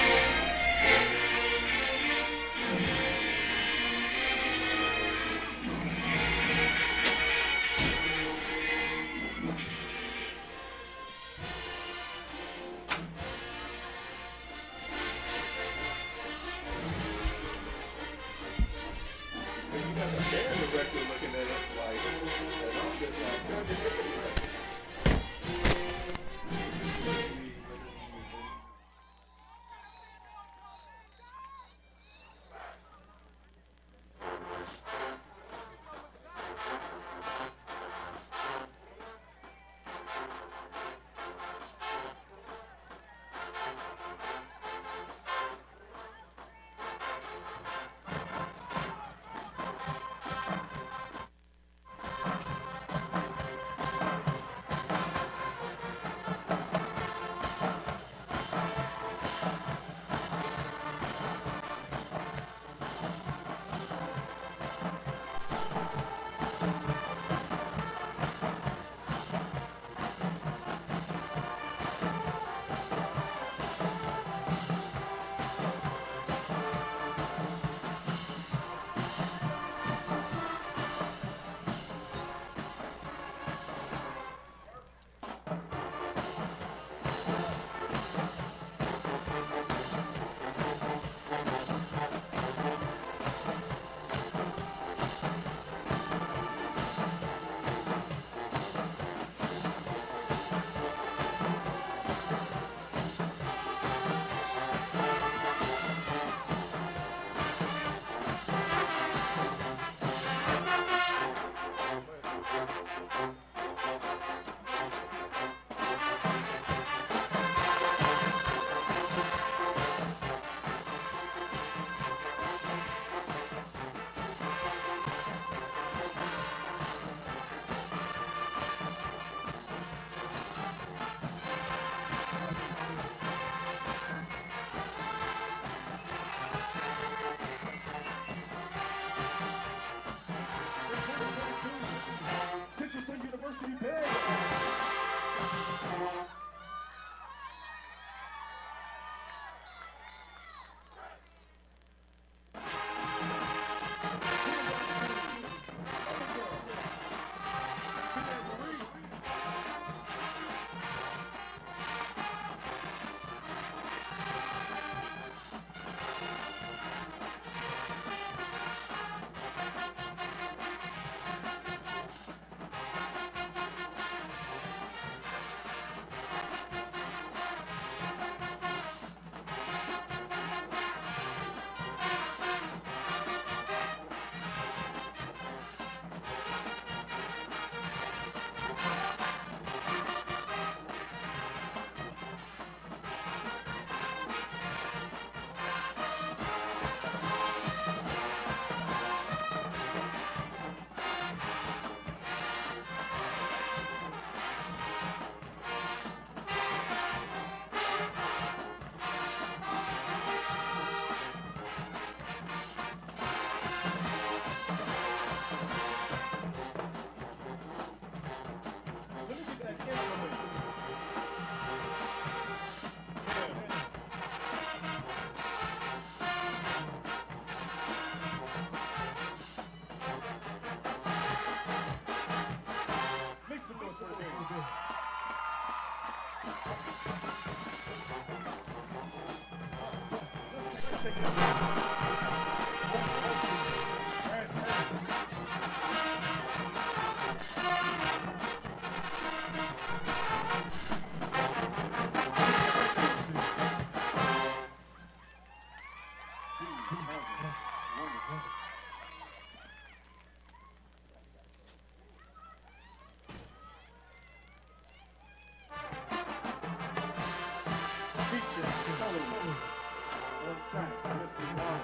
sacks, Mr. Mark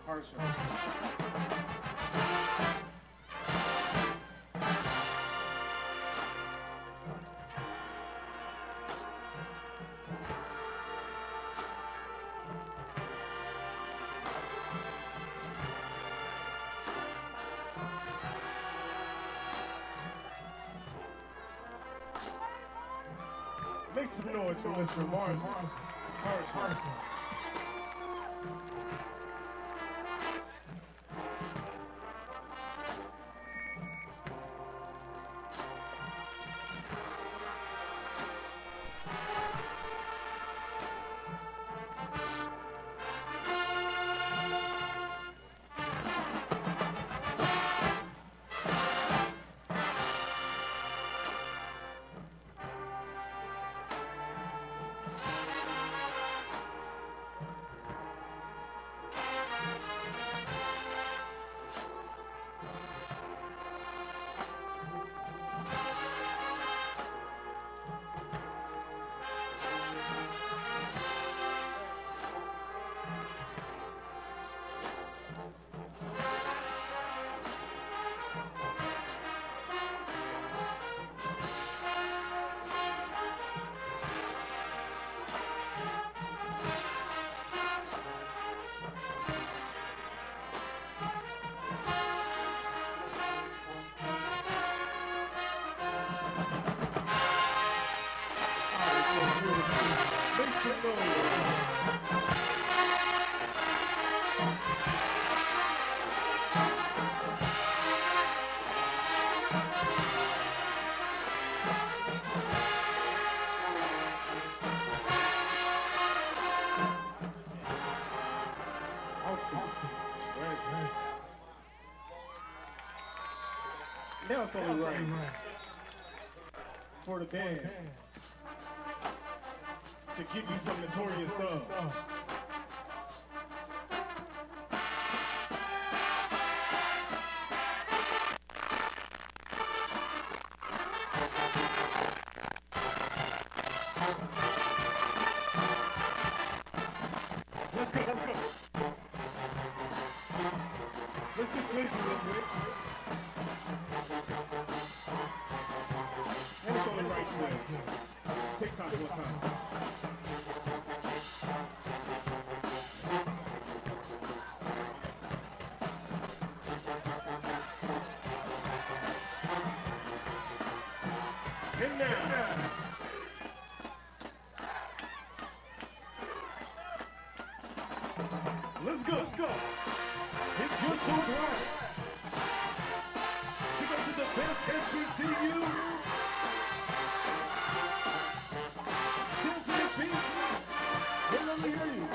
Harsham. Make some noise for Mr. Mark Harsham. Now it's only right for the band to give you some notorious stuff. Let's go. Let's get sleepy real quick. And it's only right way. TikTok one time. And now. Let's go. It's good so bright. We go to the best HBCU. Still to your feet. We'll let me hear you.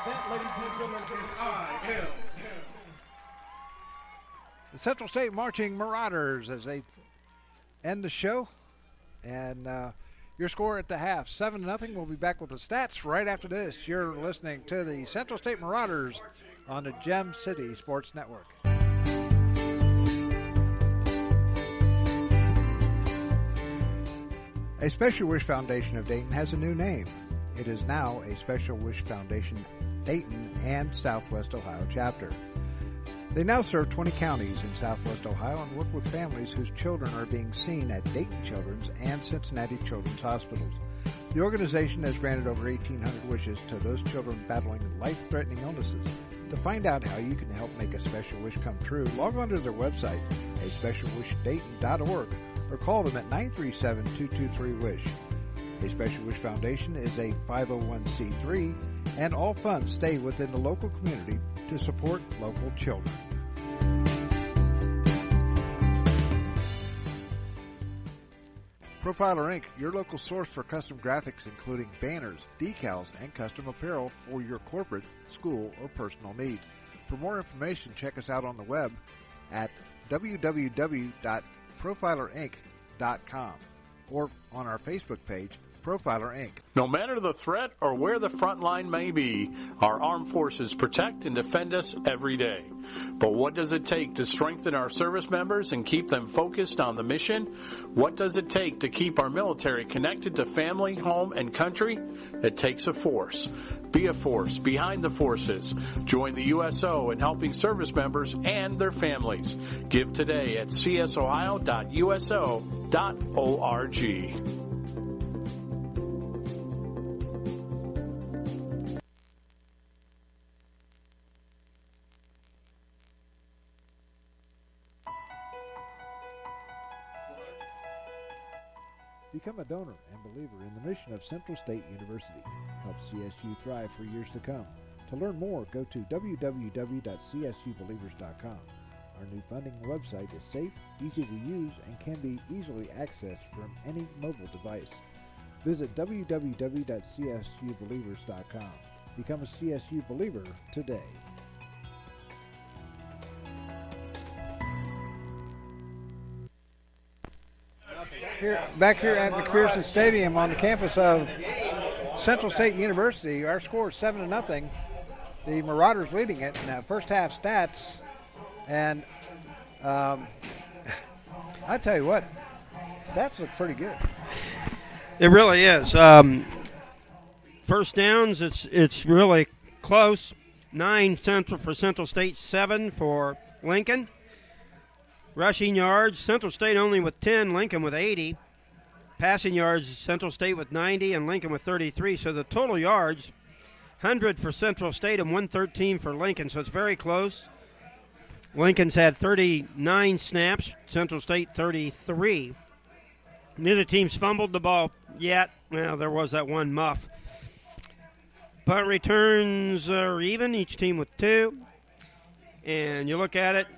That, ladies and gentlemen, is IL. The Central State Marching Marauders as they end the show. And your score at the half, 7-0. We'll be back with the stats right after this. You're listening to the Central State Marauders on the Gem City Sports Network. A Special Wish Foundation of Dayton has a new name. It is now a Special Wish Foundation Dayton and Southwest Ohio chapter. They now serve 20 counties in Southwest Ohio and work with families whose children are being seen at Dayton Children's and Cincinnati Children's Hospitals. The organization has granted over 1,800 wishes to those children battling life-threatening illnesses. To find out how you can help make a special wish come true, log on to their website, aspecialwishdayton.org, or call them at 937-223-WISH. A Special Wish Foundation is a 501c3, and all funds stay within the local community to support local children. Profiler Inc., your local source for custom graphics including banners, decals, and custom apparel for your corporate, school, or personal needs. For more information, check us out on the web at www.profilerinc.com or on our Facebook page, Profiler Inc. No matter the threat or where the front line may be, our armed forces protect and defend us every day. But what does it take to strengthen our service members and keep them focused on the mission? What does it take to keep our military connected to family, home, and country? It takes a force. Be a force behind the forces. Join the USO in helping service members and their families. Give today at csohio.uso.org. Become a donor and believer in the mission of Central State University. Help CSU thrive for years to come. To learn more, go to www.csubelievers.com. Our new funding website is safe, easy to use, and can be easily accessed from any mobile device. Visit www.csubelievers.com. Become a CSU believer today. Back here at McPherson Stadium on the campus of Central State University, our score is 7-0. The Marauders leading it in first half stats. And I tell you what, stats look pretty good. It really is. First downs, it's really close. 9 for Central State, 7 for Lincoln. Rushing yards, Central State only with 10, Lincoln with 80. Passing yards, Central State with 90 and Lincoln with 33. So the total yards, 100 for Central State and 113 for Lincoln. So it's very close. Lincoln's had 39 snaps, Central State 33. Neither team's fumbled the ball yet. Well, there was that one muff. Punt returns are even, each team with 2. And you look at it,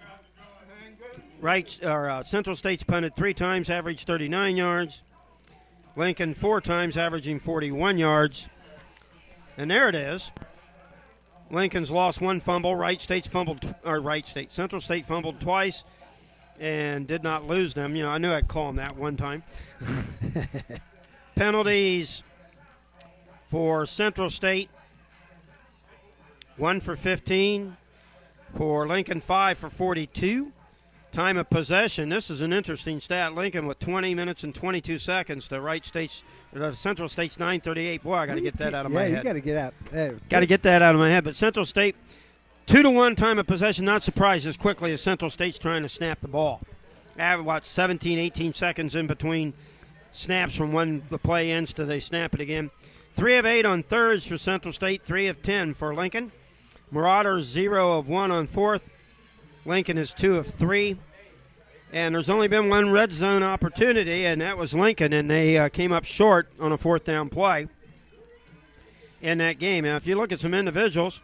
Central State's punted 3 times, averaged 39 yards. Lincoln 4 times, averaging 41 yards. And there it is. Lincoln's lost 1 fumble. Central State fumbled twice and did not lose them. You know, I knew I'd call them that one time. Penalties for Central State, 1 for 15. For Lincoln, 5 for 42. Time of possession, this is an interesting stat. Lincoln with 20 minutes and 22 seconds to Central State's 9:38. Boy, I got to get that out of my head. Yeah, you got to get out. Got to get that out of my head. But Central State, 2-1 time of possession. Not surprised as quickly as Central State's trying to snap the ball. I have 17, 18 seconds in between snaps from when the play ends to they snap it again. 3 of 8 on thirds for Central State, 3 of 10 for Lincoln. Marauders 0 of 1 on fourth. Lincoln is 2 of 3. And there's only been one red zone opportunity, and that was Lincoln, and they came up short on a 4th down play in that game. Now, if you look at some individuals,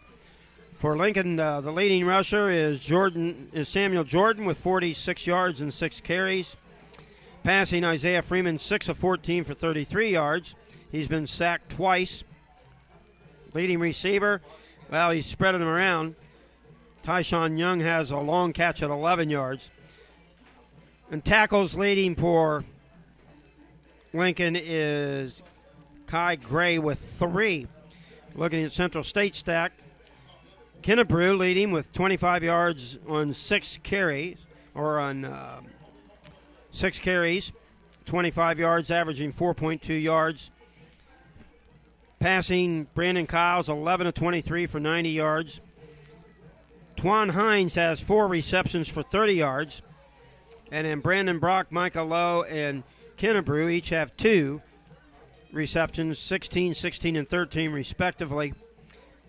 for Lincoln, the leading rusher is Samuel Jordan with 46 yards and 6 carries. Passing, Isaiah Freeman, 6 of 14 for 33 yards. He's been sacked twice. Leading receiver, well, he's spreading them around. Tyshawn Young has a long catch at 11 yards. And tackles leading for Lincoln is Kai Gray with 3. Looking at Central State stack, Kennebrew leading with 25 yards on 6 carries, 25 yards, averaging 4.2 yards. Passing, Brandon Kyles, 11 of 23 for 90 yards. Twan Hines has 4 receptions for 30 yards. And then Brandon Brock, Micah Lowe, and Kennebrew each have 2 receptions, 16, 16, and 13 respectively.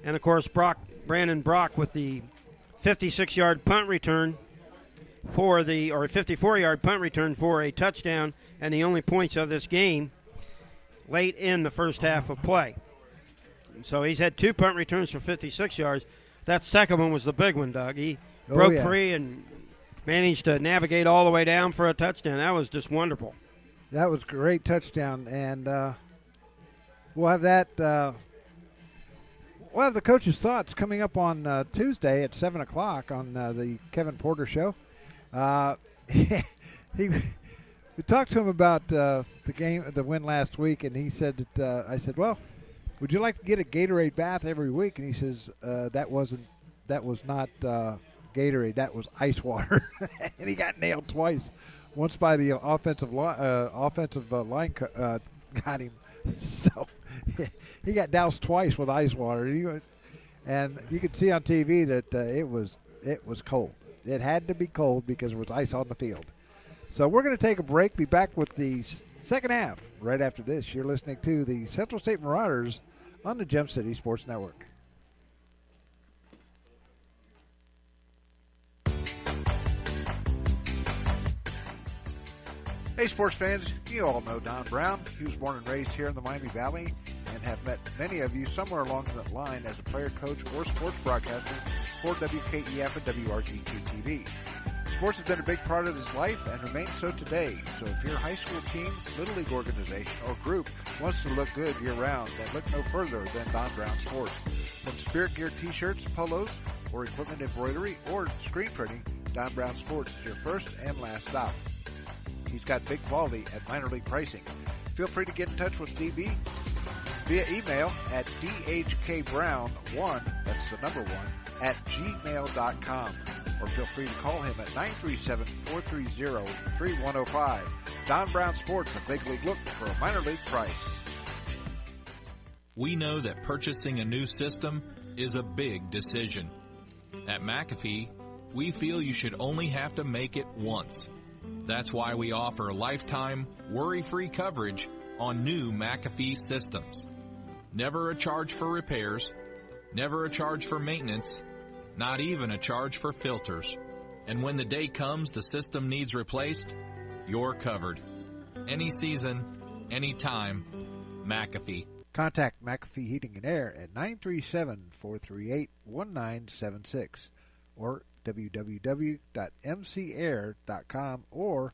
And, of course, Brandon Brock with the 56-yard punt return or 54-yard punt return for a touchdown and the only points of this game late in the first half of play. So he's had 2 punt returns for 56 yards. That second one was the big one, Doug. He broke free and managed to navigate all the way down for a touchdown. That was just wonderful. That was a great touchdown, and we'll have that. We'll have the coach's thoughts coming up on Tuesday at 7 o'clock on the Kevin Porter Show. We talked to him about the win last week, and he said that, I said, well, would you like to get a Gatorade bath every week? And he says, that was not Gatorade, that was ice water. And he got nailed twice. Once by the offensive line got him. So he got doused twice with ice water. And you could see on TV that it was cold. It had to be cold because there was ice on the field. So we're going to take a break, be back with the second half right after this. You're listening to the Central State Marauders on the Gem City Sports Network. Hey, sports fans, you all know Don Brown. He was born and raised here in the Miami Valley and have met many of you somewhere along that line as a player, coach, or sports broadcaster for WKEF and WRGT-TV. Sports has been a big part of his life and remains so today. So if your high school team, little league organization, or group wants to look good year-round, then look no further than Don Brown Sports. From spirit gear t-shirts, polos, or equipment embroidery, or screen printing, Don Brown Sports is your first and last stop. He's got big quality at minor league pricing. Feel free to get in touch with DB via email at dhkbrown1, that's the number 1, at gmail.com. Or feel free to call him at 937-430-3105. Don Brown Sports, a big league look for a minor league price. We know that purchasing a new system is a big decision. At McAfee, we feel you should only have to make it once. That's why we offer lifetime, worry-free coverage on new McAfee systems. Never a charge for repairs, never a charge for maintenance, not even a charge for filters. And when the day comes the system needs replaced, you're covered. Any season, any time, McAfee. Contact McAfee Heating and Air at 937-438-1976 or www.mcair.com or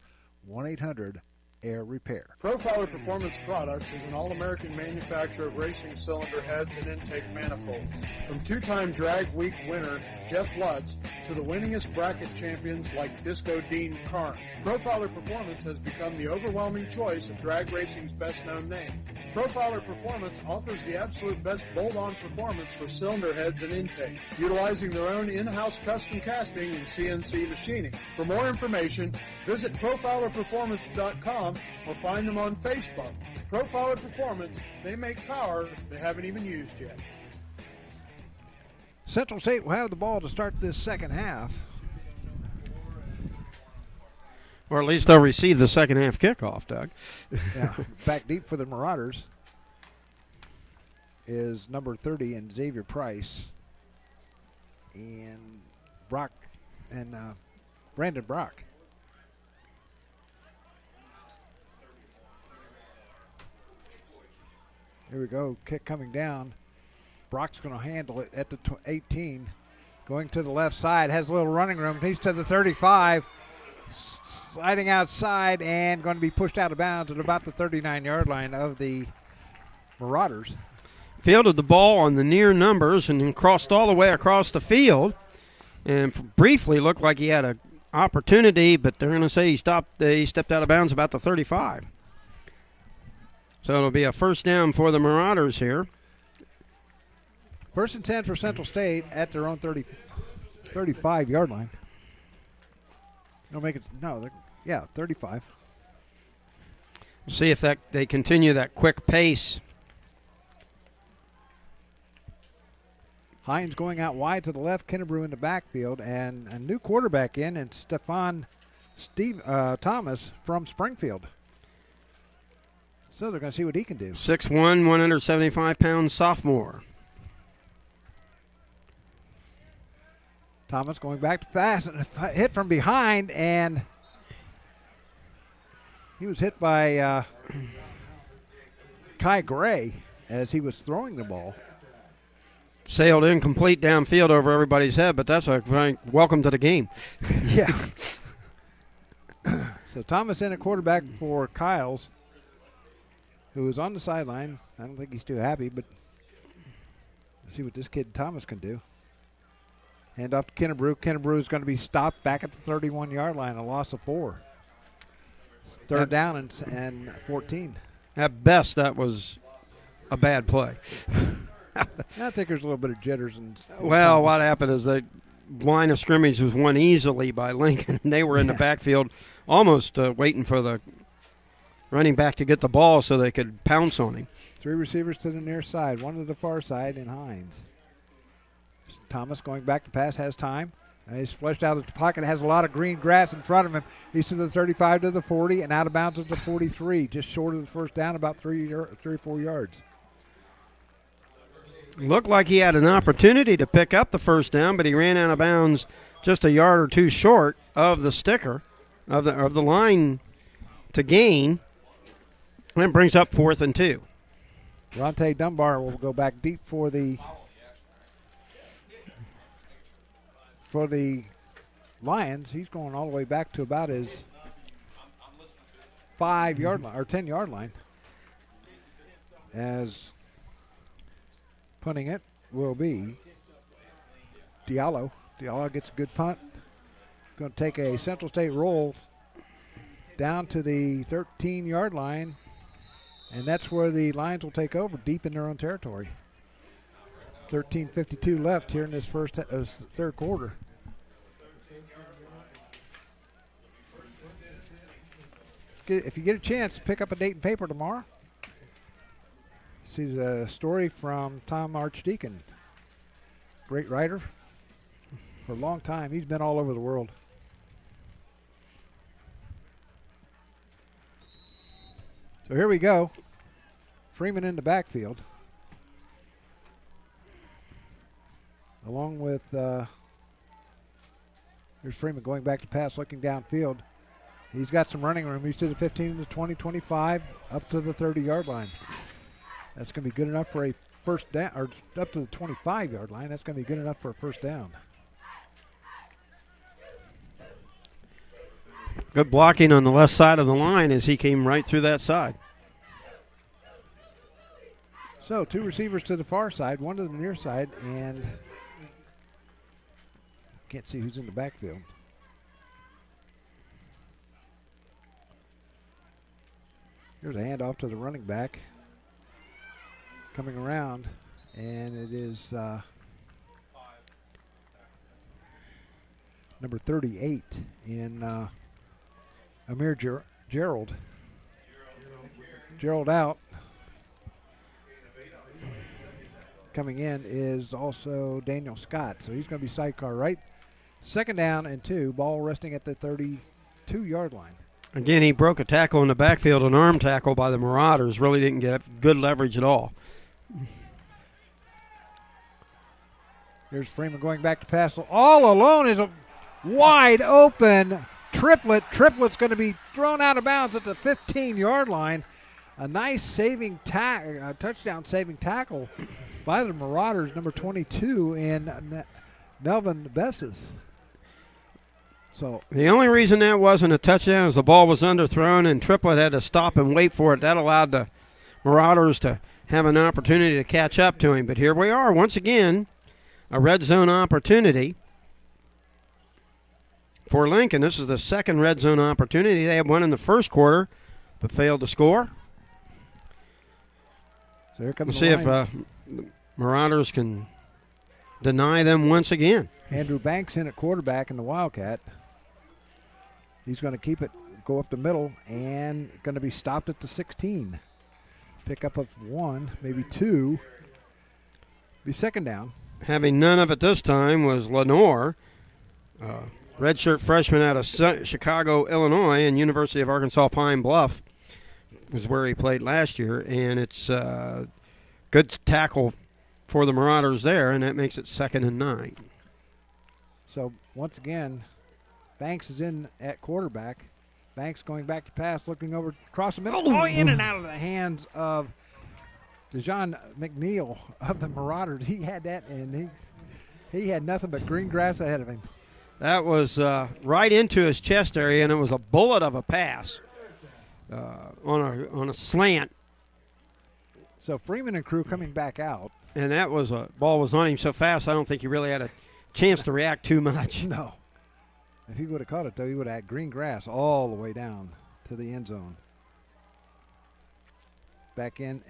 1-800-AIR-REPAIR. Profiler Performance Products is an all-American manufacturer of racing cylinder heads and intake manifolds. From 2-time Drag Week winner Jeff Lutz to the winningest bracket champions like Disco Dean Karn, Profiler Performance has become the overwhelming choice of drag racing's best-known name. Profiler Performance offers the absolute best bolt-on performance for cylinder heads and intake, utilizing their own in-house custom casting and CNC machining. For more information, visit ProfilerPerformance.com or find them on Facebook. Profiler Performance, they make power they haven't even used yet. Central State will have the ball to start this second half. Or at least they'll receive the second half kickoff, Doug. Yeah, back deep for the Marauders is number 30 and Xavier Price and Brock and Brandon Brock. Here we go, kick coming down. Brock's going to handle it at the 18. Going to the left side, has a little running room. He's to the 35. Sliding outside and going to be pushed out of bounds at about the 39-yard line of the Marauders. Fielded the ball on the near numbers and then crossed all the way across the field. And briefly looked like he had an opportunity, but they're going to say he stepped out of bounds about the 35. So it'll be a first down for the Marauders here. First and 10 for Central State at their own 35-yard line. They'll make it, 35. We'll see if they continue that quick pace Hines going out wide to the left, Kennebrew in the backfield, and a new quarterback in, and Thomas from Springfield. So they're going to see what he can do. 6'1", 175-pound sophomore. Thomas going back to pass, hit from behind, and he was hit by Kai Gray as he was throwing the ball. Sailed incomplete downfield over everybody's head, but that's a welcome to the game. Yeah. So Thomas in at quarterback for Kyles, who is on the sideline. I don't think he's too happy, but let's see what this kid Thomas can do. Hand off to Kennebrew. Kennebrew is going to be stopped back at the 31-yard line, a loss of 4. Third down and 14. At best, that was a bad play. I think there's a little bit of jitters. Well, what happened is the line of scrimmage was won easily by Lincoln, and they were in the backfield almost waiting for the running back to get the ball so they could pounce on him. 3 receivers to the near side, 1 to the far side in Hines. Thomas going back to pass, has time. He's flushed out of the pocket, has a lot of green grass in front of him. He's to the 35 to the 40 and out of bounds at the 43, just short of the first down, about 3 or 4 yards. Looked like he had an opportunity to pick up the first down, but he ran out of bounds just a yard or two short of the sticker of the line to gain. And it brings up 4th and 2. Ronte Dunbar will go back deep for the Lions. He's going all the way back to about his 5-yard line or 10-yard line. As punting it will be Diallo. Diallo gets a good punt. Going to take a Central State roll down to the 13-yard line, and that's where the Lions will take over, deep in their own territory. 13:52 left here in this third quarter. If you get a chance, pick up a Dayton paper tomorrow. See the story from Tom Archdeacon. Great writer for a long time. He's been all over the world. So here we go. Freeman in the backfield. Along with, here's Freeman going back to pass, looking downfield. He's got some running room. He's to the 15, to 20, 25, up to the 30-yard line. That's going to be good enough for a first down, or up to the 25-yard line. That's going to be good enough for a first down. Good blocking on the left side of the line as he came right through that side. So 2 receivers to the far side, 1 to the near side, and can't see who's in the backfield. Here's a handoff to the running back. Coming around, and it is number 38 in Amir Gerald. Gerald out. Coming in is also Daniel Scott, so he's going to be sidecar right. 2nd down and 2, ball resting at the 32-yard line. Again, he broke a tackle in the backfield, an arm tackle by the Marauders. Really didn't get good leverage at all. Here's Freeman going back to pass. All alone is a wide open Triplet. Triplet's going to be thrown out of bounds at the 15-yard line. A nice touchdown saving tackle by the Marauders, number 22 in Melvin Besses. So the only reason that wasn't a touchdown is the ball was underthrown and Triplet had to stop and wait for it. That allowed the Marauders to have an opportunity to catch up to him. But here we are once again, a red zone opportunity for Lincoln. This is the 2nd red zone opportunity. They had one in the first quarter but failed to score. So here comes we'll see if the Marauders can deny them once again. Andrew Banks in at quarterback in the Wildcat. He's going to keep it, go up the middle, and going to be stopped at the 16. Pick up of 1, maybe 2. Be 2nd down. having none of it this time was Lenore, redshirt freshman out of Chicago, Illinois, and University of Arkansas Pine Bluff was where he played last year, and it's good tackle for the Marauders there, and that makes it 2nd and 9. So once again, Banks is in at quarterback. Banks going back to pass, looking over across the middle. Oh, in and out of the hands of DeJohn McNeil of the Marauders. He had that, and he had nothing but green grass ahead of him. That was right into his chest area, and it was a bullet of a pass on a slant. So Freeman and crew coming back out. And that was ball was on him so fast, I don't think he really had a chance to react too much. No. If he would have caught it, though, he would have had green grass all the way down to the end zone. Back in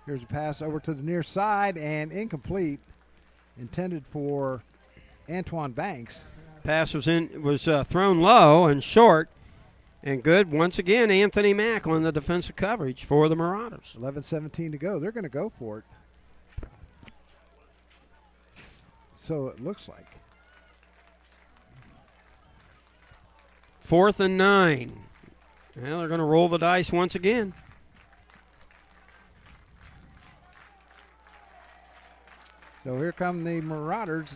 here's a pass over to the near side and incomplete, intended for Antoine Banks. Pass was thrown low and short and good. Once again, Anthony Mack on the defensive coverage for the Marauders. 11:17 to go. They're going to go for it. So it looks like. 4th and 9. Well, they're going to roll the dice once again. So here come the Marauders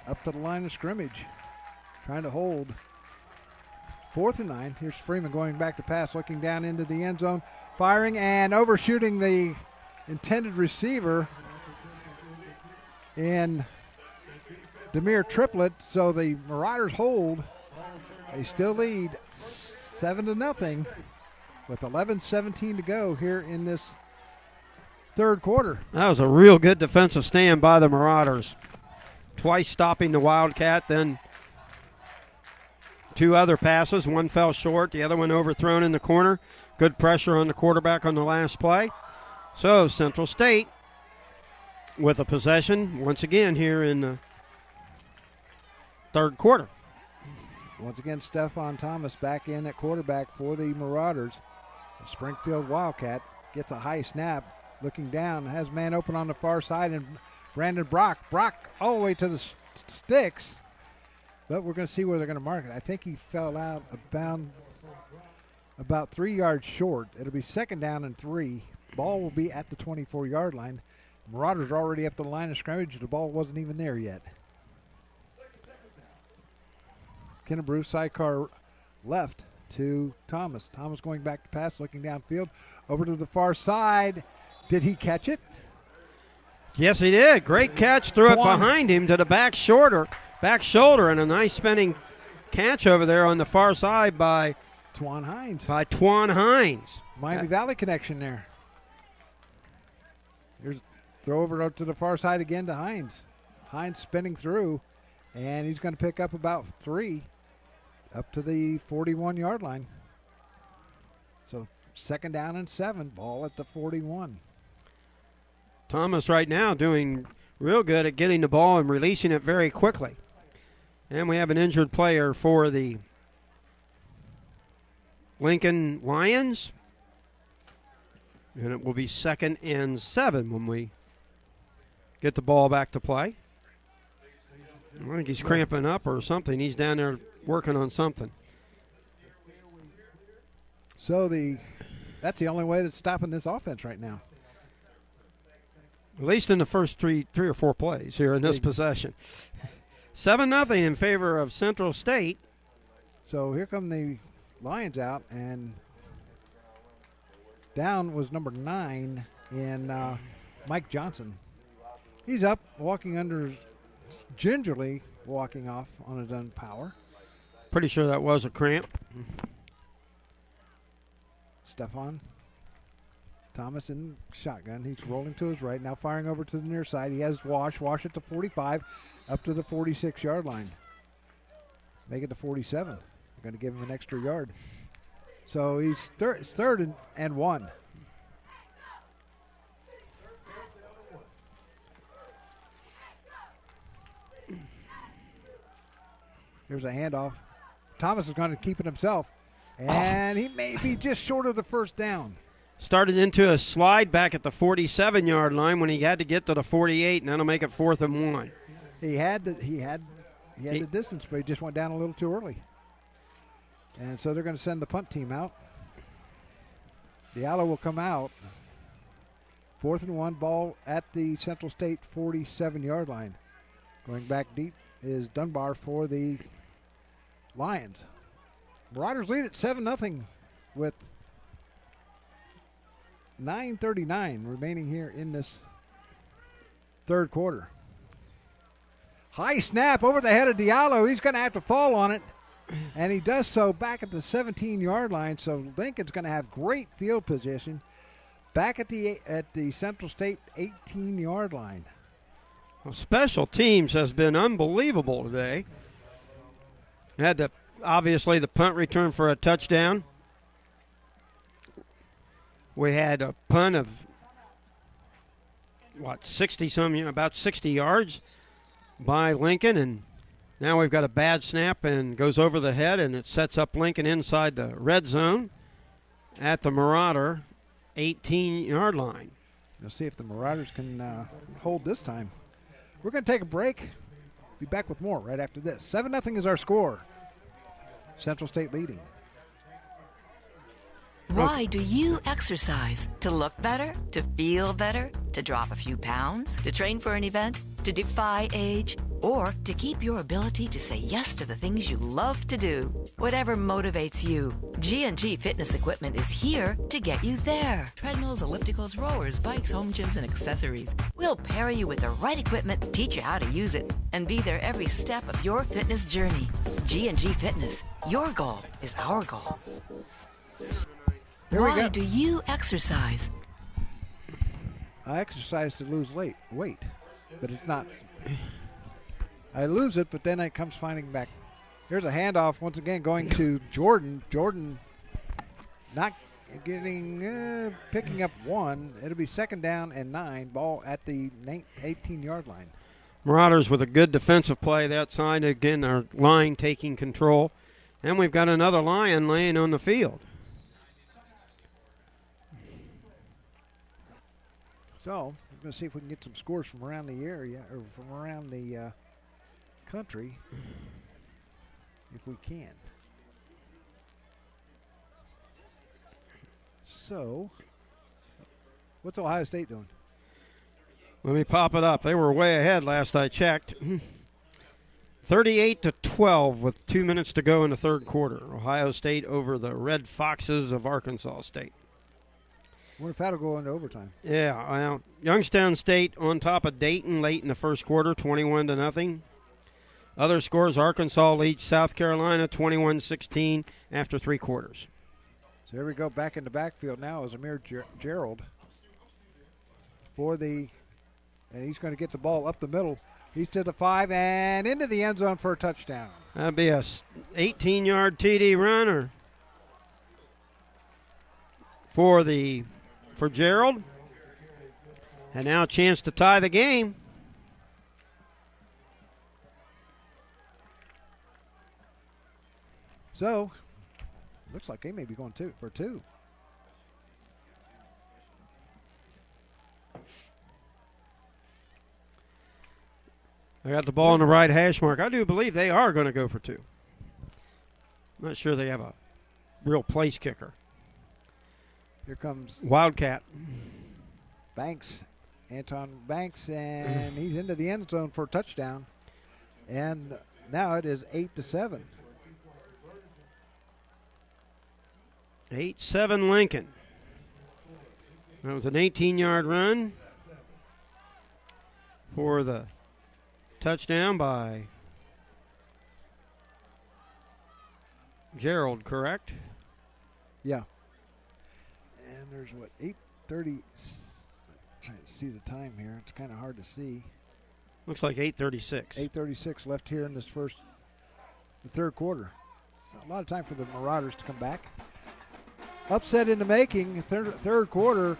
up to the line of scrimmage, trying to hold. 4th and 9. Here's Freeman going back to pass, looking down into the end zone, firing and overshooting the intended receiver in Demir Triplett. So the Marauders hold. They still lead 7-0 with 11:17 to go here in this third quarter. That was a real good defensive stand by the Marauders. Twice stopping the Wildcat, then 2 other passes. One fell short, the other one overthrown in the corner. Good pressure on the quarterback on the last play. So Central State with a possession once again here in the third quarter. Once again, Stephon Thomas back in at quarterback for the Marauders. The Springfield Wildcat gets a high snap, looking down, has man open on the far side, and Brandon Brock all the way to the sticks, but we're going to see where they're going to mark it. I think he fell out about 3 yards short. It'll be 2nd down and 3. Ball will be at the 24-yard line. Marauders are already up to the line of scrimmage. The ball wasn't even there yet. Kennebrew sidecar left to Thomas. Thomas going back to pass, looking downfield, over to the far side. Did he catch it? Yes, he did. Great catch. Threw it behind him to the back shoulder, and a nice spinning catch over there on the far side by Twan Hines. Miami Valley connection there. Here's throw over to the far side again to Hines. Hines spinning through, and he's going to pick up about 3 up to the 41-yard line. So 2nd down and 7, ball at the 41. Thomas right now doing real good at getting the ball and releasing it very quickly. And we have an injured player for the Lincoln Lions. And it will be 2nd and 7 when we get the ball back to play. I think he's cramping up or something. He's down there working on something. So that's the only way that's stopping this offense right now. At least in the first three or four plays here in this possession. 7-0 in favor of Central State. So here come the Lions out, and down was number 9 in Mike Johnson. He's up, gingerly walking off on his own power. Pretty sure that was a cramp. Stephon Thomas in shotgun. He's rolling to his right, now firing over to the near side. He has Wash at the 45, up to the 46-yard line. Make it to 47. We're going to give him an extra yard. So he's third and 1. Here's a handoff. Thomas is going to keep it himself, and he may be just short of the first down. started into a slide back at the 47-yard line when he had to get to the 48, and that'll make it 4th and 1. He had the distance, but he just went down a little too early. And so they're going to send the punt team out. Diallo will come out. 4th and 1, ball at the Central State 47-yard line. Going back deep is Dunbar for the Lions. Marauders lead at 7-0 with 9:39 remaining here in this third quarter. High snap over the head of Diallo. He's going to have to fall on it, and he does so back at the 17-yard line. So Lincoln's going to have great field position back at the Central State 18-yard line. Well, special teams has been unbelievable today. Had obviously the punt return for a touchdown. We had a punt of, 60-some, about 60 yards by Lincoln, and now we've got a bad snap and goes over the head, and it sets up Lincoln inside the red zone at the Marauder 18-yard line. We'll see if the Marauders can hold this time. We're going to take a break. Be back with more right after this. 7-0 is our score. Central State leading. Why do you exercise? To look better? To feel better? To drop a few pounds? To train for an event? To defy age? Or to keep your ability to say yes to the things you love to do? Whatever motivates you, G&G Fitness Equipment is here to get you there. Treadmills, ellipticals, rowers, bikes, home gyms, and accessories. We'll pair you with the right equipment, teach you how to use it, and be there every step of your fitness journey. G&G Fitness. Your goal is our goal. Why do you exercise? I exercise to lose weight, but it's not. I lose it, but then it comes finding back. Here's a handoff once again going to Jordan. Jordan not getting, picking up one. It'll be 2nd down and 9. Ball at the 18-yard line. Marauders with a good defensive play that side. Again, our line taking control. And we've got another Lion laying on the field. So we're going to see if we can get some scores from around the area or from around the country, if we can. So, what's Ohio State doing? Let me pop it up. They were way ahead last I checked. 38-12 with 2 minutes to go in the third quarter. Ohio State over the Red Foxes of Arkansas State. What if that'll go into overtime? Yeah, well, Youngstown State on top of Dayton late in the first quarter, 21-0. Other scores: Arkansas leads South Carolina 21-16 after 3 quarters. So here we go back in the backfield now is Amir Gerald and he's going to get the ball up the middle. He's to the 5 and into the end zone for a touchdown. That'd be a 18-yard TD runner for Gerald. And now a chance to tie the game. So, looks like they may be going for two. I got the ball on the right hash mark. I do believe they are going to go for 2. I'm not sure they have a real place kicker. Here comes Wildcat. Anton Banks, and he's into the end zone for a touchdown. And now it is 8-7. 8-7 Lincoln. That was an 18-yard run for the touchdown by Gerald, correct? Yeah. And there's 8:30. Trying to see the time here. It's kind of hard to see. Looks like 8:36. 8:36 left here in the third quarter. So a lot of time for the Marauders to come back. Upset in the making. Third quarter.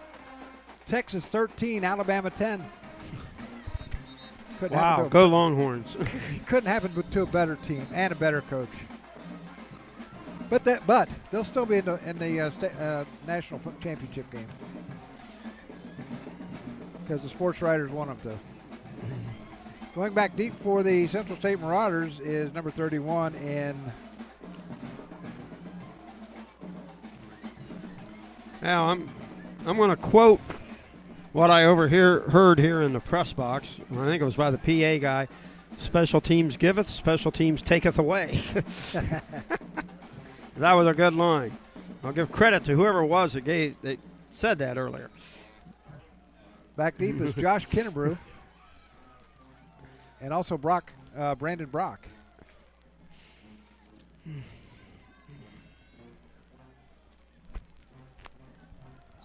Texas 13, Alabama 10. Wow, go Longhorns. Couldn't happen to a better team and a better coach. But they'll still be in the national championship game because the sports writers want them to. Going back deep for the Central State Marauders is number 31 in. Now I'm going to quote what I heard here in the press box. I think it was by the PA guy. Special teams giveth, special teams taketh away. That was a good line. I'll give credit to whoever it was that said that earlier. Back deep is Josh Kinnebrew. And also Brandon Brock.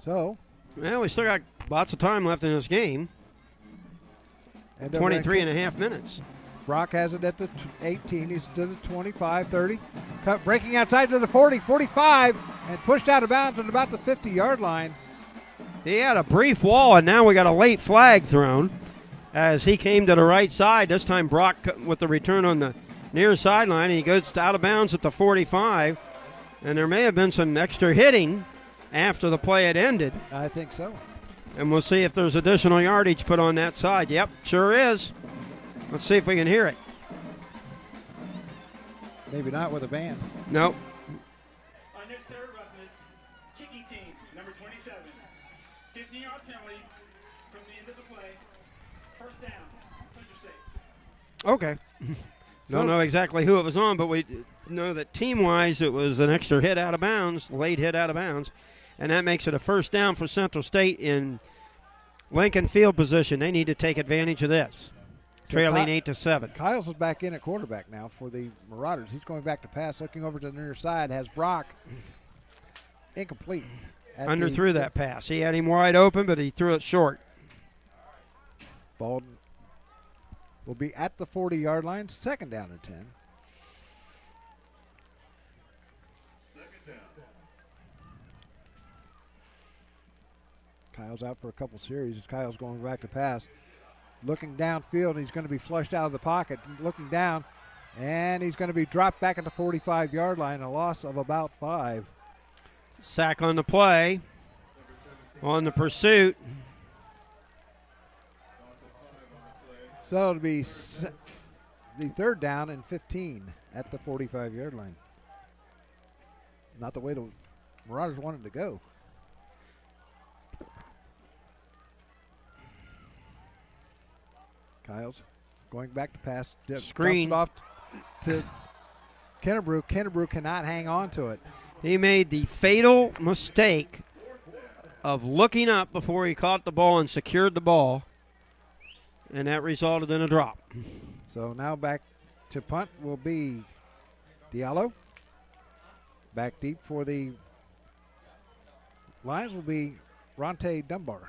So. Well, we still got lots of time left in this game. And 23 and a half minutes. Brock has it at the 18. He's to the 25, 30. Breaking outside to the 40, 45, and pushed out of bounds at about the 50-yard line. He had a brief wall, and now we got a late flag thrown as he came to the right side. This time Brock with the return on the near sideline. He goes out of bounds at the 45, and there may have been some extra hitting after the play had ended. I think so. And we'll see if there's additional yardage put on that side. Yep, sure is. Let's see if we can hear it. Maybe not with a band. Nope. Our next serve up is kicking team, number 27. 15-yard penalty from the end of the play. First down, Central State. Okay. Don't know exactly who it was on, but we know that team-wise it was an extra hit out of bounds, late hit out of bounds, and that makes it a first down for Central State in Lincoln field position. They need to take advantage of this. Trailing 8-7. Kyles is back in at quarterback now for the Marauders. He's going back to pass, looking over to the near side, has Brock incomplete. Underthrew that pass. He had him wide open, but he threw it short. Baldwin will be at the 40-yard line, second down and 10. Kyle's out for a couple series. Kyle's going back to pass. Looking downfield, he's going to be flushed out of the pocket. Looking down, and he's going to be dropped back at the 45-yard line, a loss of about 5. Sack on the play, on the pursuit. So it'll be the third down and 15 at the 45-yard line. Not the way the Marauders wanted to go. Kyles going back to pass. Screen. Off to Kinnebrew. Kinnebrew cannot hang on to it. He made the fatal mistake of looking up before he caught the ball and secured the ball, and that resulted in a drop. So now back to punt will be Diallo. Back deep for the Lions will be Ronte Dunbar.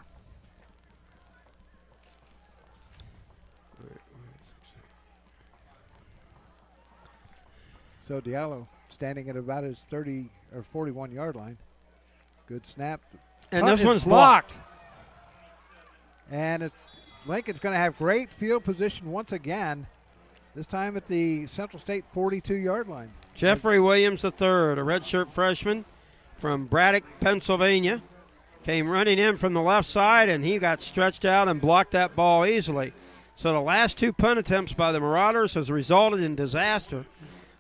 So Diallo standing at about his 30 or 41-yard line. Good snap. And this one's blocked. And Lincoln's going to have great field position once again, this time at the Central State 42-yard line. Jeffrey Williams III, a redshirt freshman from Braddock, Pennsylvania, came running in from the left side, and he got stretched out and blocked that ball easily. So the last two punt attempts by the Marauders has resulted in disaster.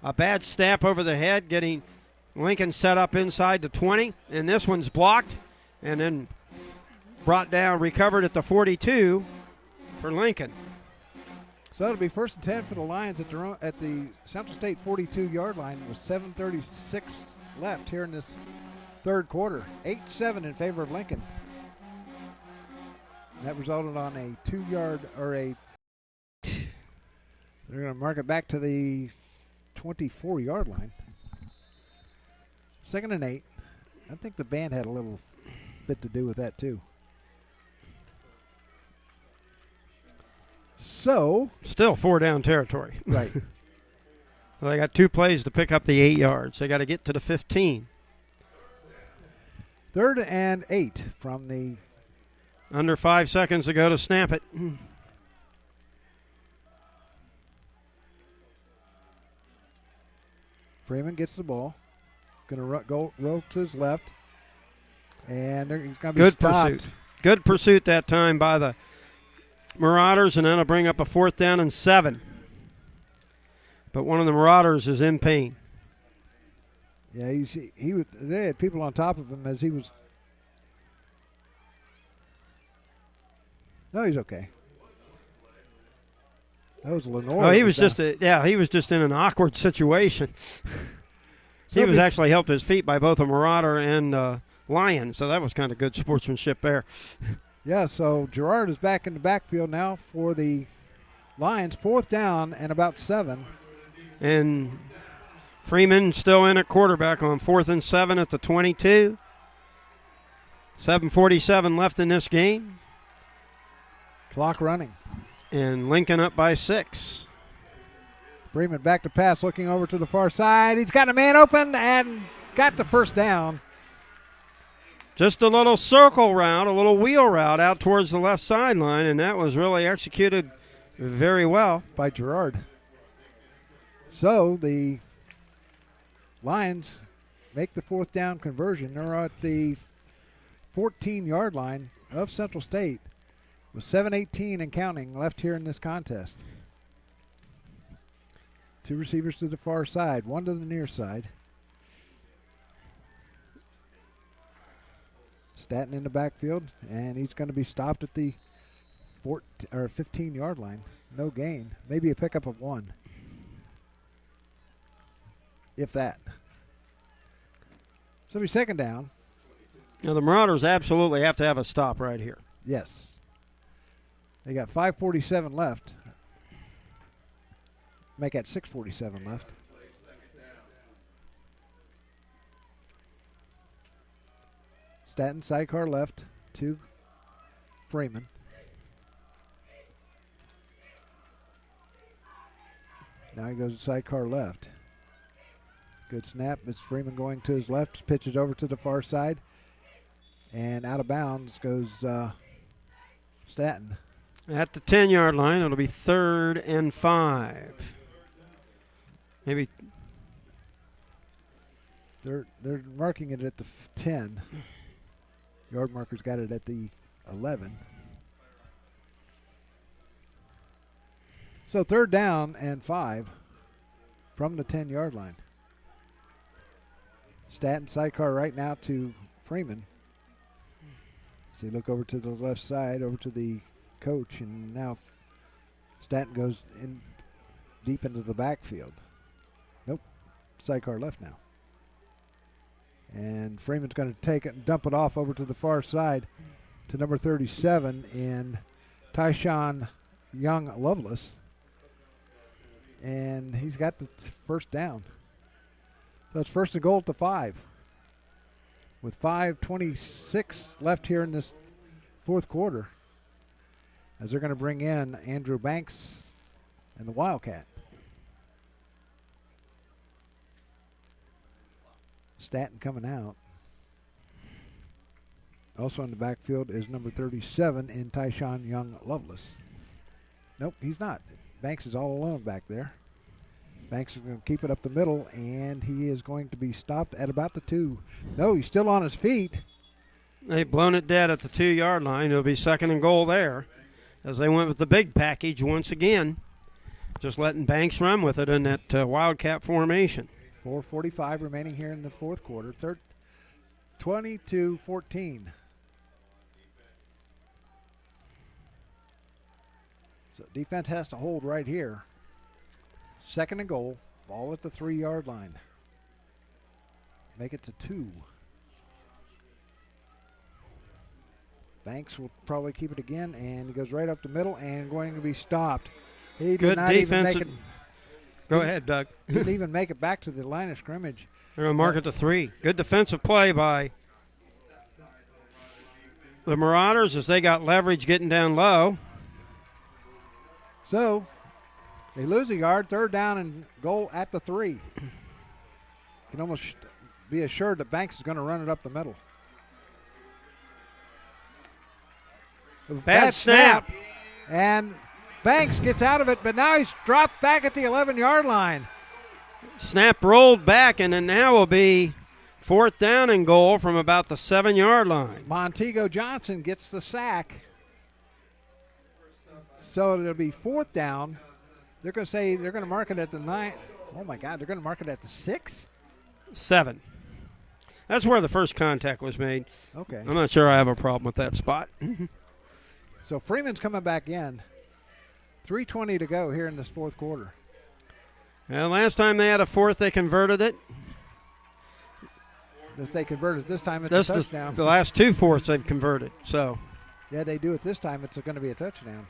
A bad snap over the head, getting Lincoln set up inside the 20, and this one's blocked and then brought down, recovered at the 42 for Lincoln. So it'll be first and 10 for the Lions at the Central State 42-yard line with 7:36 left here in this third quarter. 8-7 in favor of Lincoln. That resulted on a 2-yard or a. They're going to mark it back to the 24-yard line. Second and 8. I think the band had a little bit to do with that too. So still 4 down territory. Right. Well, they got 2 plays to pick up the 8 yards. They got to get to the 15. Third and 8 from the. Under 5 seconds to go to snap it. Freeman gets the ball. Going to roll to his left. And he's going to be Good stopped. pursuit. Good pursuit that time by the Marauders, and that'll bring up a 4th down and 7. But one of the Marauders is in pain. Yeah, they had people on top of him as he was. No, he's okay. That was Lenore. Oh, he was just in an awkward situation. He was actually helped to his feet by both a Marauder and Lion, so that was kind of good sportsmanship there. Yeah, so Gerard is back in the backfield now for the Lions. 4th down and about 7. And Freeman still in at quarterback on 4th and 7 at the 22. 7:47 left in this game. Clock running. And Lincoln up by 6. Freeman back to pass, looking over to the far side. He's got a man open and got the first down. Just a little circle route, a little wheel route out towards the left sideline, and that was really executed very well by Gerard. So the Lions make the 4th down conversion. They're at the 14-yard line of Central State with 7:18 and counting left here in this contest. 2 receivers to the far side, 1 to the near side. Staton in the backfield, and he's going to be stopped at the 15-yard line. No gain. Maybe a pickup of 1. If that. So it'll be 2nd down. Now the Marauders absolutely have to have a stop right here. Yes. They got 5:47 left. Make that 6:47 left. Staton sidecar left to Freeman. Now he goes sidecar left. Good snap. It's Freeman going to his left. Pitches over to the far side. And out of bounds goes Staton. At the 10-yard line, it'll be 3rd and 5. Maybe. They're marking it at the 10. Yard marker's got it at the 11. So 3rd down and 5 from the 10-yard line. Staton sidecar right now to Freeman. So you look over to the left side, over to the coach, and now Staton goes in deep into the backfield. Nope, sidecar left now. And Freeman's going to take it and dump it off over to the far side to number 37 in Tyshawn Young Lovelace. And he's got the 1st down. So it's 1st and goal at the 5. With 5:26 left here in this 4th quarter. As they're going to bring in Andrew Banks and the Wildcat. Staton coming out. Also in the backfield is number 37 in Tyshawn Young Lovelace. Nope, he's not. Banks is all alone back there. Banks is going to keep it up the middle, and he is going to be stopped at about the 2. No, he's still on his feet. They've blown it dead at the 2-yard line. It'll be 2nd and goal there as they went with the big package once again. Just letting Banks run with it in that Wildcat formation. 4:45 remaining here in the 4th quarter. 22-14. So defense has to hold right here. 2nd and goal. Ball at the 3-yard line. Make it to 2. Banks will probably keep it again, and he goes right up the middle and going to be stopped. He did Good not defense. even make it. Go ahead, Doug. He didn't even make it back to the line of scrimmage. They're going to mark it to 3. Good defensive play by the Marauders as they got leverage getting down low. So they lose a yard. 3rd down and goal at the 3. You can almost be assured that Banks is going to run it up the middle. Bad snap. And Banks gets out of it, but now he's dropped back at the 11-yard line. Snap rolled back, and then now will be 4th down and goal from about the 7-yard line. Montego Johnson gets the sack. So it'll be 4th down. They're going to say they're going to mark it at the 9. Oh, my God. They're going to mark it at the 6? 7. That's where the first contact was made. Okay. I'm not sure I have a problem with that spot. So Freeman's coming back in. 3:20 to go here in this 4th quarter. And last time they had a 4th, they converted it. If they converted this time, it's a touchdown. The last 2 4ths they've converted. So yeah, they do it this time. It's going to be a touchdown.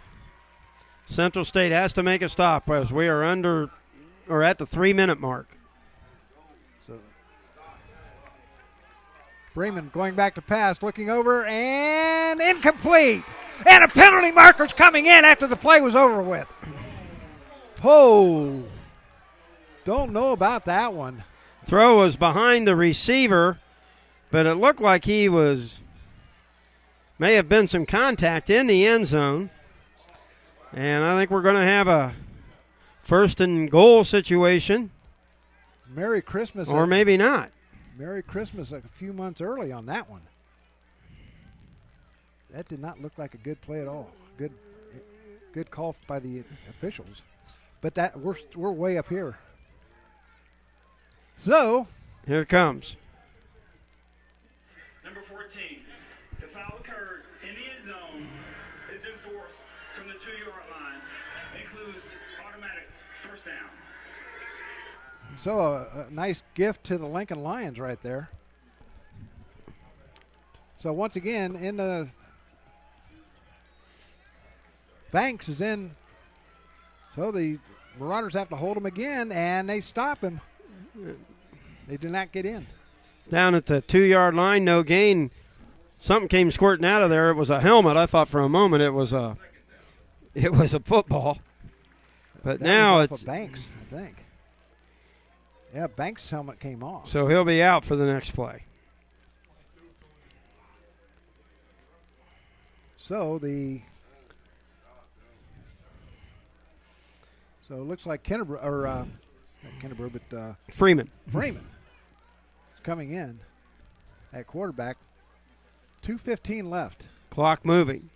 Central State has to make a stop as we are under or at the 3-minute mark. So Freeman going back to pass, looking over, and incomplete. And a penalty marker's coming in after the play was over with. Oh, don't know about that one. Throw was behind the receiver, but it looked like may have been some contact in the end zone. And I think we're going to have a 1st and goal situation. Merry Christmas. Or maybe not. Merry Christmas a few months early on that one. That did not look like a good play at all. Good call by the officials. But that we're way up here. So here it comes. Number 14, the foul occurred in the end zone, is enforced from the 2-yard line, includes automatic 1st down. So a nice gift to the Lincoln Lions right there. So once again, in the Banks is in. So the Marauders have to hold him again, and they stop him. They do not get in. Down at the 2-yard line, no gain. Something came squirting out of there. It was a helmet. I thought for a moment it was a football. But now it's Banks, I think. Yeah, Banks' helmet came off. So he'll be out for the next play. So it looks like Freeman is coming in at quarterback. 2:15 left. Clock moving.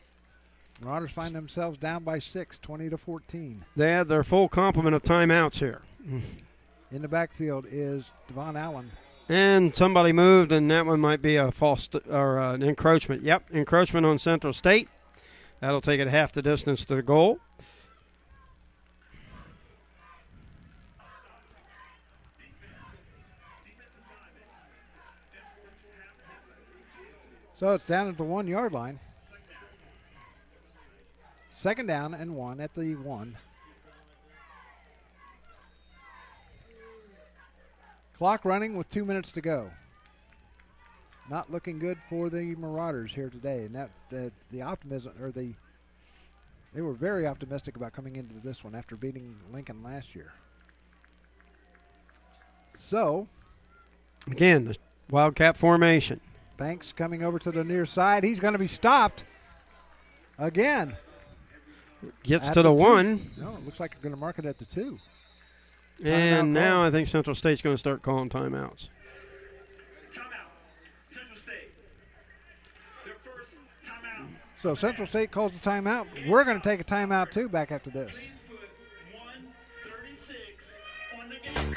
Marauders find themselves down by 6, 20-14. They had their full complement of timeouts here. In the backfield is Devon Allen. And somebody moved, and that one might be a false or an encroachment. Yep, encroachment on Central State. That'll take it half the distance to the goal. So it's down at the 1-yard line. 2nd down and 1 at the 1. Clock running with 2 minutes to go. Not looking good for the Marauders here today. And that the optimism, or they were very optimistic about coming into this one after beating Lincoln last year. So again, the Wildcat formation. Banks coming over to the near side. He's going to be stopped again. Gets to the 1. No, it looks like they're going to mark it at the 2. And now I think Central State's going to start calling timeouts. Timeout. Central State. Their first timeout. So Central State calls the timeout. We're going to take a timeout too back after this. Please put 1:36 on the game.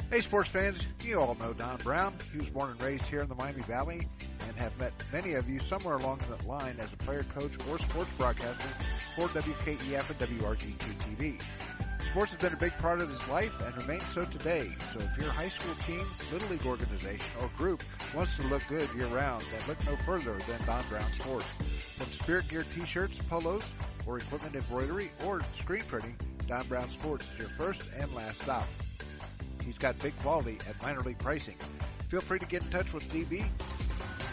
Hey sports fans, you all know Don Brown. He was born and raised here in the Miami Valley and have met many of you somewhere along that line as a player, coach, or sports broadcaster for WKEF and WRGT-TV. Sports has been a big part of his life and remains so today. So if your high school team, little league organization, or group wants to look good year-round, then look no further than Don Brown Sports. From Spirit Gear t-shirts, polos, or equipment embroidery, or screen printing, Don Brown Sports is your first and last stop. He's got big quality at minor league pricing. Feel free to get in touch with DB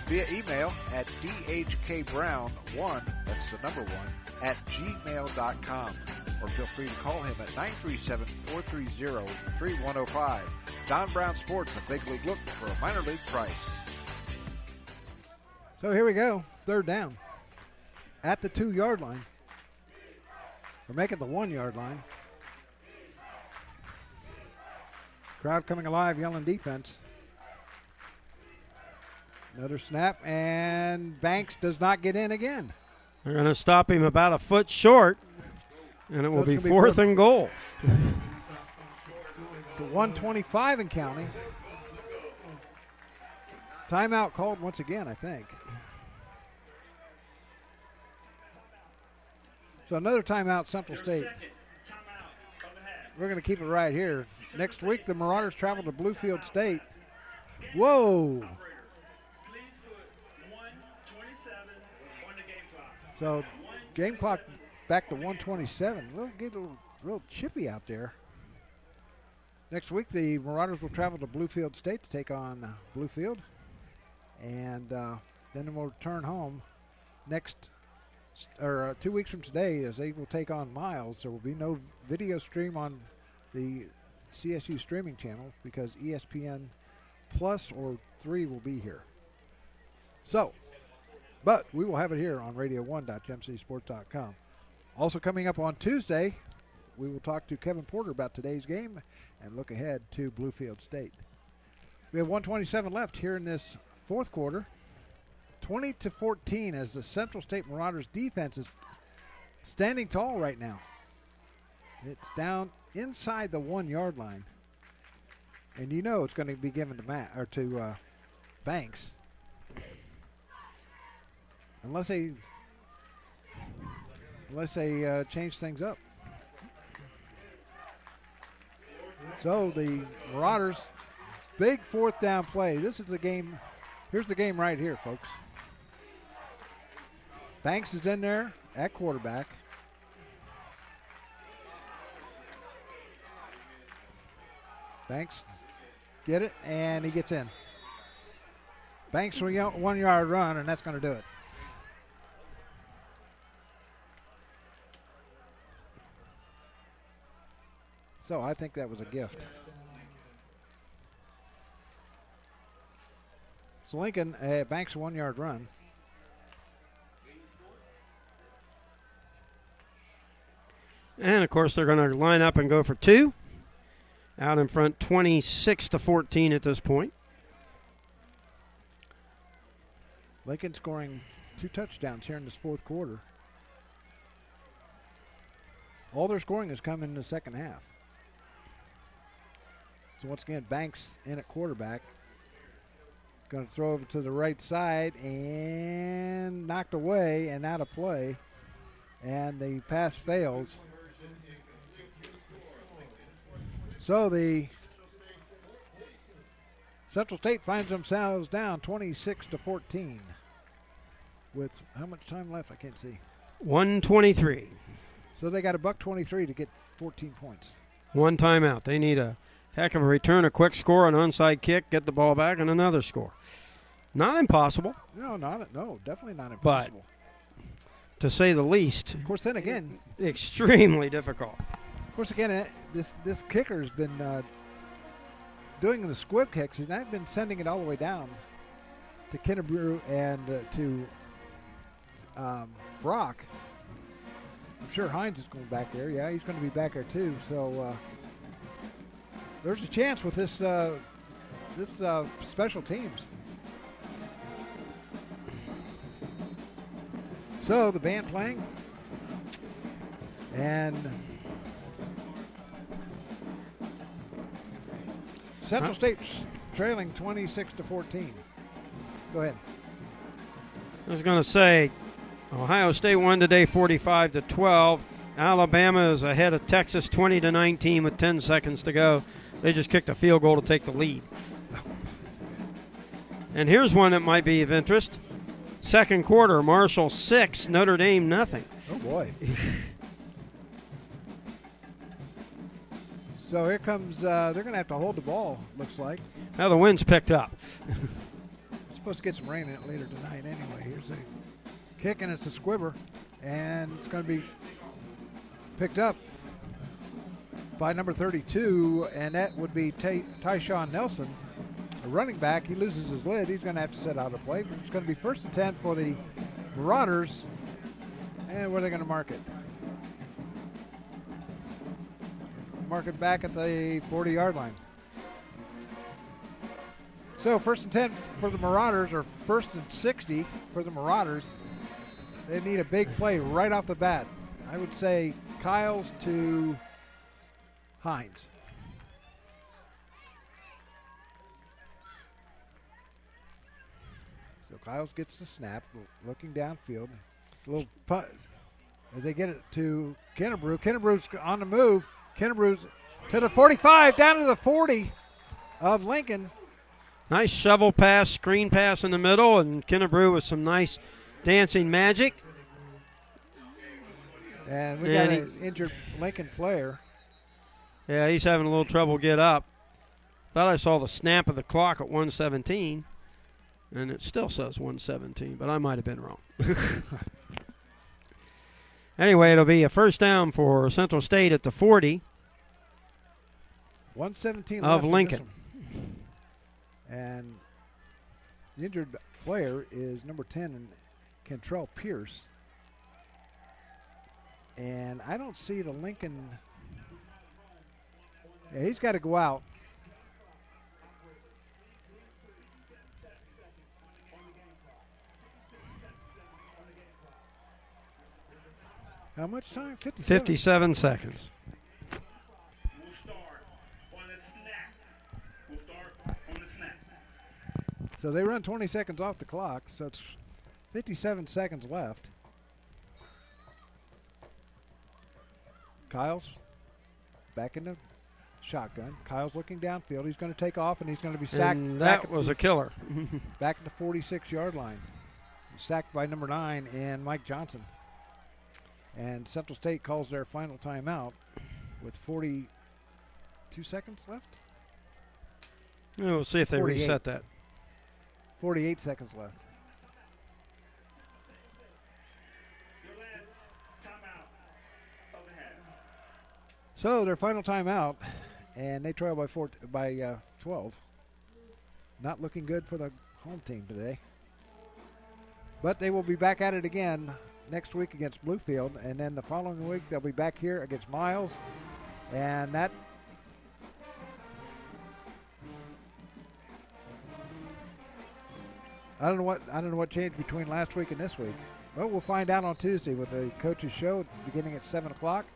via email at dhkbrown1, that's the number 1, at gmail.com. Or feel free to call him at 937-430-3105. Don Brown Sports, a big league look for a minor league price. So here we go, 3rd down. At the 2-yard line. We're making the 1-yard line. Crowd coming alive, yelling defense. Another snap, and Banks does not get in again. They're going to stop him about a foot short, and it will be fourth and goal. So 125 and counting. Timeout called once again, I think. So another timeout, Central State. We're going to keep it right here. Next week, the Marauders travel to Bluefield State. Whoa! So game clock back to 127. We'll get a real chippy out there. Next week, the Marauders will travel to Bluefield State to take on Bluefield. And then we'll return home next, 2 weeks from today, as they will take on Miles. There will be no video stream on the CSU streaming channel because ESPN Plus or 3 will be here. So, but we will have it here on radio1.gemcitysports.com. Also coming up on Tuesday, we will talk to Kevin Porter about today's game and look ahead to Bluefield State. We have 127 left here in this fourth quarter. 20-14 as the Central State Marauders defense is standing tall right now. It's down inside the 1 yard line. And you know it's going to be given to Banks. Unless they change things up. So the Marauders, big fourth down play. This is the game. Here's the game right here, folks. Banks is in there at quarterback. Banks, get it, and he gets in. Banks for a 1 yard run, and that's going to do it. So I think that was a gift. So Lincoln, Banks a 1 yard run. And of course they're going to line up and go for 2. Out in front 26-14 at this point. Lincoln scoring 2 touchdowns here in this fourth quarter. All their scoring has come in the second half. So once again, Banks in at quarterback. Going to throw over to the right side and knocked away and out of play. And the pass fails. So the Central State finds themselves down 26-14 with how much time left? I can't see. 1:23. So they got a $1.23 to get 14 points. 1 timeout. They need a heck of a return, a quick score, an onside kick, get the ball back, and another score. Not impossible. No, definitely not impossible. But to say the least, of course, then again, extremely difficult. Of course, again, this kicker's been doing the squib kicks. He's not been sending it all the way down to Kennebrew and to Brock. I'm sure Hines is going back there. Yeah, he's going to be back there too. So there's a chance with this special teams. So the band playing, and Central State's trailing 26-14. Go ahead. I was going to say, Ohio State won today 45-12. Alabama is ahead of Texas 20-19 with 10 seconds to go. They just kicked a field goal to take the lead. And here's one that might be of interest. Second quarter, Marshall 6, Notre Dame nothing. Oh, boy. So here comes, they're going to have to hold the ball, looks like. Now the wind's picked up. It's supposed to get some rain in it later tonight anyway. Here's a kick, and it's a squibber. And it's going to be picked up by number 32, and that would be Tyshawn Nelson. A running back, he loses his lid. He's going to have to set out a play. But it's going to be 1st and 10 for the Marauders. And where are they going to mark it? Mark it back at the 40-yard line. So 1st and 10 for the Marauders, or 1st and 60 for the Marauders. They need a big play right off the bat. I would say Kyles to Hines. So Kyles gets the snap, looking downfield. A little punt as they get it to Kennebrew. Kennebrew's on the move. Kennebrew's to the 45, down to the 40 of Lincoln. Nice shovel pass, screen pass in the middle, and Kennebrew with some nice dancing magic. And we got an injured Lincoln player. Yeah, he's having a little trouble get up. Thought I saw the snap of the clock at 1:17, and it still says 1:17, but I might have been wrong. Anyway, it'll be a first down for Central State at the 40. 1:17 of left Lincoln. And the injured player is number 10, Cantrell Pierce. And I don't see the Lincoln. Yeah, he's got to go out. How much time? 57 seconds. So they run 20 seconds off the clock, so it's 57 seconds left. Kyle's back in the shotgun. Kyle's looking downfield. He's going to take off, and he's going to be sacked. And that was a killer. Back at the 46-yard line. Sacked by number 9 and Mike Johnson. And Central State calls their final timeout with 42 seconds left. Yeah, we'll see if they 48. reset that. 48 seconds left. So their final timeout, and they trail by 12. Not looking good for the home team today. But they will be back at it again next week against Bluefield, and then the following week they'll be back here against Miles, and that I don't know what changed between last week and this week. Well, we'll find out on Tuesday with the coaches show beginning at 7 o'clock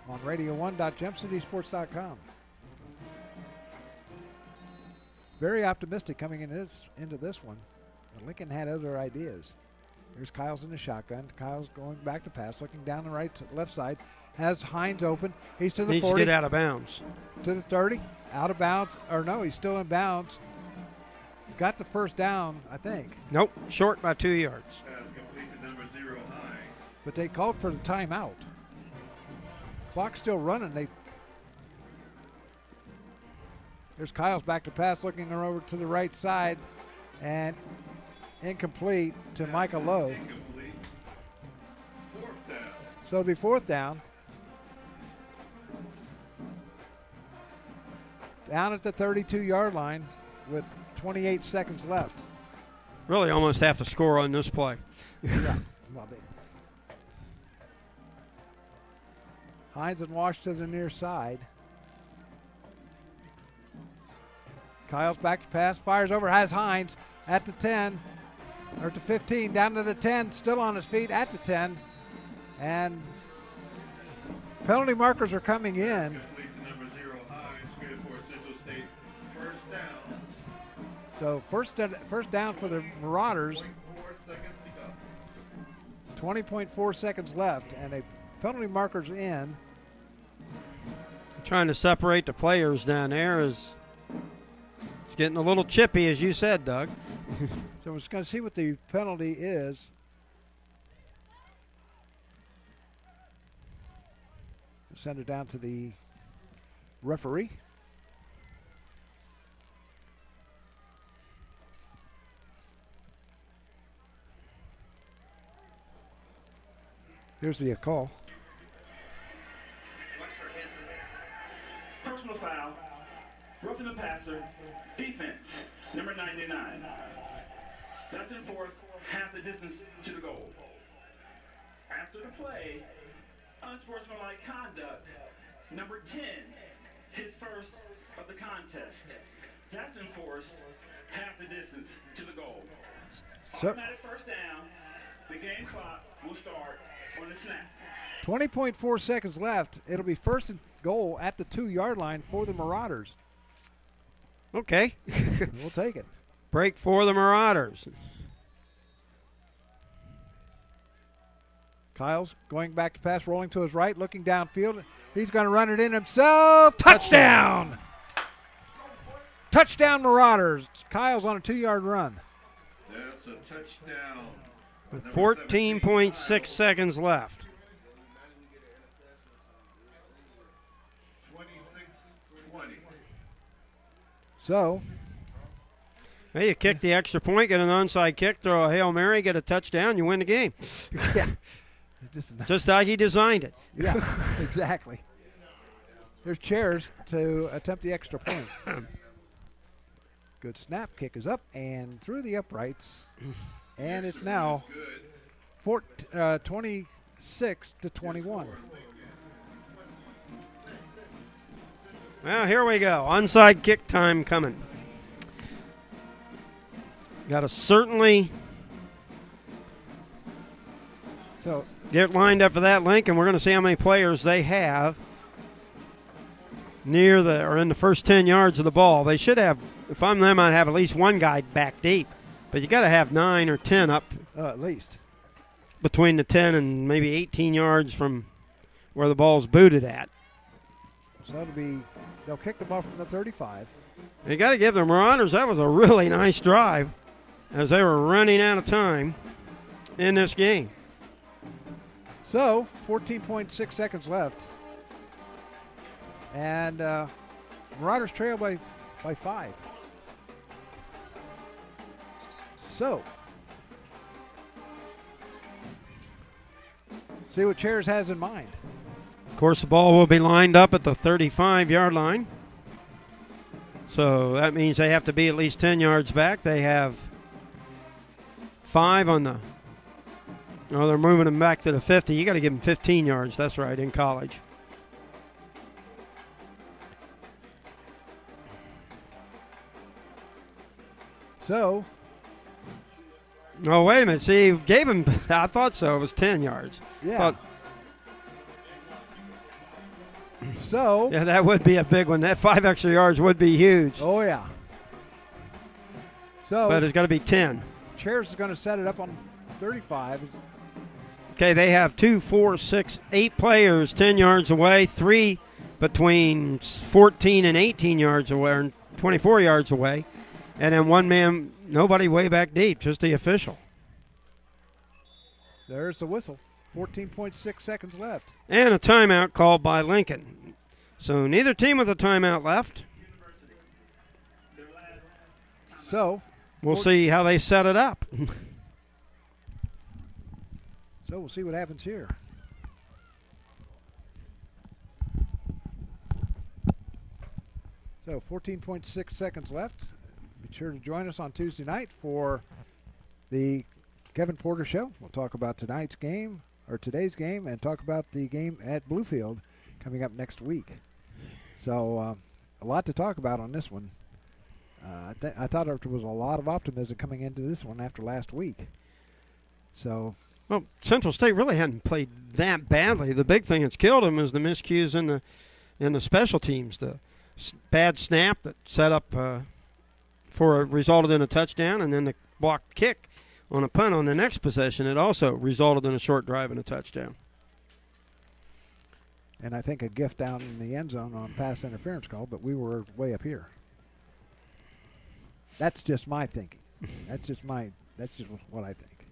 on radio1.gemcitysports.com. Very optimistic coming into this one. Lincoln had other ideas. Here's Kyle's in the shotgun. Kyle's going back to pass, looking down the left side. Has Hines open. He's to the 40. Needs to get out of bounds. To the 30. Out of bounds. Or no, he's still in bounds. Got the first down, I think. Nope, short by 2 yards. But they called for the timeout. Clock's still running. There's Kyle's back to pass, looking over to the right side, and incomplete to Micah Lowe. So it'll be 4th down. Down at the 32-yard line with 28 seconds left. Really almost have to score on this play. Yeah, well, Hines and Wash to the near side. Kyle's back to pass, fires over, has Hines at the 10, or to 15, down to the 10, still on his feet at the 10. And penalty markers are coming in. So first down for the Marauders. 20.4 seconds left, and a penalty marker's in. Trying to separate the players down there is it's getting a little chippy, as you said, Doug. So we're just going to see what the penalty is. Send it down to the referee. Here's the call. Personal foul, roughing the passer, defense, number 99. That's enforced half the distance to the goal. After the play, unsportsmanlike conduct, number 10, his first of the contest. That's enforced half the distance to the goal. So, Automatic first down. The game clock will start on the snap. 20.4 seconds left. It'll be first and goal at the 2-yard line for the Marauders. Okay. We'll take it. Break for the Marauders. Kyle's going back to pass, rolling to his right, looking downfield. He's going to run it in himself. Touchdown! Touchdown, Marauders. Kyle's on a 2-yard run. That's a touchdown. With 14.6 seconds left. 26-20. So, hey, you kick the extra point, get an onside kick, throw a Hail Mary, get a touchdown, you win the game. yeah. Just like he designed it. Yeah, exactly. There's chairs to attempt the extra point. Good snap. Kick is up and through the uprights. And it's now 26-21. Well, here we go. Onside kick time coming. Got to certainly get lined up for that, Lincoln. We're going to see how many players they have near the or in the first 10 yards of the ball. They should have, if I'm them, I'd have at least one guy back deep. But you got to have 9 or 10 up at least between the 10 and maybe 18 yards from where the ball's booted at. So that'll be, they'll kick the ball from the 35. You got to give the Marauders, that was a really nice drive as they were running out of time in this game. So 14.6 seconds left. And Marauders trail by 5. So, see what Chairs has in mind. Of course, the ball will be lined up at the 35-yard line. So that means they have to be at least 10 yards back. They have 5 on the, oh, they're moving them back to the 50. You got to give them 15 yards. That's right, in college. So. Oh, wait a minute. See, he gave him, I thought so. It was 10 yards. Yeah. So. Yeah, that would be a big one. That 5 extra yards would be huge. Oh, yeah. So. But it's got to be 10. Chairs is going to set it up on 35. Okay, they have 2, 4, 6, 8 players 10 yards away, 3 between 14 and 18 yards away, and 24 yards away. And then one man, nobody way back deep, just the official. There's the whistle. 14.6 seconds left. And a timeout called by Lincoln. So neither team with a timeout left. So. We'll see how they set it up. So we'll see what happens here. So 14.6 seconds left. Be sure to join us on Tuesday night for the Kevin Porter Show. We'll talk about tonight's game, or today's game, and talk about the game at Bluefield coming up next week. So a lot to talk about on this one. I thought there was a lot of optimism coming into this one after last week. So, well, Central State really hadn't played that badly. The big thing that's killed them is the miscues in the special teams. The bad snap that set up resulted in a touchdown, and then the blocked kick on a punt on the next possession. It also resulted in a short drive and a touchdown. And I think a gift down in the end zone on pass interference call, but we were way up here. That's just my thinking. That's just what I think.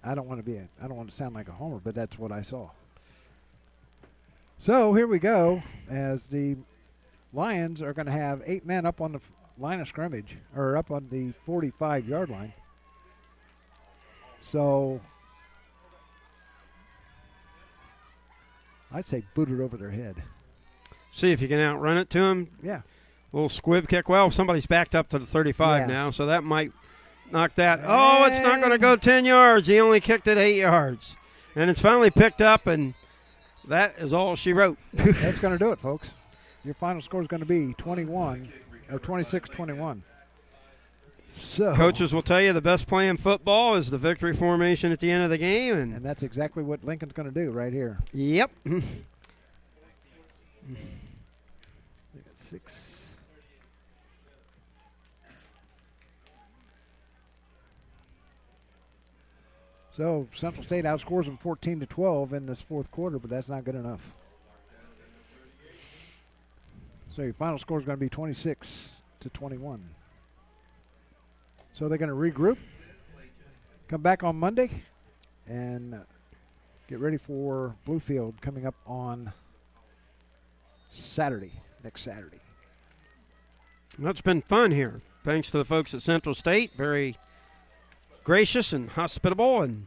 I don't want to sound like a homer, but that's what I saw. So here we go, as the Lions are going to have 8 men up on the line of scrimmage, or up on the 45-yard line. So I'd say boot it over their head. See if you can outrun it to them. Yeah. Little squib kick. Well, somebody's backed up to the 35 now, so that might knock that. And oh, it's not going to go 10 yards. He only kicked it 8 yards. And it's finally picked up, and that is all she wrote. That's going to do it, folks. Your final score is going to be 21. 26-21. So Coaches will tell you the best play in football is the victory formation at the end of the game. And that's exactly what Lincoln's going to do right here. Yep. They got 6. So Central State outscores them 14-12 in this fourth quarter, but that's not good enough. So your final score is going to be 26-21. So they're going to regroup, come back on Monday, and get ready for Bluefield coming up on next Saturday. Well, it's been fun here. Thanks to the folks at Central State. Very gracious and hospitable and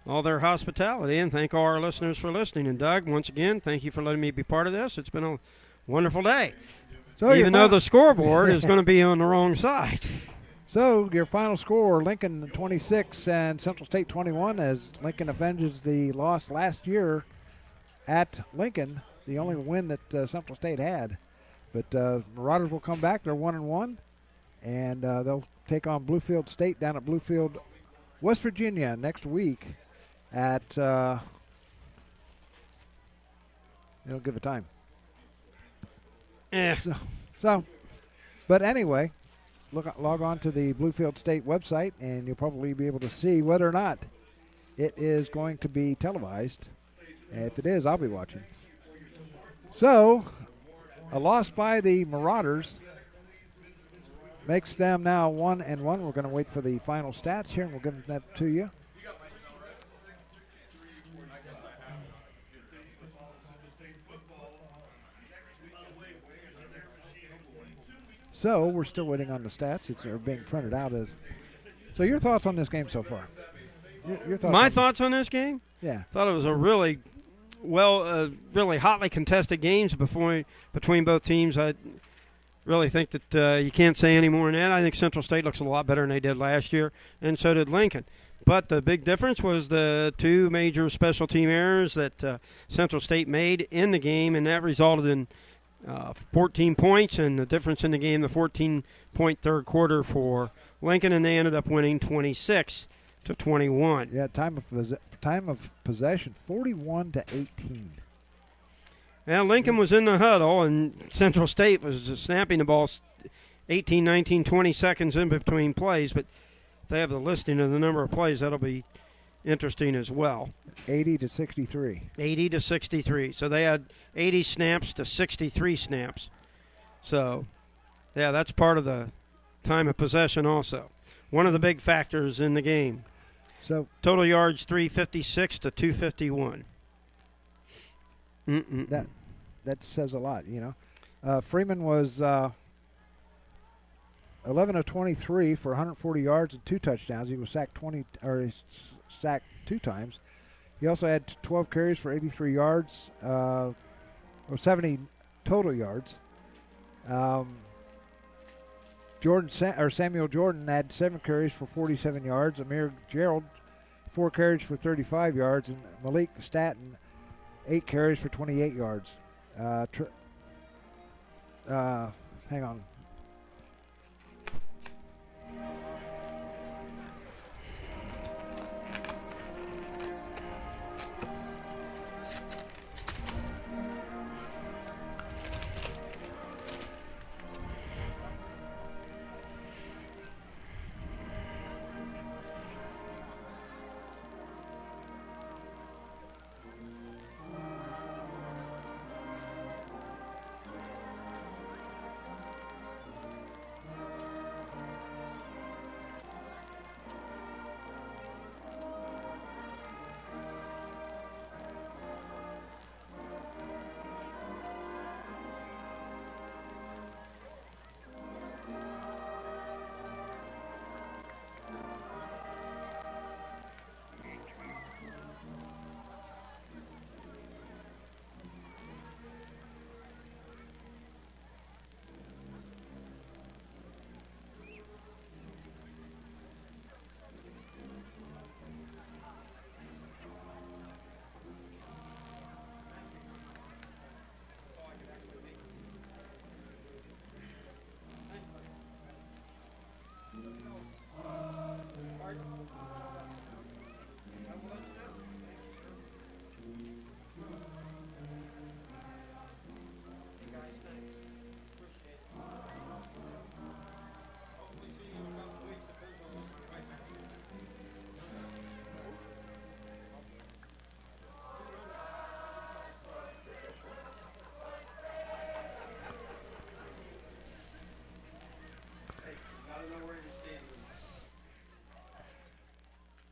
all their hospitality. And thank all our listeners for listening. And Doug, once again, thank you for letting me be part of this. It's been a wonderful day. So even though the scoreboard is going to be on the wrong side. So your final score, Lincoln 26 and Central State 21, as Lincoln avenges the loss last year at Lincoln, the only win that Central State had. But Marauders will come back. They're 1-1, and they'll take on Bluefield State down at Bluefield, West Virginia next week at, they don't give a time. But anyway, log on to the Bluefield State website, and you'll probably be able to see whether or not it is going to be televised. And if it is, I'll be watching. So, a loss by the Marauders makes them now 1-1. We're going to wait for the final stats here, and we'll give that to you. So we're still waiting on the stats. They're being printed out. So your thoughts on this game so far? Your thoughts? My thoughts on this game? Yeah. Thought it was a really really hotly contested games between both teams. I really think that you can't say any more than that. I think Central State looks a lot better than they did last year, and so did Lincoln. But the big difference was the two major special team errors that Central State made in the game, and that resulted in 14 points, and the difference in the game, the 14-point third quarter for Lincoln, and they ended up winning 26-21. Yeah, time of possession, 41-18. Now, Lincoln was in the huddle, and Central State was just snapping the ball 18, 19, 20 seconds in between plays, but if they have the listing of the number of plays, that'll be interesting as well. 80-63. 80-63. So they had 80 snaps to 63 snaps. So, yeah, that's part of the time of possession also. One of the big factors in the game. So total yards 356 to 251. That says a lot, you know. Freeman was 11 of 23 for 140 yards and 2 touchdowns. He was sacked 2 times. He also had 12 carries for 83 yards, or 70 total yards. Samuel Jordan had 7 carries for 47 yards. Amir Gerald, 4 carries for 35 yards, and Malik Staten, 8 carries for 28 yards. Hang on.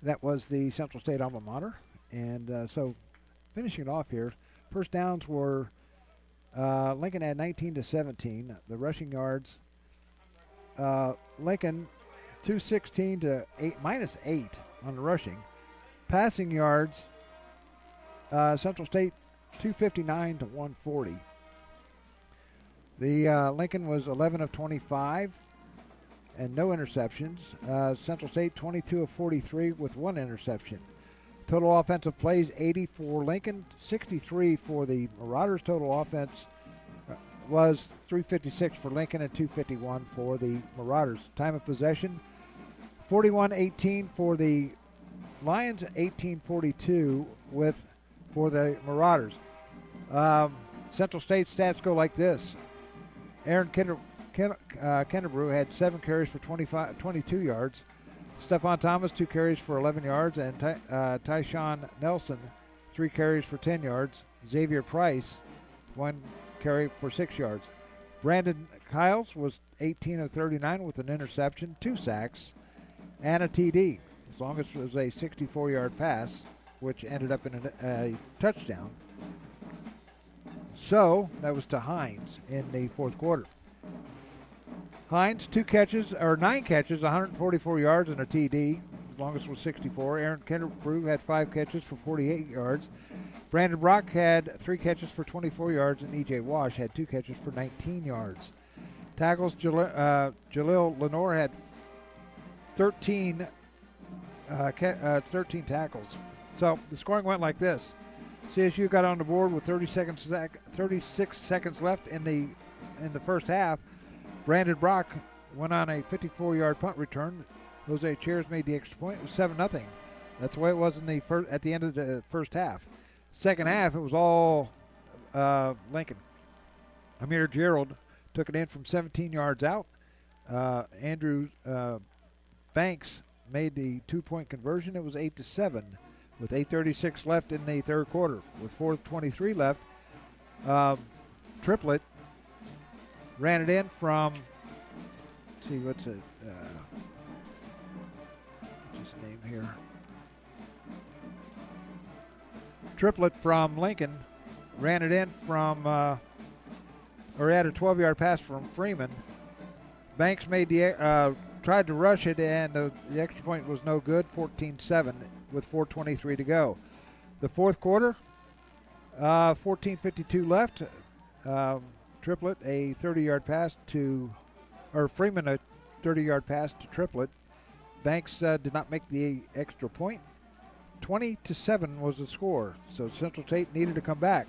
That was the Central State alma mater. And so finishing it off here, first downs were Lincoln had 19-17. The rushing yards, Lincoln 216 to -8 on the rushing. Passing yards, Central State 259 to 140. The Lincoln was 11 of 25 and no interceptions. Central State 22 of 43 with one interception. Total offensive plays 80 for Lincoln, 63 for the Marauders. Total offense was 356 for Lincoln and 251 for the Marauders. Time of possession 41-18 for the Lions, 18-42 for the Marauders. Central State stats go like this. Aaron Kennerbrew had 7 carries for 22 yards. Stephon Thomas, 2 carries for 11 yards. And Tyshawn Nelson, 3 carries for 10 yards. Xavier Price, 1 carry for 6 yards. Brandon Kiles was 18 of 39 with an interception, 2 sacks, and a TD, as long as it was a 64-yard pass, which ended up in a touchdown. So that was to Hines in the fourth quarter. Hines, 9 catches, 144 yards and a TD, as long as it was 64. Aaron Kennerbrew had 5 catches for 48 yards. Brandon Brock had 3 catches for 24 yards, and E.J. Wash had 2 catches for 19 yards. Tackles, Jalil Lenore had 13 tackles. So the scoring went like this. CSU got on the board with 36 seconds left in the first half. Brandon Brock went on a 54-yard punt return. Jose Chairs made the extra point. It was 7-0. That's the way it was at the end of the first half. Second half, it was all Lincoln. Amir Gerald took it in from 17 yards out. Andrew Banks made the 2-point conversion. It was 8-7 with 8:36 left in the third quarter. With 4:23 left, Triplett ran it in from, let's see, what's his name here? Triplett from Lincoln ran it in from, or had a 12-yard pass from Freeman. Banks made tried to rush it, and the extra point was no good, 14-7 with 4:23 to go. The fourth quarter, 14:52 left. Triplett a 30-yard pass Freeman a 30-yard pass to Triplett. Banks did not make the extra point. 20-7 was the score, so Central State needed to come back.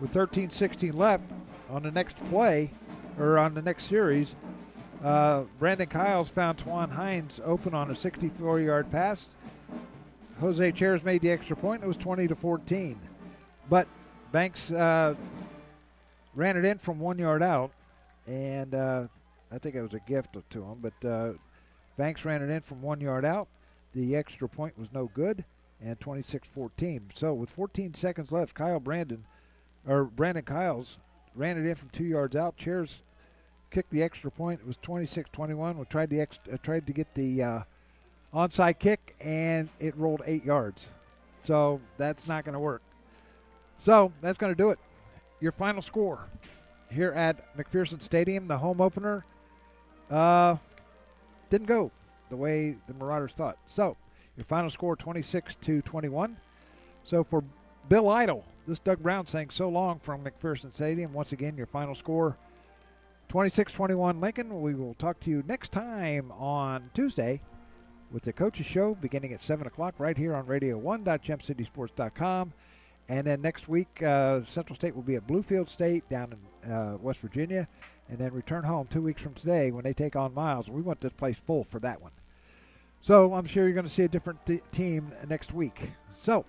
With 13:16 left on the next play, or on the next series, Brandon Kiles found Twan Hines open on a 64-yard pass. Jose Chairs made the extra point. It was 20-14. But Banks ran it in from 1 yard out, and I think it was a gift to him. But Banks ran it in from 1 yard out. The extra point was no good, and 26-14. So with 14 seconds left, Brandon Kiles ran it in from 2 yards out. Chairs kicked the extra point. It was 26-21. We tried to get the onside kick, and it rolled 8 yards. So that's not going to work. So that's going to do it. Your final score here at McPherson Stadium, the home opener, didn't go the way the Marauders thought. So your final score, 26-21. So for Bill Idle, this Doug Brown saying so long from McPherson Stadium. Once again, your final score, 26-21 Lincoln. We will talk to you next time on Tuesday with the Coaches Show beginning at 7 o'clock right here on radio1.gemcitysports.com. And then next week, Central State will be at Bluefield State down in West Virginia, and then return home 2 weeks from today when they take on Miles. We want this place full for that one. So I'm sure you're going to see a different team next week. So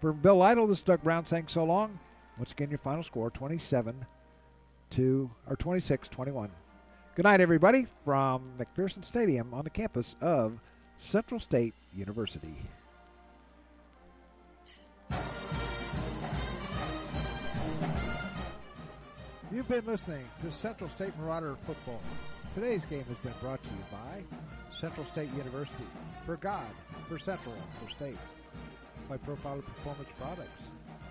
for Bill Idle, this is Doug Brown saying so long. Once again, your final score, 26-21. Good night, everybody, from McPherson Stadium on the campus of Central State University. You've been listening to Central State Marauder Football. Today's game has been brought to you by Central State University. For God, for Central, for State. By Profiler Performance Products.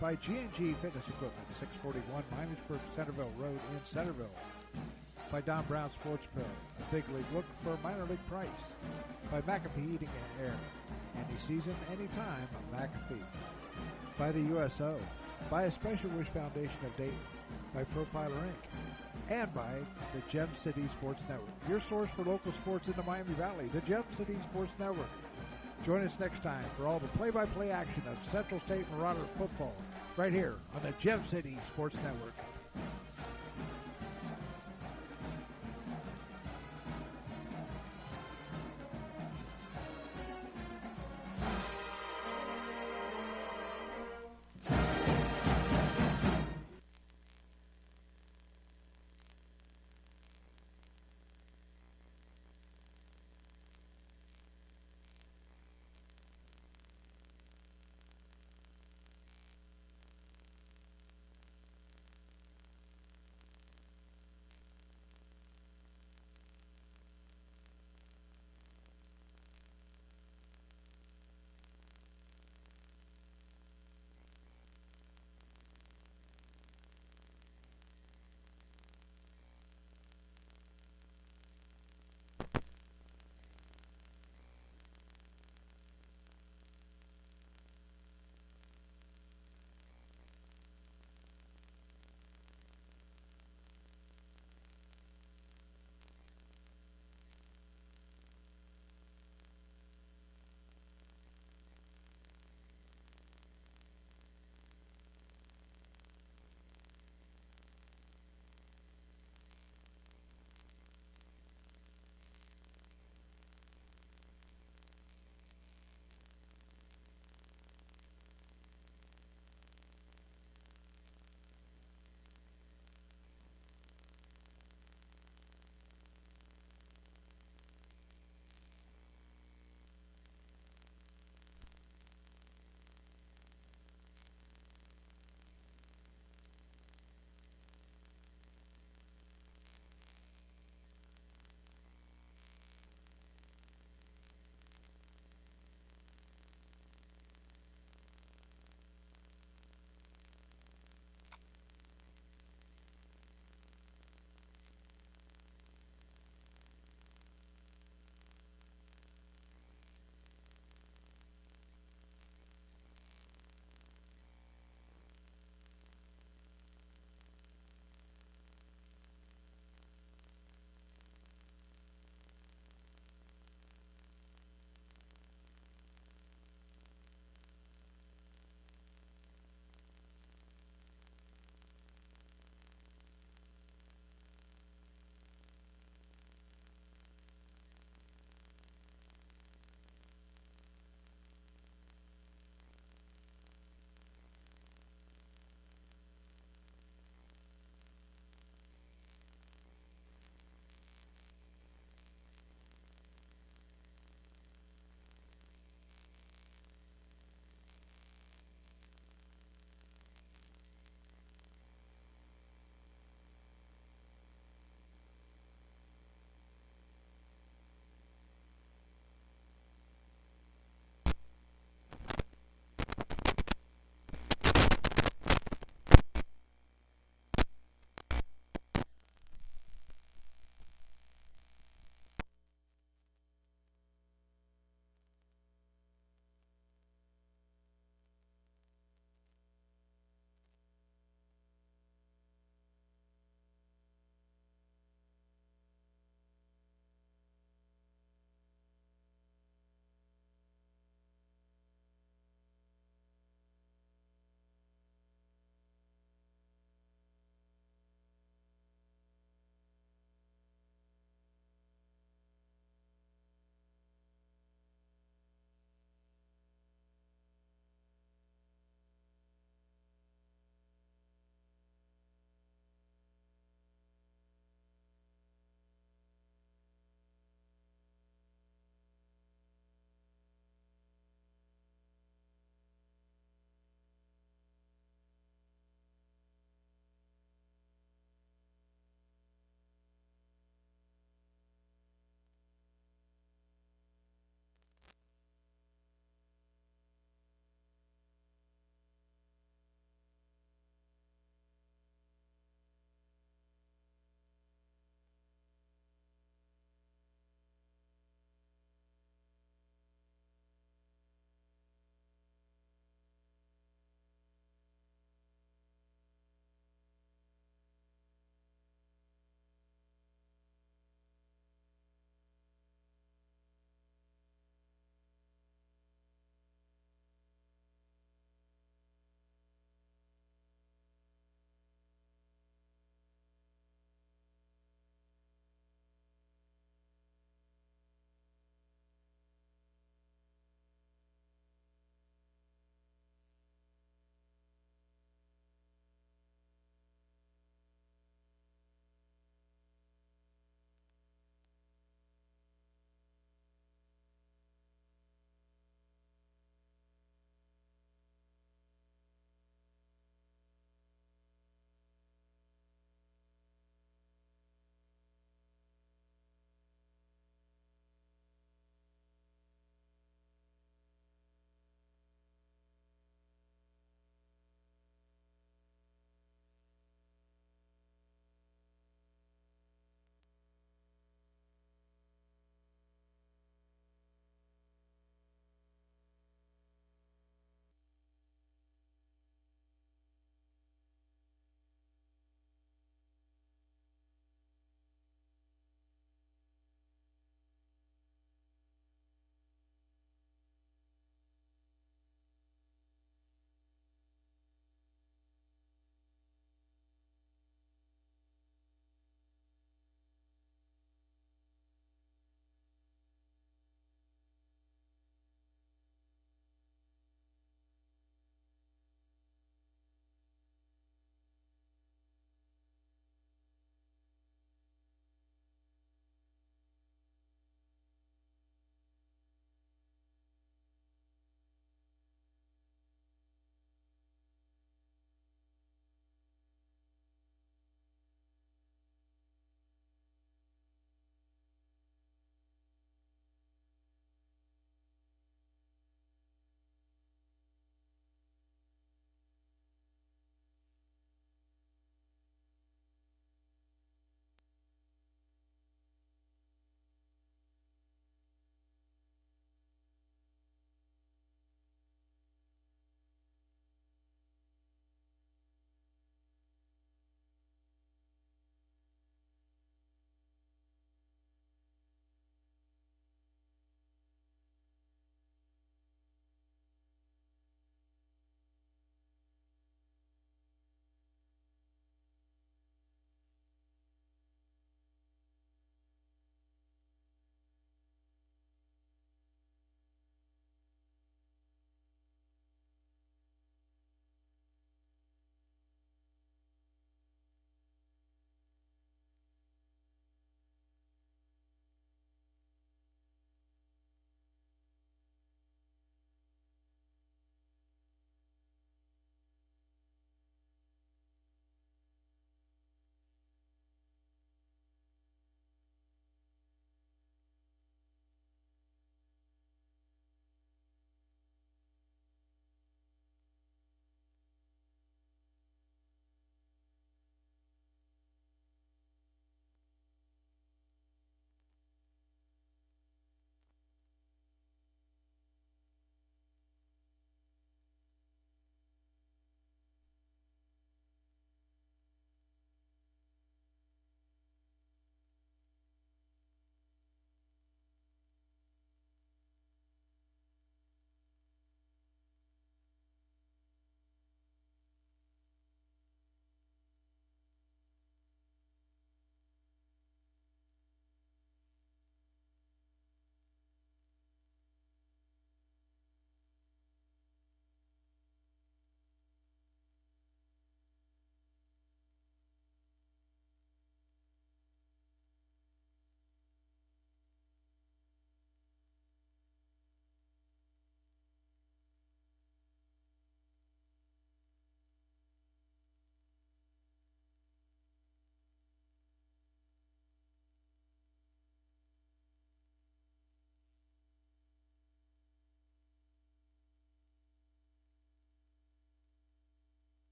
By G&G Fitness Equipment, 641 Miamisburg Centerville Road in Centerville. By Don Brown Sports Pro, a big league look for a minor league price. By McAfee Heating and Air, any season, anytime, McAfee. By the USO, by a Special Wish Foundation of Dayton, by Profiler Inc., and by the Gem City Sports Network, your source for local sports in the Miami Valley, the Gem City Sports Network. Join us next time for all the play-by-play action of Central State Marauder football right here on the Gem City Sports Network.